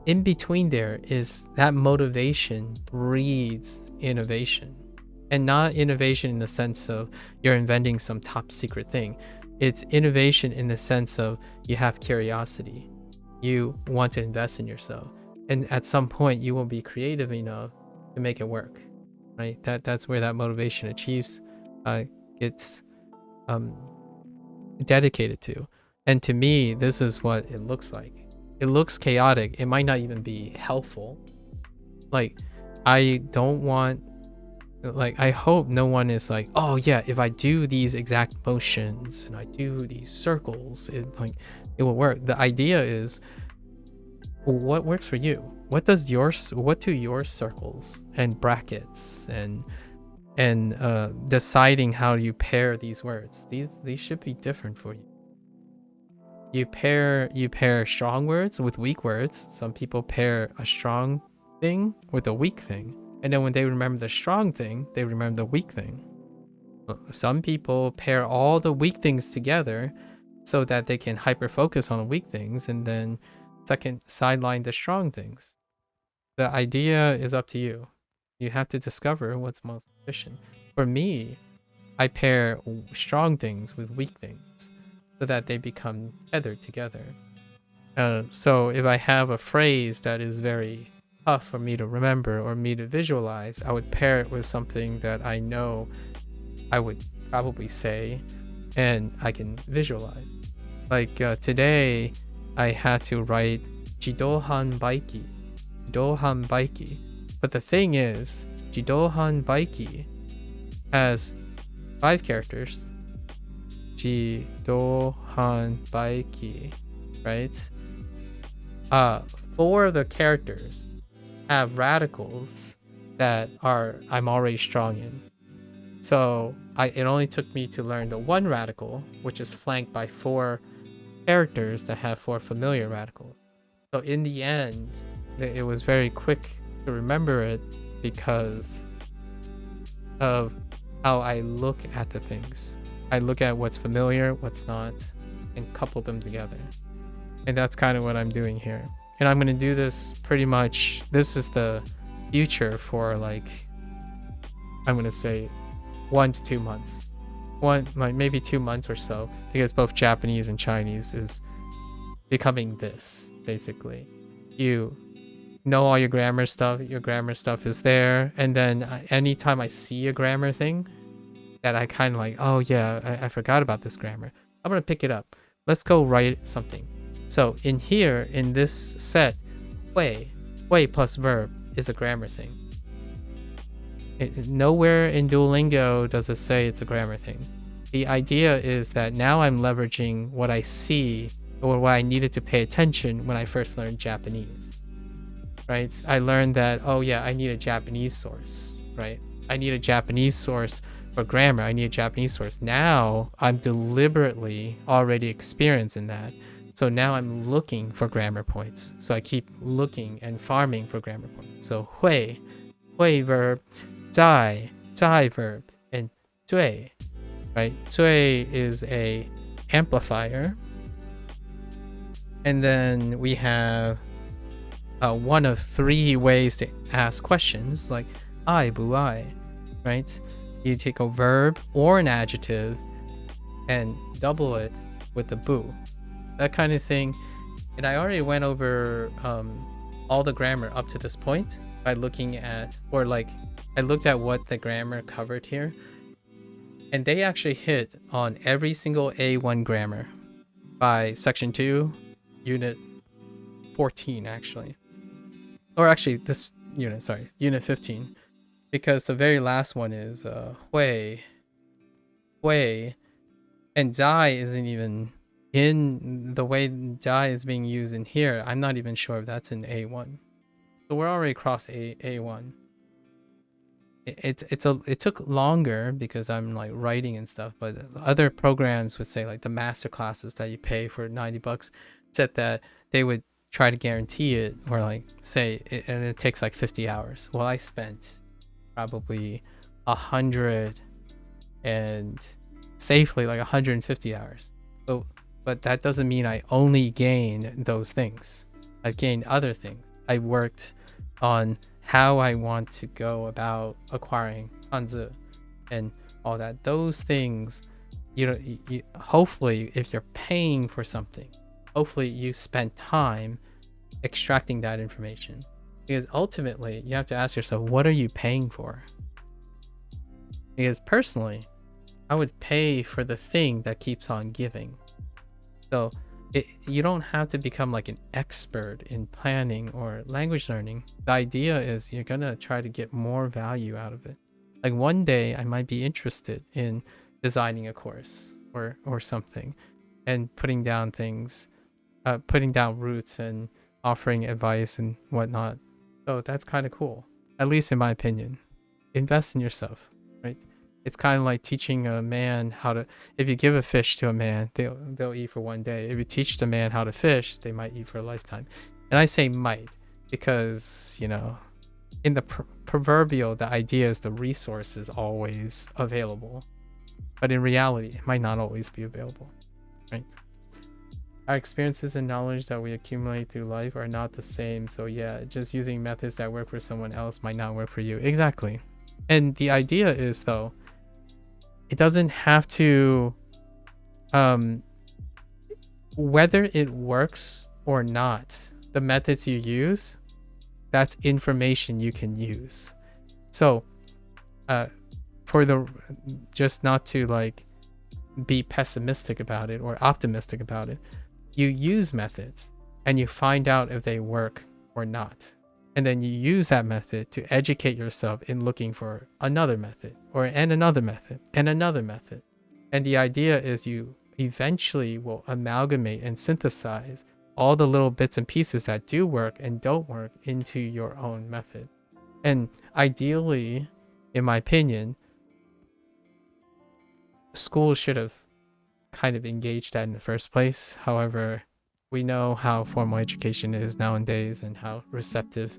in between there is that motivation breeds innovation, and not innovation in the sense of you're inventing some top secret thing. It's innovation in the sense of you have curiosity, you want to invest in yourself, and at some point you will be creative enough to make it work, right? That's where that motivation gets dedicated to. And to me, this is what it looks like. It looks chaotic. It might not even be helpful. Like, I don't want, like, I hope no one is like, oh yeah, if I do these exact motions and I do these circles, it will work. The idea is, what works for you? What do your circles and brackets and deciding how you pair these words, these should be different for you. You pair strong words with weak words. Some people pair a strong thing with a weak thing, and then when they remember the strong thing, they remember the weak thing. Some people pair all the weak things together so that they can hyper focus on the weak things and then sideline the strong things. The idea is up to you. You have to discover what's most efficient. For me, I pair strong things with weak things so that they become tethered together. So if I have a phrase that is very tough for me to remember or me to visualize, I would pair it with something that I know I would probably say and I can visualize. Like today, I had to write Jidohan Baiki. Jidohan Baiki. But the thing is, Jidohan Baiki has 5 characters. Jidohan Baiki, right? 4 of the characters have radicals that I'm already strong in. So it only took me to learn the 1 radical, which is flanked by 4 characters that have 4 familiar radicals. So in the end, it was very quick to remember it because of how I look at the things. I look at what's familiar, what's not, and couple them together. And that's kind of what I'm doing here. And I'm going to do this pretty much. This is the future for, like, I'm going to say 1 to 2 months. Maybe 2 months or so, because both Japanese and Chinese is becoming this, basically. You know all your grammar stuff is there, and then anytime I see a grammar thing that I kind of like, oh yeah, I forgot about this grammar, I'm gonna pick it up. Let's go write something. So in here, in this set, hui plus verb is a grammar thing. Nowhere in Duolingo does it say it's a grammar thing. The idea is that now I'm leveraging what I see or what I needed to pay attention when I first learned Japanese, right? I learned that, oh yeah, I need a Japanese source, right? I need a Japanese source for grammar. I need a Japanese source. Now I'm deliberately already experienced in that. So now I'm looking for grammar points. So I keep looking and farming for grammar points. So hui verb, zai verb, and zui, right? Zui is a amplifier. And then we have one of 3 ways to ask questions, like ai bu ai, right? You take a verb or an adjective and double it with the bu, that kind of thing. And I already went over all the grammar up to this point by looking at, or like I looked at what the grammar covered here, and they actually hit on every single A1 grammar. by section 2, unit 14 actually. Or actually this unit, sorry, unit 15. Because the very last one is hui, and zai isn't even in the way zai is being used in here. I'm not even sure if that's in A1. So we're already across A1. It took longer because I'm like writing and stuff, but other programs would say like the master classes that you pay for $90 said that they would try to guarantee it, or like say it, and it takes like 50 hours. Well, I spent probably 100 and safely like 150 hours. So, but that doesn't mean I only gained those things. I've gained other things. I worked on how I want to go about acquiring Hanzi and all that. Those things, you hopefully if you're paying for something, hopefully you spend time extracting that information. Because ultimately you have to ask yourself, what are you paying for? Because personally, I would pay for the thing that keeps on giving. So you don't have to become like an expert in planning or language learning. The idea is you're gonna try to get more value out of it. Like one day I might be interested in designing a course or something, and putting down things, putting down routes and offering advice and whatnot. So that's kind of cool, at least in my opinion. Invest in yourself, right? It's kind of like teaching a man how to, if you give a fish to a man, they'll eat for one day. If you teach the man how to fish, they might eat for a lifetime. And I say might because, you know, in the proverbial, the idea is the resource is always available. But in reality, it might not always be available, right? Our experiences and knowledge that we accumulate through life are not the same. So yeah, just using methods that work for someone else might not work for you. Exactly. And the idea is, though, it doesn't have to, whether it works or not, the methods you use, that's information you can use. So just not to like be pessimistic about it or optimistic about it, you use methods and you find out if they work or not. And then you use that method to educate yourself in looking for another method, and another method, and another method. And the idea is you eventually will amalgamate and synthesize all the little bits and pieces that do work and don't work into your own method. And ideally, in my opinion, schools should have kind of engaged that in the first place. However, we know how formal education is nowadays and how receptive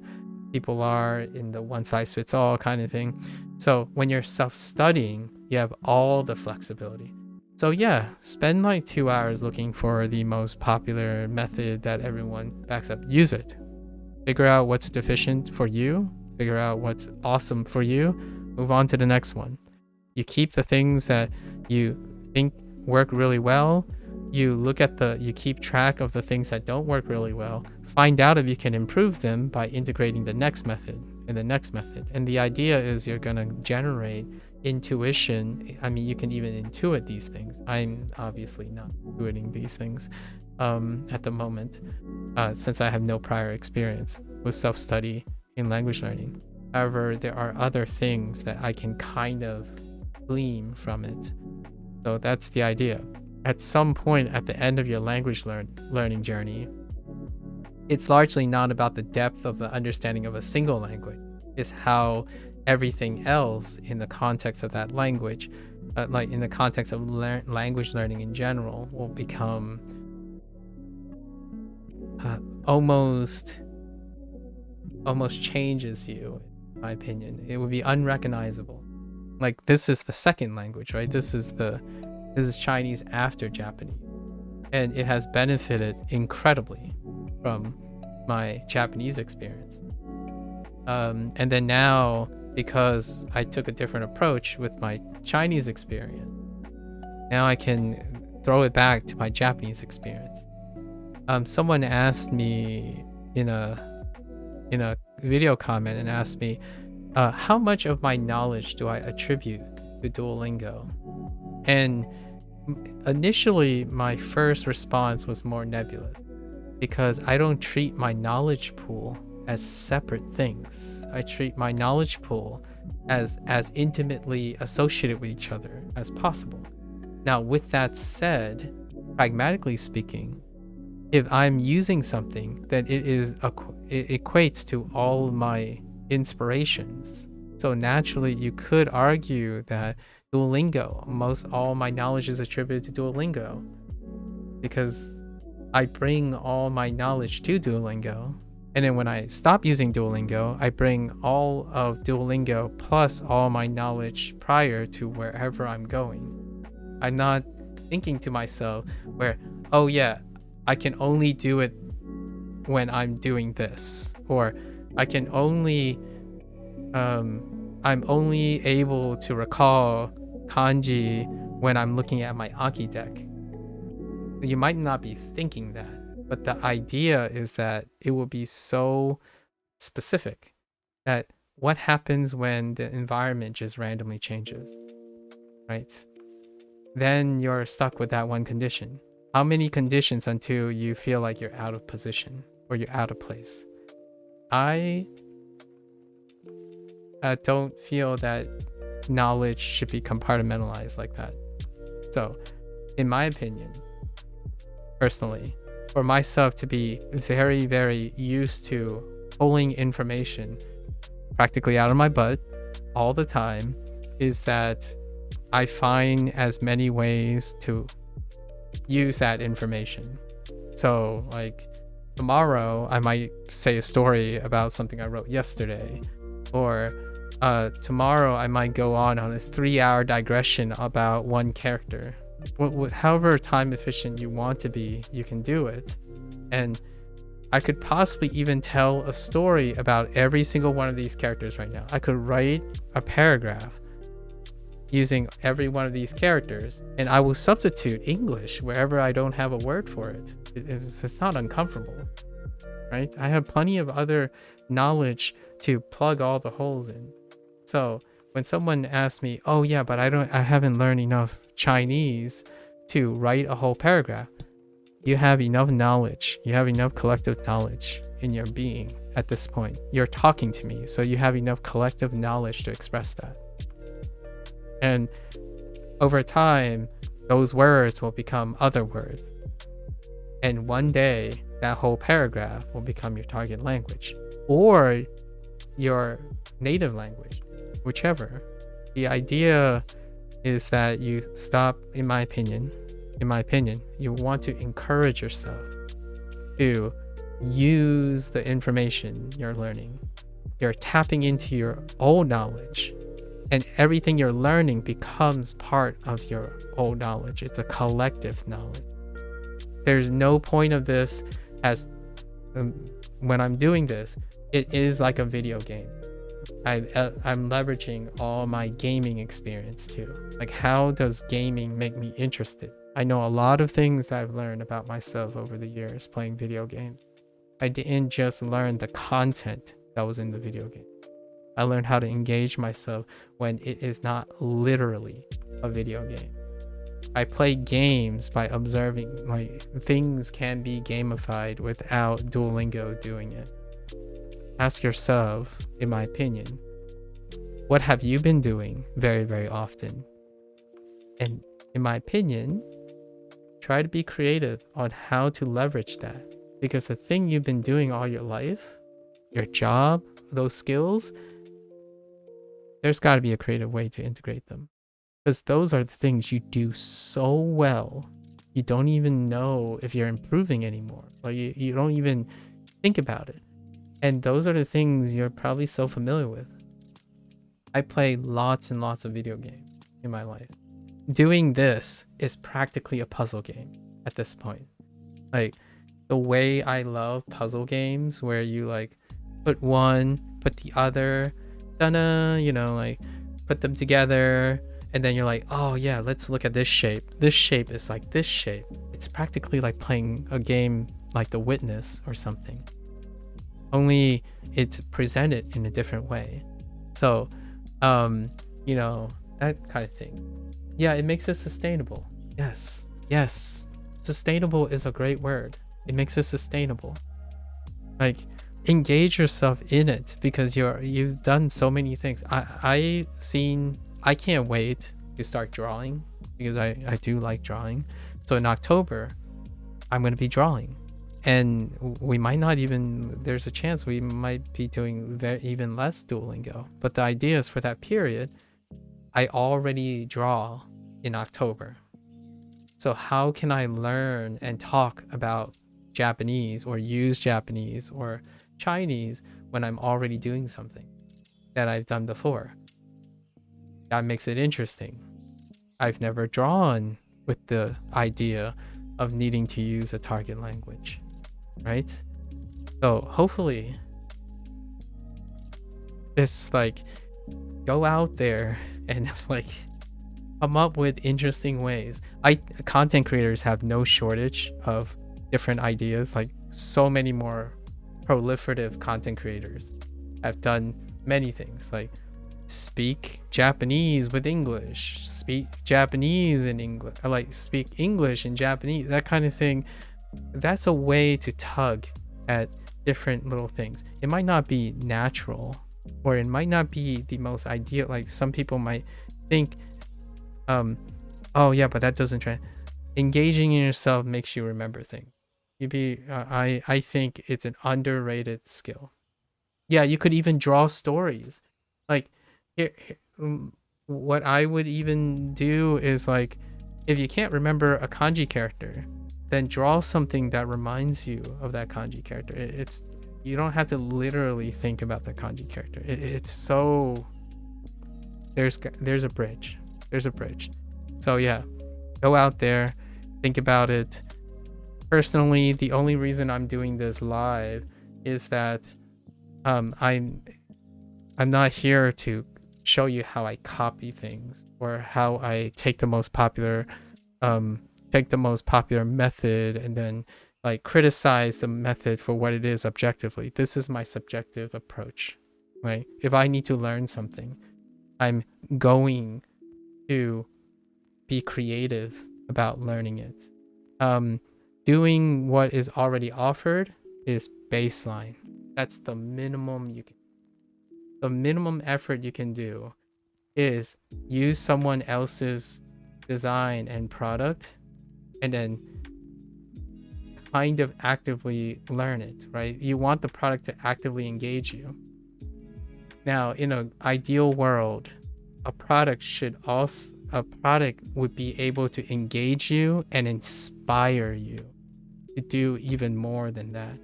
people are in the one-size-fits-all kind of thing. So when you're self-studying, you have all the flexibility. So yeah, spend like 2 hours looking for the most popular method that everyone backs up. Use it. Figure out what's deficient for you. Figure out what's awesome for you. Move on to the next one. You keep the things that you think work really well. You keep track of the things that don't work really well. Find out if you can improve them by integrating the next method and the next method. And the idea is you're going to generate intuition. I mean, you can even intuit these things. I'm obviously not intuiting these things at the moment, since I have no prior experience with self-study in language learning. However, there are other things that I can kind of glean from it. So that's the idea. At some point at the end of your language learning journey, it's largely not about the depth of the understanding of a single language. It's how everything else in the context of that language, like in the context of language learning in general, will become almost changes you, in my opinion. It would be unrecognizable. Like, this is the second language, right? This is Chinese after Japanese, and it has benefited incredibly from my Japanese experience. And then now, because I took a different approach with my Chinese experience, now I can throw it back to my Japanese experience. Someone asked me in a video comment and asked me, how much of my knowledge do I attribute to Duolingo? And initially my first response was more nebulous because I don't treat my knowledge pool as separate things. I treat my knowledge pool as intimately associated with each other as possible. Now, with that said, pragmatically speaking, if I'm using something, then it equates to all my inspirations. So naturally, you could argue that Duolingo, all my knowledge is attributed to Duolingo because I bring all my knowledge to Duolingo. And then when I stop using Duolingo, I bring all of Duolingo plus all my knowledge prior to wherever I'm going. I'm not thinking to myself where, oh yeah, I can only do it when I'm doing this, or I can only, I'm only able to recall kanji when I'm looking at my Anki deck. You might not be thinking that, but the idea is that it will be so specific that what happens when the environment just randomly changes, right? Then you're stuck with that one condition. How many conditions until you feel like you're out of position or you're out of place? I don't feel that knowledge should be compartmentalized like that. So, in my opinion, personally, for myself to be very, very used to pulling information practically out of my butt all the time, is that I find as many ways to use that information. So like tomorrow I might say a story about something I wrote yesterday, or tomorrow I might go on a 3-hour digression about one character. However time efficient you want to be, you can do it. And I could possibly even tell a story about every single one of these characters right now. I could write a paragraph using every one of these characters, and I will substitute English wherever I don't have a word for it. It's not uncomfortable, right? I have plenty of other knowledge to plug all the holes in. So when someone asks me, oh yeah, but I haven't learned enough Chinese to write a whole paragraph, you have enough knowledge, you have enough collective knowledge in your being at this point. You're talking to me, so you have enough collective knowledge to express that. And over time, those words will become other words. And one day, that whole paragraph will become your target language or your native language, whichever. The idea is that you stop, in my opinion, you want to encourage yourself to use the information you're learning. You're tapping into your old knowledge, and everything you're learning becomes part of your old knowledge. It's a collective knowledge. There's no point of this as when I'm doing this, it is like a video game. I'm leveraging all my gaming experience too. Like, how does gaming make me interested? I know a lot of things that I've learned about myself over the years playing video games. I didn't just learn the content that was in the video game. I learned how to engage myself when it is not literally a video game. I play games by observing, like, things can be gamified without Duolingo doing it. Ask yourself, in my opinion, what have you been doing very, very often? And in my opinion, try to be creative on how to leverage that. Because the thing you've been doing all your life, your job, those skills, there's got to be a creative way to integrate them. Because those are the things you do so well, you don't even know if you're improving anymore. Like you don't even think about it. And those are the things you're probably so familiar with. I play lots and lots of video games in my life. Doing this is practically a puzzle game at this point. Like, the way I love puzzle games where you like put one, put the other, like put them together, and then you're like, oh yeah, let's look at this shape. This shape is like this shape. It's practically like playing a game like The Witness or something. Only it's presented in a different way. So, that kind of thing. Yeah, it makes it sustainable. Yes. Sustainable is a great word. It makes it sustainable. Like, engage yourself in it because you've done so many things. I can't wait to start drawing because I do like drawing. So in October, I'm going to be drawing. And we might not even, there's a chance we might be doing even less Duolingo. But the idea is for that period, I already draw in October. So how can I learn and talk about Japanese or use Japanese or Chinese when I'm already doing something that I've done before? That makes it interesting. I've never drawn with the idea of needing to use a target language, right? So hopefully it's like, go out there and like come up with interesting ways. Content creators have no shortage of different ideas. Like, so many more proliferative content creators have done many things, like speak Japanese with English, speak Japanese in English, like speak English in Japanese, that kind of thing. That's a way to tug at different little things. It might not be natural, or it might not be the most ideal. Like, some people might think, oh yeah, but that doesn't engaging in yourself makes you remember things. I think it's an underrated skill. Yeah, you could even draw stories. Like, what I would even do is, like, if you can't remember a kanji character, then draw something that reminds you of that kanji character. You don't have to literally think about the kanji character. It's so, there's a bridge. So yeah, go out there, think about it. Personally, the only reason I'm doing this live is that I'm not here to show you how I copy things or how I take the most popular method and then like criticize the method for what it is objectively. This is my subjective approach, right? If I need to learn something, I'm going to be creative about learning it. Doing what is already offered is baseline. That's the minimum the minimum effort you can do is use someone else's design and product and then kind of actively learn it, right? You want the product to actively engage you. Now, in an ideal world, a product would be able to engage you and inspire you to do even more than that.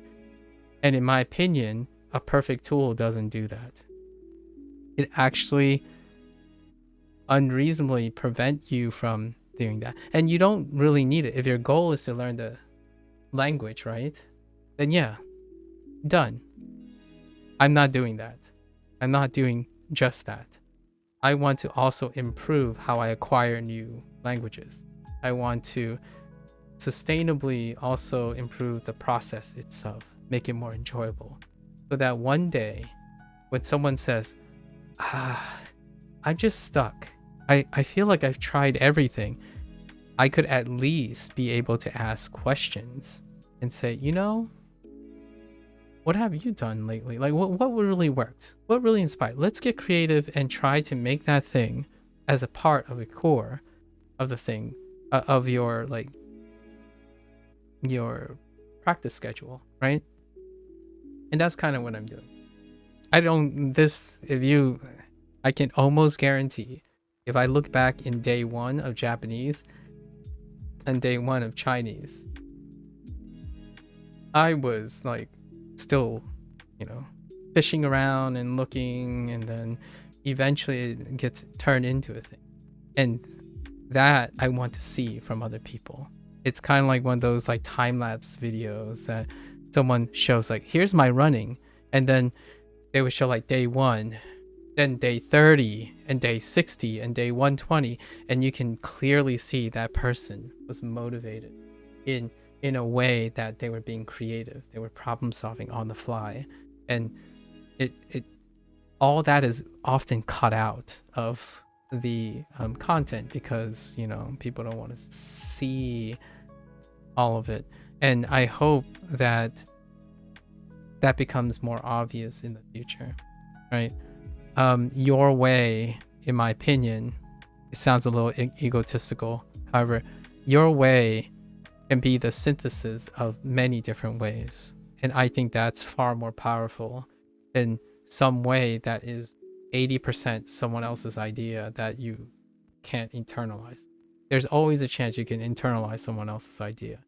And in my opinion, a perfect tool doesn't do that. It actually unreasonably prevent you from doing that. And you don't really need it. If your goal is to learn the language, right? Then yeah, done. I'm not doing that. I'm not doing just that. I want to also improve how I acquire new languages. I want to sustainably also improve the process itself, make it more enjoyable, so that one day when someone says, I'm just stuck, I feel like I've tried everything, I could at least be able to ask questions and say, what have you done lately? Like, what really worked? What really inspired? Let's get creative and try to make that thing as a part of the core of the thing, of your, like, your practice schedule, right? And that's kind of what I'm doing. I can almost guarantee if I look back in day 1 of Japanese and day 1 of Chinese, I was like still, fishing around and looking, and then eventually it gets turned into a thing. And that I want to see from other people. It's kind of like one of those like time-lapse videos that someone shows, like, here's my running, and then they would show like day 1, then day 30, and day 60, and day 120, and you can clearly see that person was motivated in a way that they were being creative. They were problem solving on the fly, and it all that is often cut out of the content because, people don't want to see all of it. And I hope that becomes more obvious in the future, right? Your way, in my opinion, it sounds a little egotistical. However, your way can be the synthesis of many different ways. And I think that's far more powerful than some way that is 80% someone else's idea that you can't internalize. There's always a chance you can internalize someone else's idea.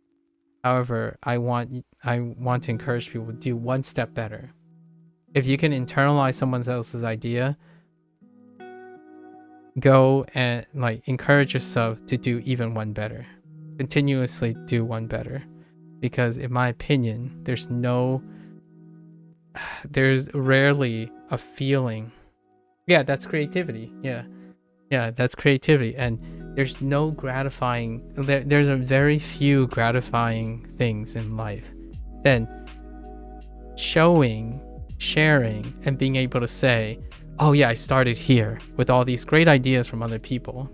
However, I want to encourage people to do one step better. If you can internalize someone else's idea, go and encourage yourself to do even one better. Continuously do one better. Because in my opinion, there's rarely a feeling. Yeah, that's creativity. Yeah, that's creativity. And there's no gratifying, there's a very few gratifying things in life than sharing, and being able to say, oh yeah, I started here with all these great ideas from other people.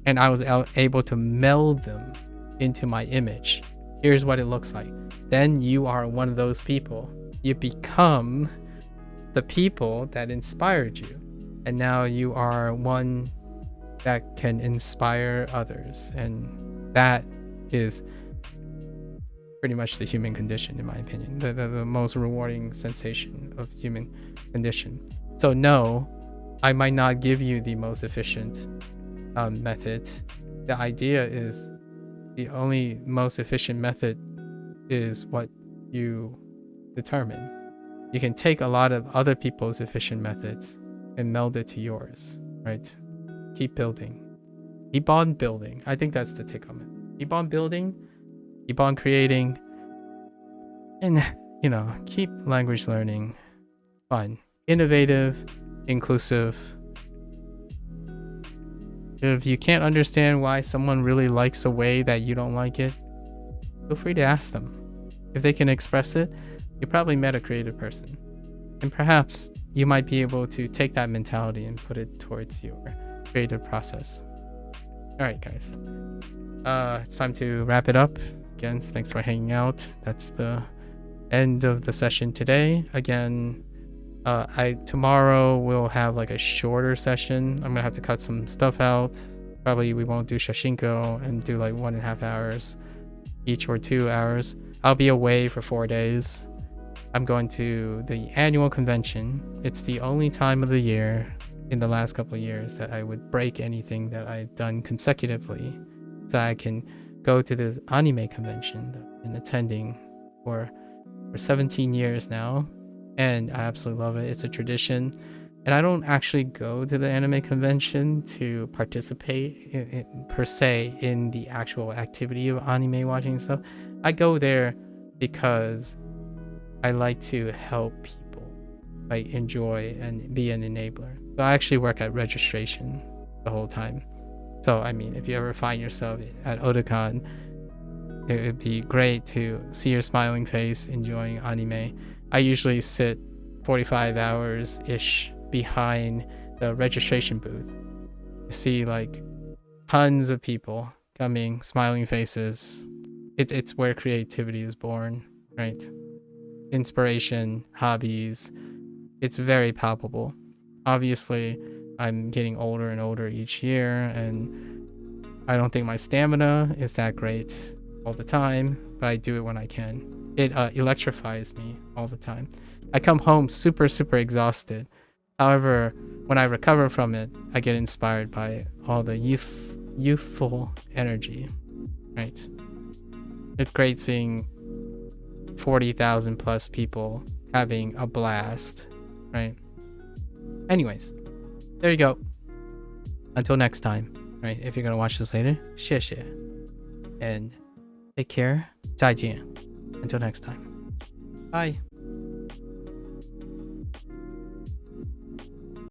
And I was able to meld them into my image. Here's what it looks like. Then you are one of those people. You become the people that inspired you. And now you are one that can inspire others. And that is pretty much the human condition, in my opinion. The most rewarding sensation of human condition. So no, I might not give you the most efficient method. The idea is the only most efficient method is what you determine. You can take a lot of other people's efficient methods and meld it to yours, right? Keep building. Keep on building. I think that's the take home method. Keep on building, keep on creating, and keep language learning fun, innovative, inclusive. If you can't understand why someone really likes a way that you don't like it, feel free to ask them. If they can express it, you probably met a creative person. And perhaps you might be able to take that mentality and put it towards your creative process. Alright guys, it's time to wrap it up. Again, thanks for hanging out. That's the end of the session today. Again, tomorrow we'll have a shorter session. I'm gonna have to cut some stuff out. Probably we won't do Shashinko and do 1.5 hours each or 2 hours. I'll be away for 4 days. I'm going to the annual convention. It's the only time of the year in the last couple of years that I would break anything that I've done consecutively, so I can go to this anime convention that I've been attending for 17 years now. And I absolutely love it. It's a tradition. And I don't actually go to the anime convention to participate per se in the actual activity of anime watching and stuff. I go there because I like to help people enjoy and be an enabler. So I actually work at registration the whole time. So I mean, if you ever find yourself at Otakon, it would be great to see your smiling face enjoying anime. I usually sit 45 hours-ish behind the registration booth. You see tons of people coming, smiling faces. It's where creativity is born, right? Inspiration, hobbies. It's very palpable. Obviously, I'm getting older and older each year, and I don't think my stamina is that great all the time, but I do it when I can. It electrifies me all the time. I come home super exhausted. However, when I recover from it, I get inspired by all the youthful energy, right? It's great seeing 40,000 plus people having a blast, right? Anyways, there you go. Until next time, right? If you're gonna watch this later, 谢谢 and take care. 再见. Until next time. Bye.